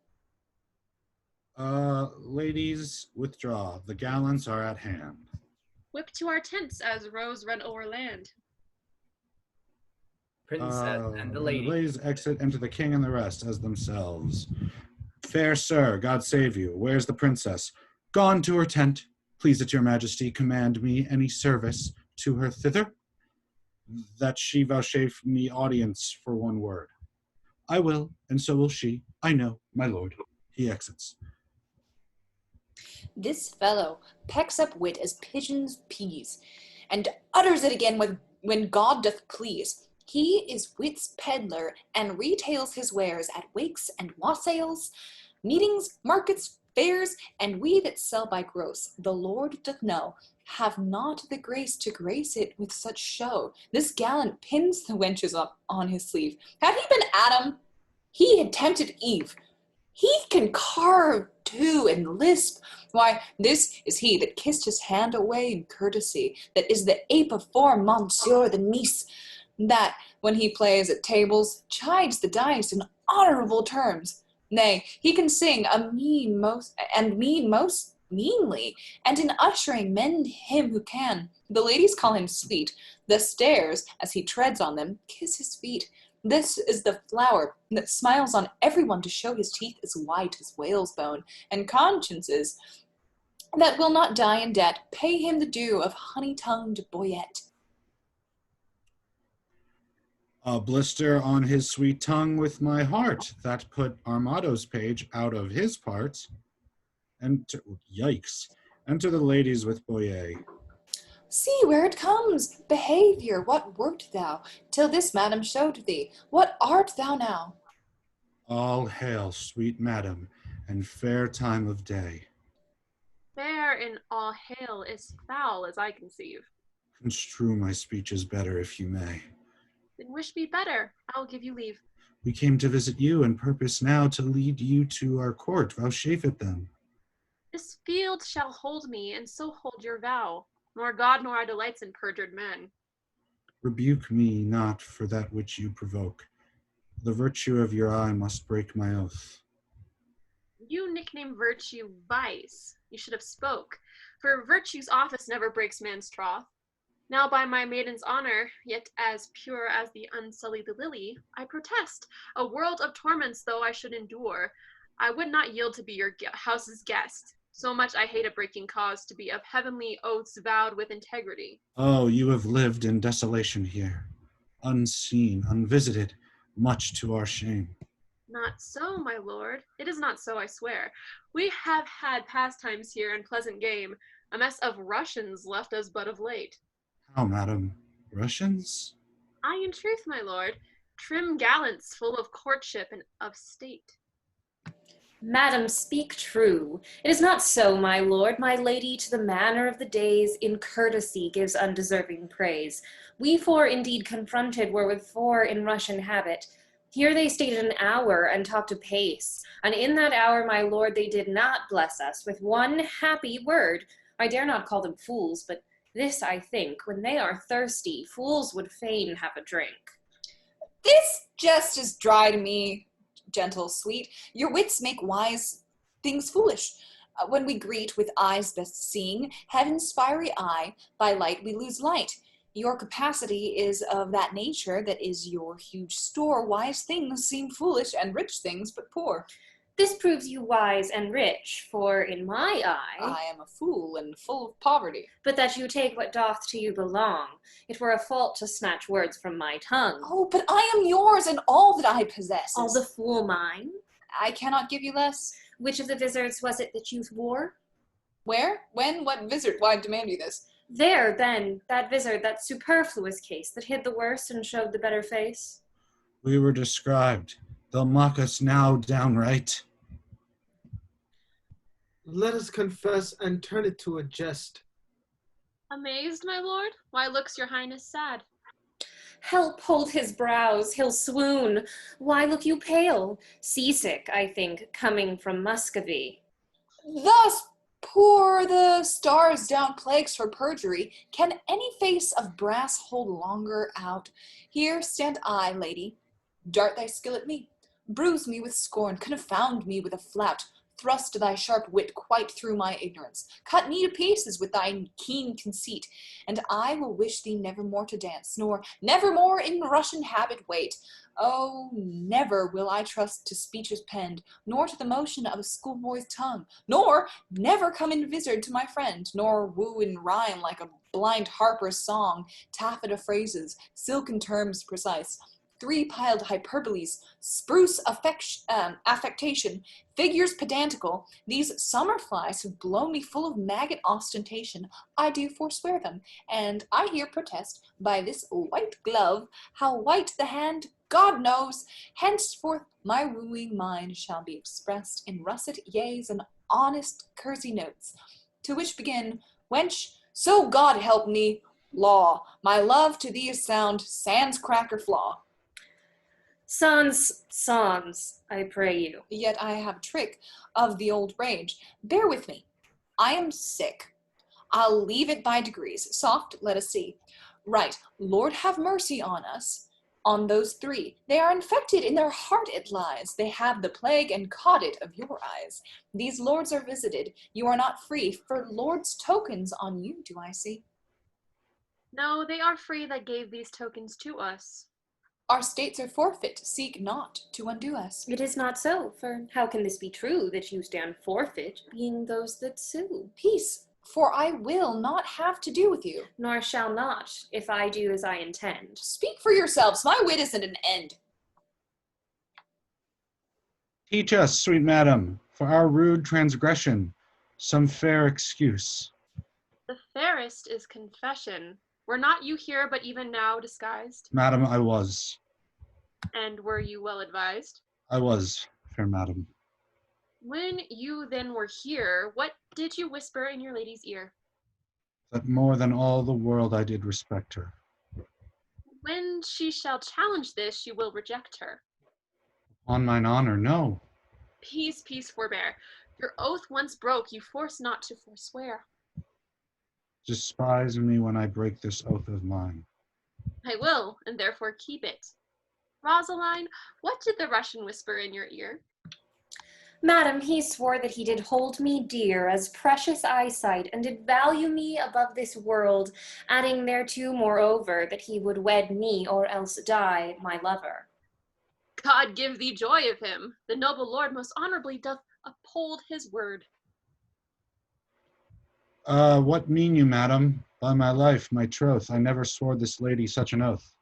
Ladies, withdraw. The gallants are at hand. Whip to our tents as roes run o'er land. Princess and the The lady. ladies exit, enter the king and the rest as themselves. Fair sir, God save you. Where's the princess? Gone to her tent. Please at your majesty command me any service to her thither, that she vouchsafe me audience for one word. I will, and so will she. I know, my lord. He exits. This fellow pecks up wit as pigeons peas, and utters it again when God doth please. He is wit's peddler, and retails his wares at wakes and wassails, meetings, markets, fairs, and we that sell by gross, the Lord doth know, have not the grace to grace it with such show. This gallant pins the wenches up on his sleeve. Had he been Adam, he had tempted Eve. He can carve too and lisp. Why, this is he that kissed his hand away in courtesy, that is the ape of form, Monsieur the Nice, that, when he plays at tables, chides the dice in honorable terms. Nay, he can sing a mean most meanly, and in ushering mend him who can. The ladies call him sweet. The stairs, as he treads on them, kiss his feet. This is the flower that smiles on everyone to show his teeth as white as whale's bone, and consciences that will not die in debt pay him the due of honey-tongued boyette. A blister on his sweet tongue with my heart, that put Armado's page out of his parts. Enter, yikes. Enter the ladies with Boyer. See where it comes. Behavior, what wert thou, till this madam showed thee? What art thou now? All hail, sweet madam, and fair time of day. Fair in all hail is foul as I conceive. Construe my speeches better, if you may. Then wish me better, I will give you leave. We came to visit you, and purpose now to lead you to our court. Vouchsafe it then. This field shall hold me, and so hold your vow. Nor God nor I delights in perjured men. Rebuke me not for that which you provoke. The virtue of your eye must break my oath. You nickname virtue vice. You should have spoke, for virtue's office never breaks man's troth. Now by my maiden's honor, yet as pure as the unsullied lily, I protest, a world of torments though I should endure, I would not yield to be your house's guest. So much I hate a breaking cause to be of heavenly oaths vowed with integrity. Oh, you have lived in desolation here, unseen, unvisited, much to our shame. Not so, my lord. It is not so, I swear. We have had pastimes here and pleasant game. A mess of Russians left us but of late. How, madam? Russians? Aye, in truth, my lord. Trim gallants full of courtship and of state. Madam, speak true. It is not so, my lord. My lady to the manner of the days in courtesy gives undeserving praise. We four indeed confronted were with four in Russian habit. Here they stayed an hour and talked apace, and in that hour, my lord, they did not bless us with one happy word. I dare not call them fools, but this I think, when they are thirsty, fools would fain have a drink. This jest is dry to me, gentle sweet. Your wits make wise things foolish. When we greet with eyes best seeing, heaven's fiery eye, by light we lose light. Your capacity is of that nature that is your huge store. Wise things seem foolish, and rich things but poor. This proves you wise and rich, for in my eye, I am a fool and full of poverty. but that you take what doth to you belong. It were a fault to snatch words from my tongue. Oh, but I am yours, and all that I possess. All the fool mine. I cannot give you less. Which of the vizards was it that you wore? Where? When? What vizard? Why demand you this? There, then, that vizard, that superfluous case, that hid the worst and showed the better face. We were described. They'll mock us now downright. Let us confess and turn it to a jest. Amazed, my lord? Why looks your highness sad? Help hold his brows, he'll swoon. Why look you pale? Seasick, I think, coming from Muscovy. Thus pour the stars down plagues for perjury. Can any face of brass hold longer out? Here stand I, lady. Dart thy skill at me. Bruise me with scorn. Confound me with a flout. Thrust thy sharp wit quite through my ignorance. Cut me to pieces with thy keen conceit, and I will wish thee nevermore to dance, nor nevermore in Russian habit wait. Oh, never will I trust to speeches penned, nor to the motion of a schoolboy's tongue, nor never come in vizard to my friend, nor woo in rhyme like a blind harper's song, taffeta phrases, silken terms precise, three-piled hyperboles, spruce affectation, figures pedantical. These summer flies have blown me full of maggot ostentation. I do forswear them, and I here protest by this white glove, how white the hand, God knows. Henceforth my wooing mind shall be expressed in russet yeas and honest kersey notes, to which begin, wench, so God help me, law, my love to thee is sound, sans crack or flaw. Sans, I pray you. Yet I have a trick of the old rage. Bear with me. I am sick. I'll leave it by degrees. Soft, let us see. Right, Lord have mercy on us. On those three. They are infected, in their heart it lies. They have the plague and caught it of your eyes. These lords are visited. You are not free, for lords' tokens on you do I see. No, they are free that gave these tokens to us. Our states are forfeit. Seek not to undo us. It is not so, for how can this be true, that you stand forfeit, being those that sue? Peace, for I will not have to do with you. Nor shall not, if I do as I intend. Speak for yourselves. My wit is at an end. Teach us, sweet madam, for our rude transgression, some fair excuse. The fairest is confession. Were not you here but even now disguised? Madam, I was. And were you well advised? I was, fair madam. When you then were here, what did you whisper in your lady's ear? That more than all the world I did respect her. When she shall challenge this, you will reject her. On mine honor, no. Peace, peace, forbear. Your oath once broke, you force not to forswear. Despise me when I break this oath of mine. I will, and therefore keep it. Rosaline, what did the Russian whisper in your ear? Madam, he swore that he did hold me dear as precious eyesight, and did value me above this world, adding thereto moreover that he would wed me or else die my lover. God give thee joy of him. The noble lord most honorably doth uphold his word. What mean you, madam? By my life, my troth, I never swore this lady such an oath.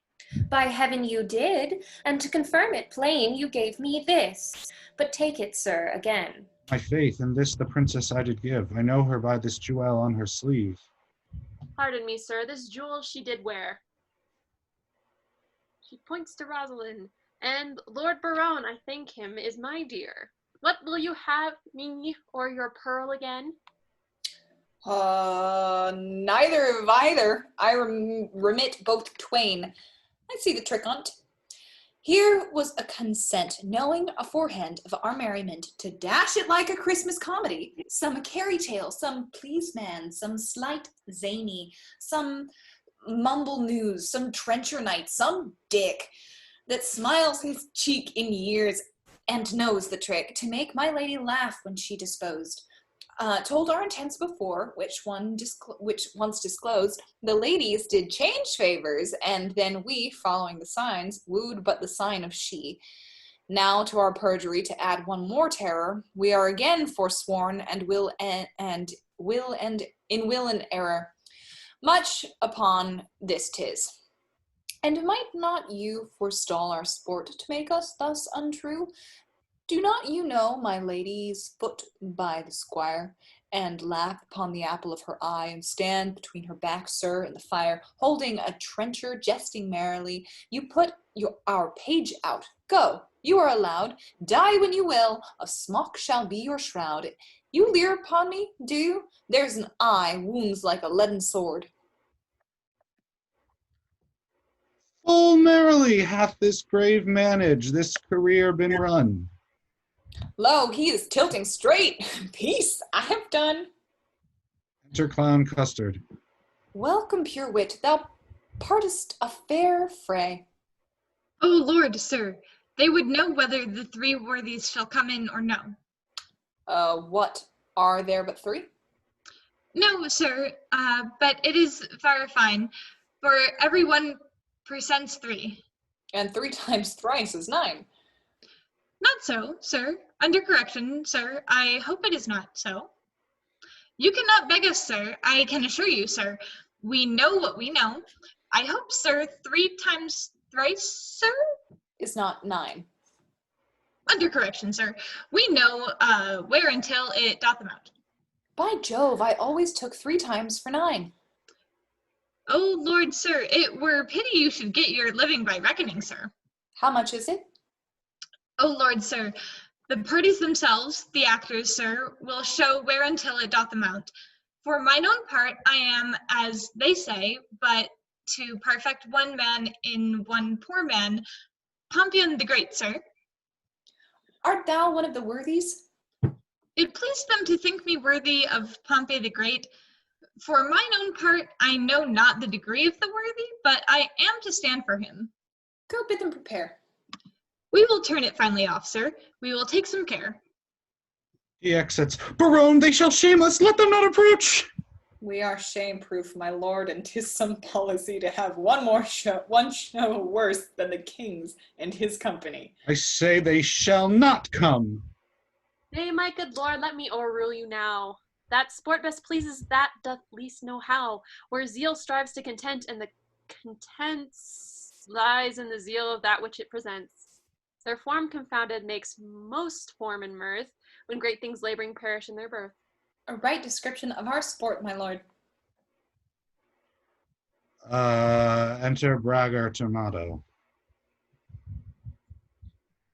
By heaven you did, and to confirm it plain you gave me this. But take it, sir, again. My faith, in this the princess I did give. I know her by this jewel on her sleeve. Pardon me, sir, this jewel she did wear. She points to Rosalind. And Lord Baron, I thank him, is my dear. What will you have, me or your pearl again? Neither of either. I remit both twain. I see the trick on't. Here was a consent, knowing aforehand of our merriment, to dash it like a Christmas comedy, some carry tale, some please man, some slight zany, some mumble news, some trencher knight, some dick, that smiles his cheek in years and knows the trick, to make my lady laugh when she disposed. Told our intents before, which once disclosed, the ladies did change favors, and then we, following the signs, wooed but the sign of she. Now to our perjury to add one more terror, we are again forsworn, and will and error. Much upon this 'tis. And might not you forestall our sport to make us thus untrue? Do not you know my lady's foot by the squire, and laugh upon the apple of her eye, and stand between her back, sir, and the fire, holding a trencher, jesting merrily? You put our page out. Go, you are allowed. Die when you will. A smock shall be your shroud. You leer upon me, do you? There's an eye wounds like a leaden sword. Full merrily hath this grave manage, this career been run. Lo, he is tilting straight. Peace, I have done. Enter Clown Custard. Welcome, pure wit, thou partest a fair fray. O Lord, sir, they would know whether the three worthies shall come in or no. What, are there but three? No, sir, but it is far fine, for everyone presents three. And 3 times thrice is 9. Not so, sir. Under correction, sir. I hope it is not so. You cannot beg us, sir. I can assure you, sir. We know what we know. I hope, sir, 3 times thrice, sir? Is not 9. Under correction, sir. We know where until it doth amount. By Jove, I always took 3 times for 9. Oh, Lord, sir, it were pity you should get your living by reckoning, sir. How much is it? Oh, Lord, sir, the parties themselves, the actors, sir, will show where until it doth amount. For mine own part, I am, as they say, but to perfect one man in one poor man, Pompeian the Great, sir. Art thou one of the worthies? It pleased them to think me worthy of Pompey the Great. For mine own part, I know not the degree of the worthy, but I am to stand for him. Go bid them prepare. We will turn it finely off, sir. We will take some care. He exits. Baron, they shall shame us. Let them not approach. We are shame-proof, my lord, and 'tis some policy to have one show worse than the king's and his company. I say they shall not come. Nay, my good lord, let me o'errule you now. That sport best pleases that doth least know how, where zeal strives to content, and the content lies in the zeal of that which it presents. Their form confounded makes most form and mirth, when great things laboring perish in their birth. A right description of our sport, my lord. Enter Braggart Tomato.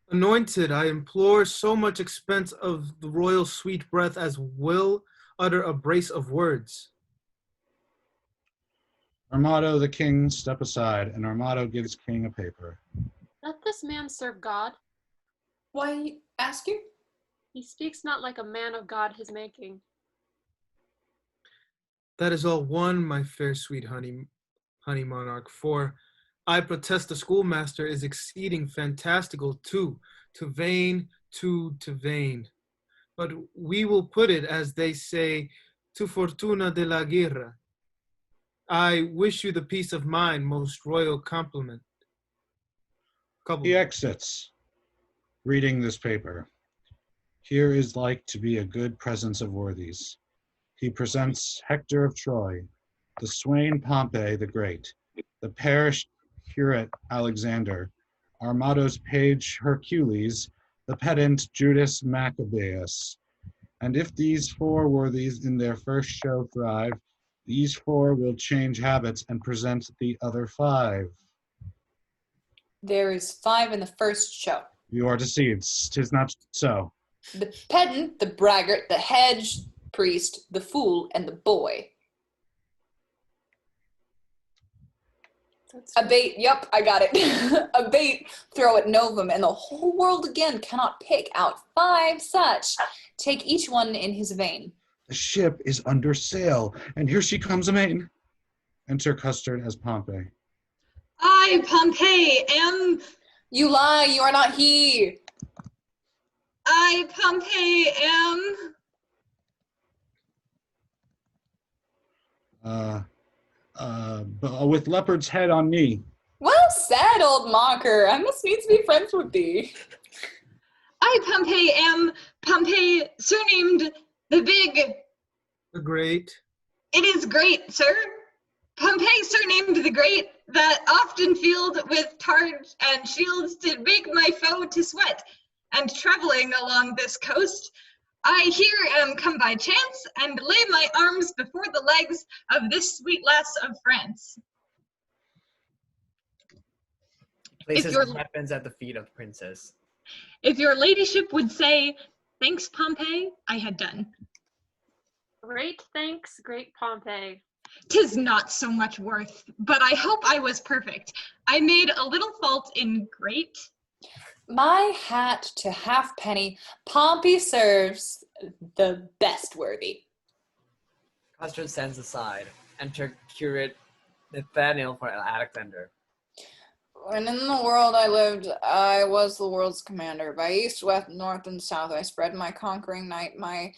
Anointed, I implore so much expense of the royal sweet breath as will utter a brace of words. Armado the king step aside, and Armado gives king a paper. Doth this man serve God? Why ask you? He speaks not like a man of God his making. That is all one, my fair sweet honey monarch, for I protest the schoolmaster is exceeding fantastical too, to vain, to vain. But we will put it, as they say, to fortuna de la guerra. I wish you the peace of mind, most royal compliment. He exits, reading this paper. Here is like to be a good presence of worthies. He presents Hector of Troy, the swain Pompey the Great, the parish curate Alexander, Armado's page Hercules, the pedant Judas Maccabeus. And if these 4 worthies in their first show thrive, these 4 will change habits and present the other 5. There is 5 in the first show. You are deceived. 'Tis not so. The pedant, the braggart, the hedge priest, the fool, and the boy. A bait, yep, I got it. A bait, throw at novum, and the whole world again cannot pick out 5 such. Take each one in his vein. The ship is under sail, and here she comes amain. Enter Custard as Pompey. I, Pompey, am... You lie, you are not he. I, Pompey, am... With leopard's head on knee. Well said, old mocker. I must needs be friends with thee. I, Pompey, am Pompey, surnamed the Big. The Great. It is great, sir. Pompey, surnamed the Great, that often field with targe and shields did make my foe to sweat. And traveling along this coast, I here am come by chance, and lay my arms before the legs of this sweet lass of France. Places your- weapons at the feet of the princess. If your ladyship would say, thanks, Pompey, I had done. Great thanks, great Pompey. 'Tis not so much worth, but I hope I was perfect. I made a little fault in great. My hat to halfpenny, Pompey serves the best worthy. Custard stands aside. Enter curate Nathaniel for Alexander. When in the world I lived, I was the world's commander. By east, west, north, and south, I spread my conquering might. My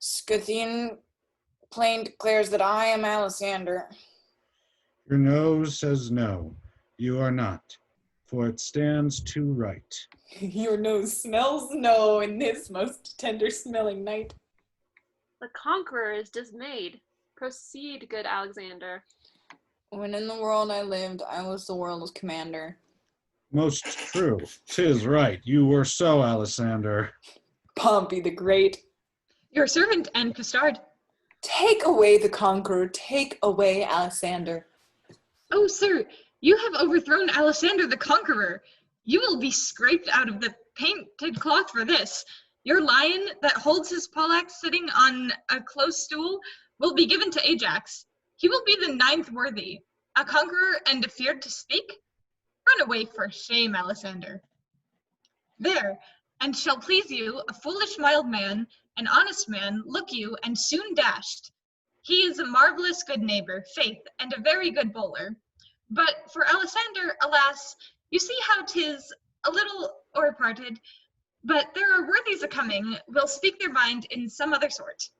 Scythian plain declares that I am Alexander. Your nose says no, you are not, for it stands too right. Your nose smells no in this most tender-smelling night. The conqueror is dismayed. Proceed, good Alexander. When in the world I lived, I was the world's commander. Most true. 'Tis right. You were so, Alexander. Pompey the Great. Your servant and custard. Take away the conqueror, take away Alexander. Oh, sir, you have overthrown Alexander the Conqueror. You will be scraped out of the painted cloth for this. Your lion that holds his poleaxe sitting on a close stool will be given to Ajax. He will be the 9th worthy, a conqueror and afeard to speak. Run away for shame, Alexander. There, and shall please you, a foolish mild man, an honest man, look you, and soon dashed. He is a marvelous good neighbor, faith, and a very good bowler. But for Alexander, alas, you see how 'tis a little o'erparted, but there are worthies a-coming, will speak their mind in some other sort.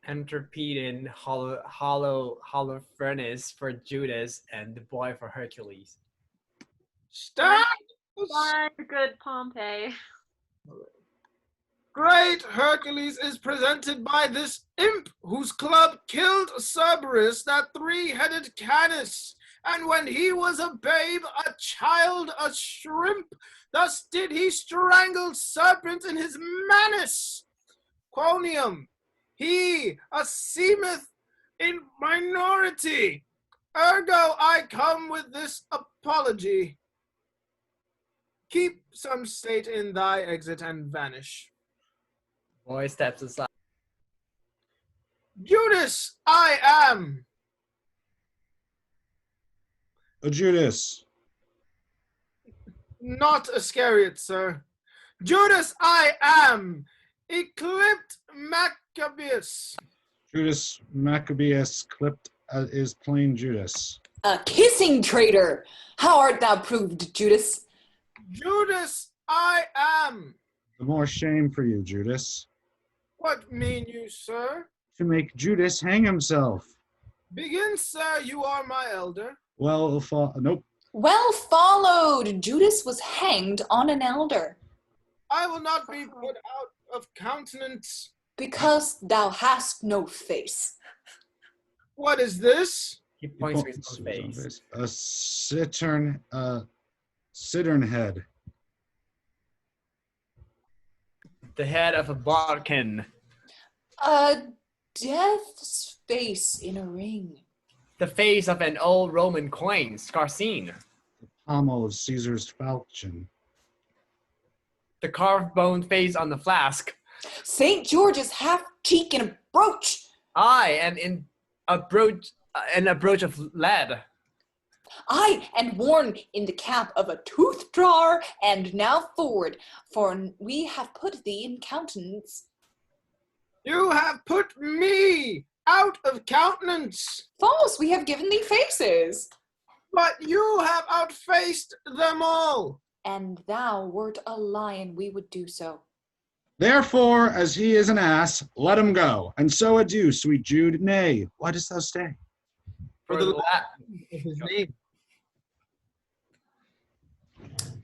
Enter Pedon, Holofernes for Judas, and the boy for Hercules. Stop! Why, good Pompey. Great Hercules is presented by this imp whose club killed Cerberus, that 3-headed Canis. And when he was a babe, a child, a shrimp, thus did he strangle serpents in his manus. Quonium, he seemeth in minority. Ergo I come with this apology. Keep some state in thy exit and vanish. Boy steps aside. Judas, I am. Judas. Not Iscariot, sir. Judas, I am. Eclipsed Maccabeus. Judas Maccabeus clipped is plain Judas. A kissing traitor! How art thou proved, Judas? Judas, I am. The more shame for you, Judas. What mean you, sir? To make Judas hang himself. Begin, sir, you are my elder. Well, nope. Well followed! Judas was hanged on an elder. I will not be put out of countenance. Because thou hast no face. What is this? He points to his own face. A cittern head. The head of a bodkin. A death's face in a ring. The face of an old Roman coin, Scarsine. The pommel of Caesar's falchion. The carved bone face on the flask. St. George's half cheek in a brooch. Aye, and in a brooch of lead. Aye, and worn in the cap of a tooth drawer, and now forward, for we have put thee in countenance. You have put me out of countenance. False, we have given thee faces. But you have outfaced them all. And thou wert a lion, we would do so. Therefore, as he is an ass, let him go. And so adieu, sweet Jude. Nay, why dost thou stay? For the Latin of his name.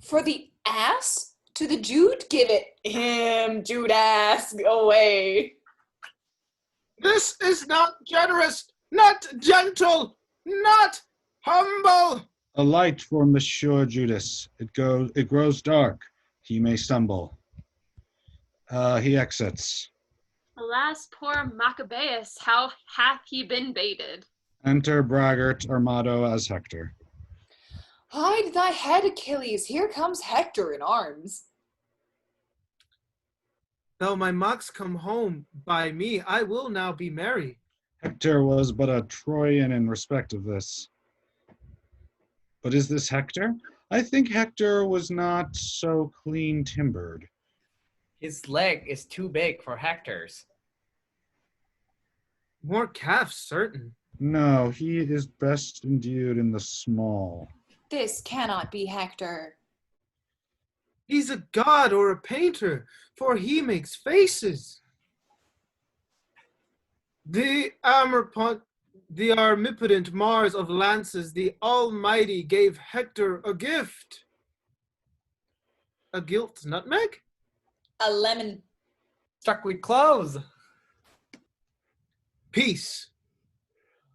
For the ass? To the Jude? Give it him, Judas, away. This is not generous, not gentle, not humble. A light for Monsieur Judas. It grows dark. He may stumble. He exits. Alas, poor Maccabeus, how hath he been baited? Enter braggart Armado as Hector. Hide thy head, Achilles. Here comes Hector in arms. Though my mocks come home by me, I will now be merry. Hector was but a Trojan in respect of this. But is this Hector? I think Hector was not so clean timbered. His leg is too big for Hector's. More calves, certain. No, he is best endued in the small. This cannot be Hector. He's a god or a painter, for he makes faces. The armipotent Mars of lances, the Almighty gave Hector a gift. A gilt nutmeg? A lemon. Struck with cloves. Peace.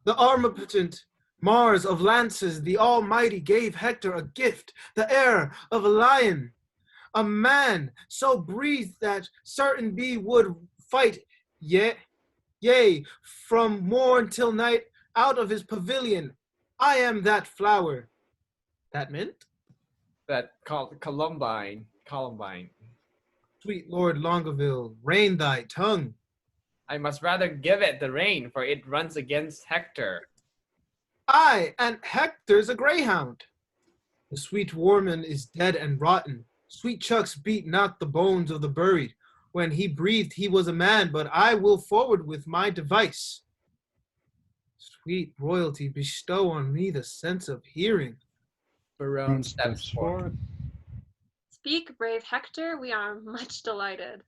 The armipotent Mars of lances, the Almighty gave Hector a gift, the heir of a lion. A man so breathed that certain be would fight, yea, from morn till night out of his pavilion. I am that flower. That mint? That called Columbine. Sweet Lord Longaville, rein thy tongue. I must rather give it the rein, for it runs against Hector. Aye, and Hector's a greyhound. The sweet woman is dead and rotten. Sweet chucks beat not the bones of the buried. When he breathed, he was a man, but I will forward with my device. Sweet royalty, bestow on me the sense of hearing. Barone steps forth. Speak, brave Hector, we are much delighted.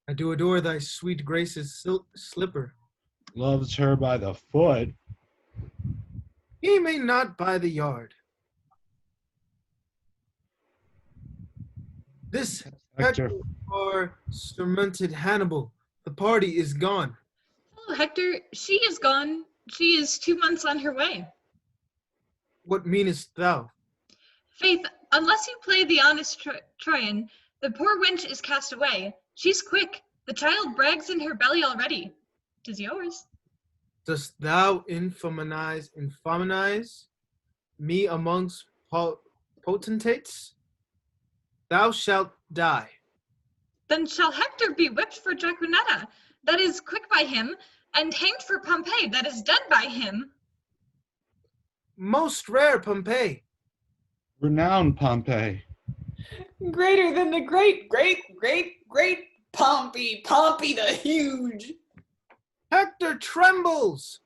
I do adore thy sweet grace's slipper. Loves her by the foot. He may not by the yard. This Hector. Hector are surmounted Hannibal. The party is gone. Oh, Hector, she is gone. She is 2 months on her way. What meanest thou? Faith, unless you play the honest Trojan, the poor wench is cast away. She's quick. The child brags in her belly already. 'Tis yours. Dost thou infaminize me amongst potentates? Thou shalt die. Then shall Hector be whipped for Jaquenetta, that is quick by him, and hanged for Pompey, that is dead by him. Most rare Pompey. Renowned Pompey. Greater than the great Pompey, Pompey the huge. Hector trembles.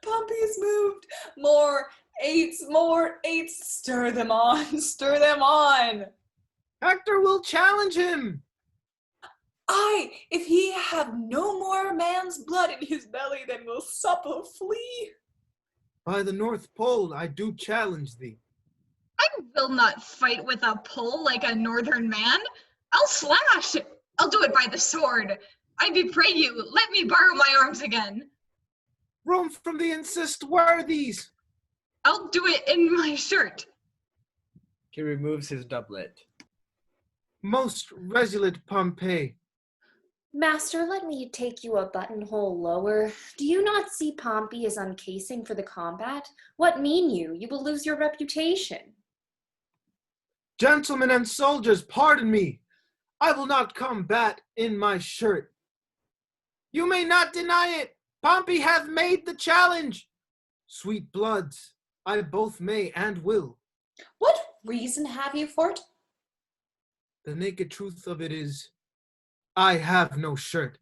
Pompey is moved. More eights, stir them on, stir them on. Hector will challenge him. Aye, if he have no more man's blood in his belly, then will supple flee. By the North Pole, I do challenge thee. I will not fight with a pole like a northern man. I'll slash. I'll do it by the sword. I bepray you, let me borrow my arms again. Roam from the insist worthies. I'll do it in my shirt. He removes his doublet. Most resolute Pompey. Master, let me take you a buttonhole lower. Do you not see Pompey is uncasing for the combat? What mean you? You will lose your reputation. Gentlemen and soldiers, pardon me. I will not combat in my shirt. You may not deny it. Pompey hath made the challenge. Sweet bloods, I both may and will. What reason have you for it? The naked truth of it is, I have no shirt.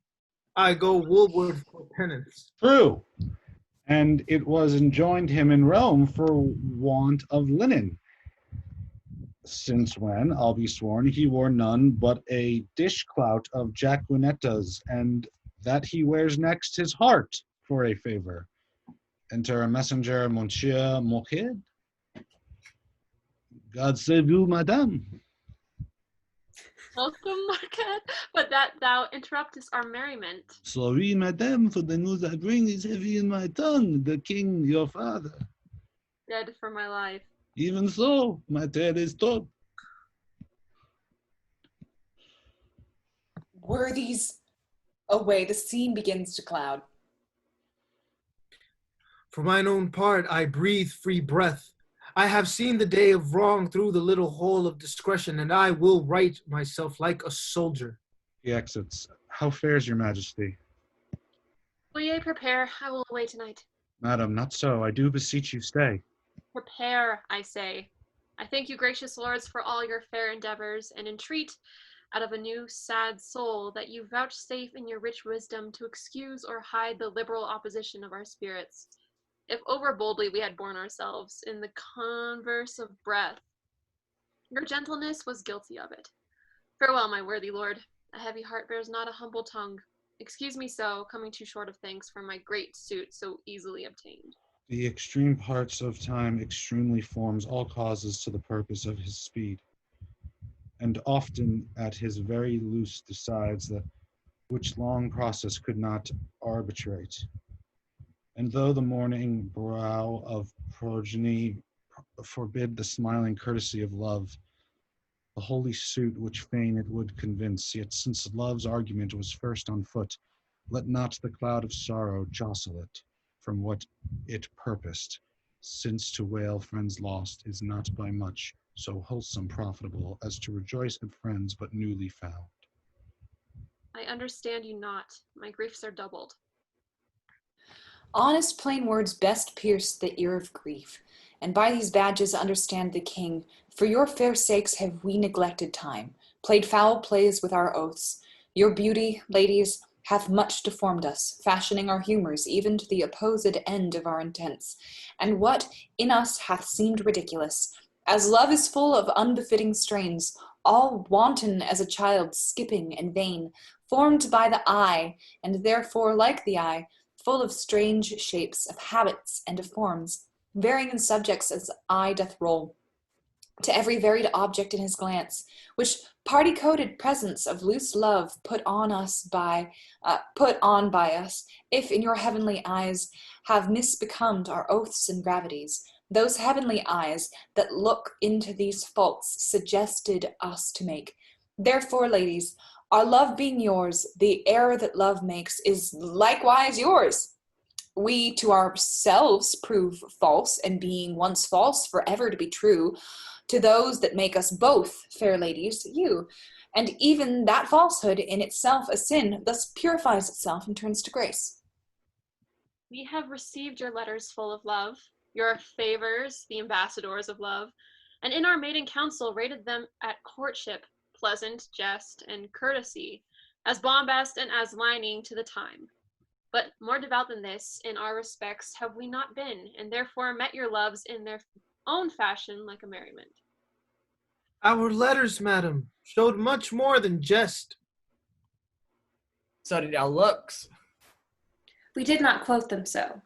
I go woolward for penance. True. And it was enjoined him in Rome for want of linen. Since when, I'll be sworn, he wore none but a dishclout of Jaquenetta's, and that he wears next his heart for a favor. Enter a messenger, Monsieur Moquet. God save you, madame. Welcome, Marquette, but that thou interruptest our merriment. Sorry, madame, for the news I bring is heavy in my tongue. The king, your father. Dead for my life. Even so, my tale is told. Worthies, away, the scene begins to cloud. For mine own part, I breathe free breath. I have seen the day of wrong through the little hole of discretion, and I will right myself like a soldier. He exits. How fares your majesty? Will ye prepare? I will away tonight. Madam, not so. I do beseech you stay. Prepare, I say. I thank you, gracious lords, for all your fair endeavors, and entreat, out of a new sad soul, that you vouchsafe in your rich wisdom to excuse or hide the liberal opposition of our spirits. If over boldly we had borne ourselves in the converse of breath, your gentleness was guilty of it. Farewell, my worthy lord. A heavy heart bears not a humble tongue. Excuse me so, coming too short of thanks for my great suit so easily obtained. The extreme parts of time extremely forms all causes to the purpose of his speed, and often at his very loose decides that which long process could not arbitrate. And though the morning brow of progeny forbid the smiling courtesy of love, the holy suit which fain it would convince, yet since love's argument was first on foot, let not the cloud of sorrow jostle it from what it purposed, since to wail friends lost is not by much so wholesome profitable as to rejoice at friends but newly found. I understand you not. My griefs are doubled. Honest plain words best pierce the ear of grief, and by these badges understand the king. For your fair sakes have we neglected time, played foul plays with our oaths. Your beauty, ladies, hath much deformed us, fashioning our humors even to the opposed end of our intents. And what in us hath seemed ridiculous, as love is full of unbefitting strains, all wanton as a child, skipping and vain, formed by the eye, and therefore like the eye, full of strange shapes, of habits, and of forms, varying in subjects as eye doth roll, to every varied object in his glance, which party-coded presence of loose love put on by us, if in your heavenly eyes have misbecomed our oaths and gravities, those heavenly eyes that look into these faults suggested us to make. Therefore, ladies, our love being yours, the error that love makes is likewise yours. We to ourselves prove false, and being once false, forever to be true. To those that make us both, fair ladies, you, and even that falsehood in itself a sin, thus purifies itself and turns to grace. We have received your letters full of love, your favors, the ambassadors of love, and in our maiden council rated them at courtship, pleasant, jest, and courtesy, as bombast and as lining to the time. But more devout than this, in our respects, have we not been, and therefore met your loves in their own fashion like a merriment. Our letters, madam, showed much more than jest. So did our looks. We did not quote them so.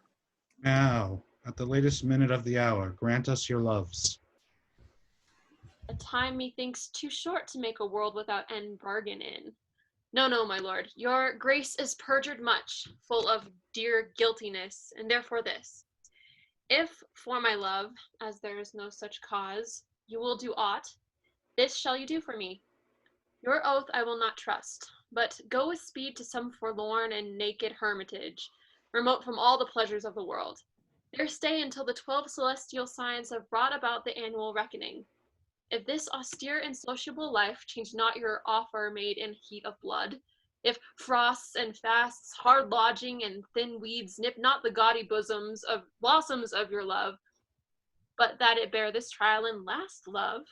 Now, at the latest minute of the hour, grant us your loves. A time methinks too short to make a world without end bargain in. No, no, my lord, your grace is perjured much, full of dear guiltiness, and therefore this. If for my love, as there is no such cause, you will do aught, this shall you do for me. Your oath I will not trust, but go with speed to some forlorn and naked hermitage, remote from all the pleasures of the world. There stay until the 12 celestial signs have brought about the annual reckoning. If this austere and sociable life change not your offer made in heat of blood, if frosts and fasts, hard lodging, and thin weeds nip not the gaudy blossoms of your love, but that it bear this trial and last love,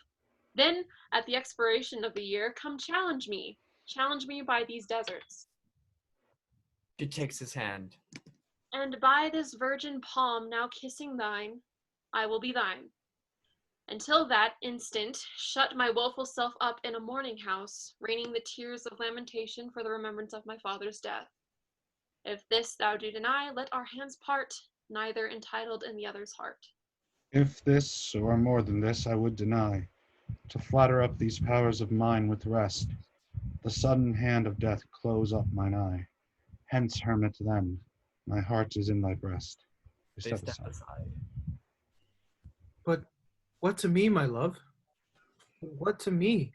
then at the expiration of the year, come challenge me by these deserts. She takes his hand. And by this virgin palm now kissing thine, I will be thine. Until that instant, shut my woeful self up in a mourning house, raining the tears of lamentation for the remembrance of my father's death. If this thou do deny, let our hands part, neither entitled in the other's heart. If this, or more than this, I would deny, to flatter up these powers of mine with rest, the sudden hand of death close up mine eye. Hence, hermit, then, my heart is in thy breast. They step aside. But what to me, my love? What to me?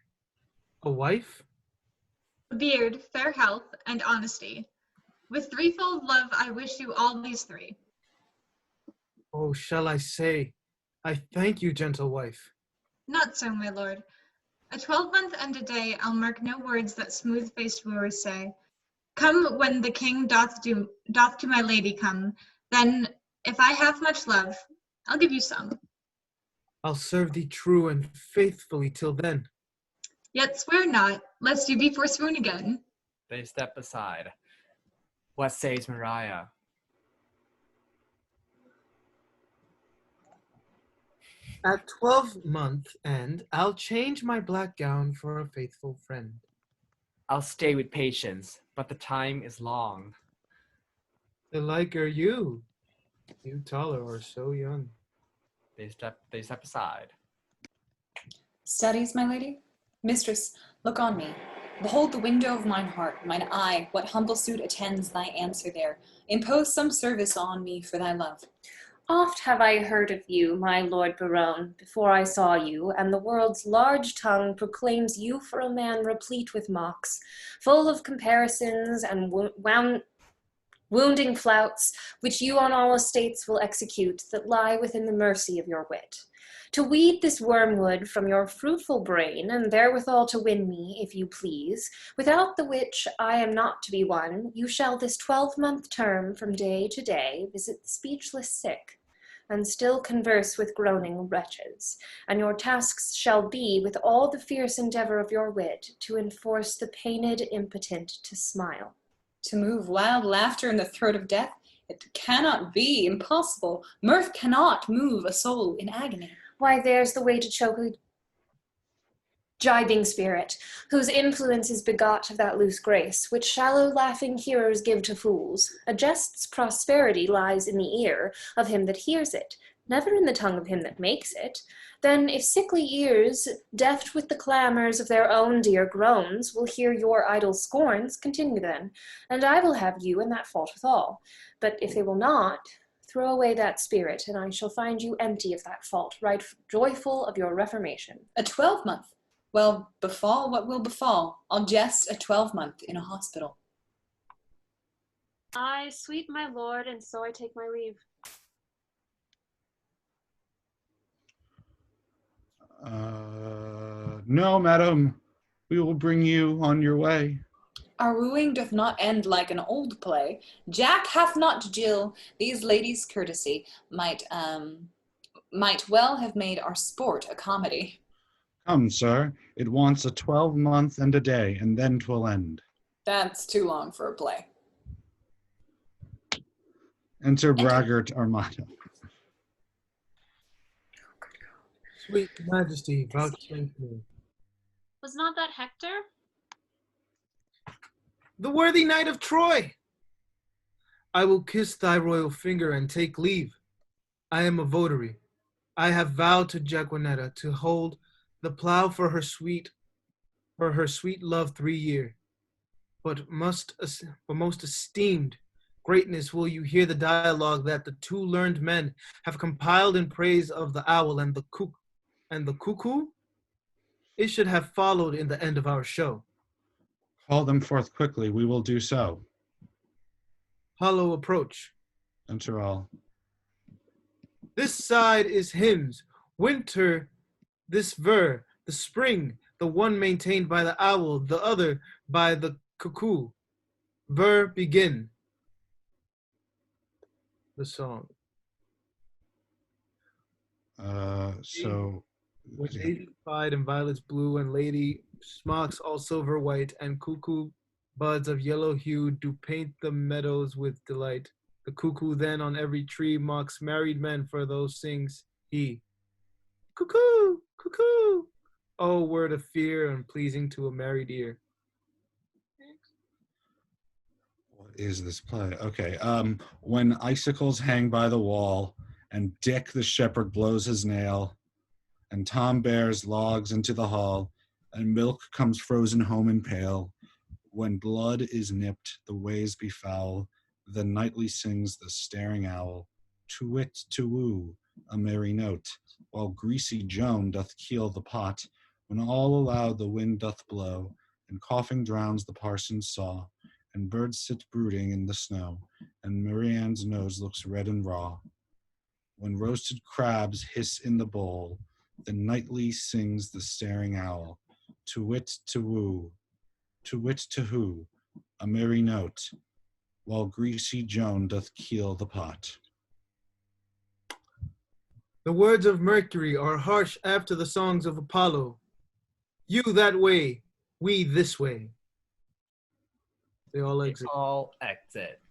A wife? A beard, fair health, and honesty. With threefold love I wish you all these three. Oh, shall I say, I thank you, gentle wife. Not so, my lord. A 12-month and a day I'll mark no words that smooth-faced wooers say. Come when the king doth to my lady come, then, if I have much love, I'll give you some. I'll serve thee true and faithfully till then. Yet swear not, lest you be forsworn again. They step aside. What says Mariah? At 12-month end, I'll change my black gown for a faithful friend. I'll stay with patience, but the time is long. The like are you taller or so young. They step aside. Studies, my lady? Mistress, look on me. Behold the window of mine heart, mine eye, what humble suit attends thy answer there. Impose some service on me for thy love. Oft have I heard of you, my lord Baron, before I saw you, and the world's large tongue proclaims you for a man replete with mocks, full of comparisons and wounding flouts, which you on all estates will execute that lie within the mercy of your wit. To weed this wormwood from your fruitful brain, and therewithal to win me, if you please, without the which I am not to be won, you shall this 12-month term from day to day visit the speechless sick, and still converse with groaning wretches, and your tasks shall be, with all the fierce endeavor of your wit, to enforce the pained impotent to smile. To move wild laughter in the throat of death? It cannot be, impossible. Mirth cannot move a soul in agony. Why, there's the way to choke a gibing spirit, whose influence is begot of that loose grace, which shallow laughing hearers give to fools. A jest's prosperity lies in the ear of him that hears it, never in the tongue of him that makes it. Then if sickly ears, deft with the clamours of their own dear groans, will hear your idle scorns, continue then, and I will have you in that fault withal. But if they will not, throw away that spirit, and I shall find you empty of that fault, right joyful of your reformation. A 12-month? Well, befall what will befall. I'll jest a 12-month in a hospital. Aye, sweet my lord, and so I take my leave. No, madam. We will bring you on your way. Our wooing doth not end like an old play. Jack hath not Jill. These ladies' courtesy might well have made our sport a comedy. Come, sir, it wants a 12-month and a day, and then 'twill end. That's too long for a play. Enter braggart Armado. Sweet Majesty, vouchsafe me. Was not that Hector? The worthy knight of Troy! I will kiss thy royal finger and take leave. I am a votary. I have vowed to Jaquanetta to hold the plow for her sweet love 3 year. But most esteemed greatness will you hear the dialogue that the two learned men have compiled in praise of the owl and the cuckoo? It should have followed in the end of our show. Call them forth quickly, we will do so. Hollow approach. Enter all. This side is hymns, winter, this ver, the spring, the one maintained by the owl, the other by the cuckoo. Ver, begin. The song. With daisy pied and violets blue, and lady smocks all silver white, and cuckoo buds of yellow hue do paint the meadows with delight. The cuckoo then on every tree mocks married men, for those sings he. Cuckoo, cuckoo! Oh, word of fear and pleasing to a married ear. What is this play? Okay, when icicles hang by the wall, and Dick the shepherd blows his nail, and Tom bears logs into the hall, and milk comes frozen home in pail, when blood is nipped, the ways be foul, then nightly sings the staring owl, to wit, to woo, a merry note, while greasy Joan doth keel the pot, when all aloud the wind doth blow, and coughing drowns the parson's saw, and birds sit brooding in the snow, and Marianne's nose looks red and raw. When roasted crabs hiss in the bowl, then nightly sings the staring owl, to wit, to woo, to wit, to who, a merry note, while greasy Joan doth keel the pot. The words of Mercury are harsh after the songs of Apollo. You that way, we this way. They all exit. All exit.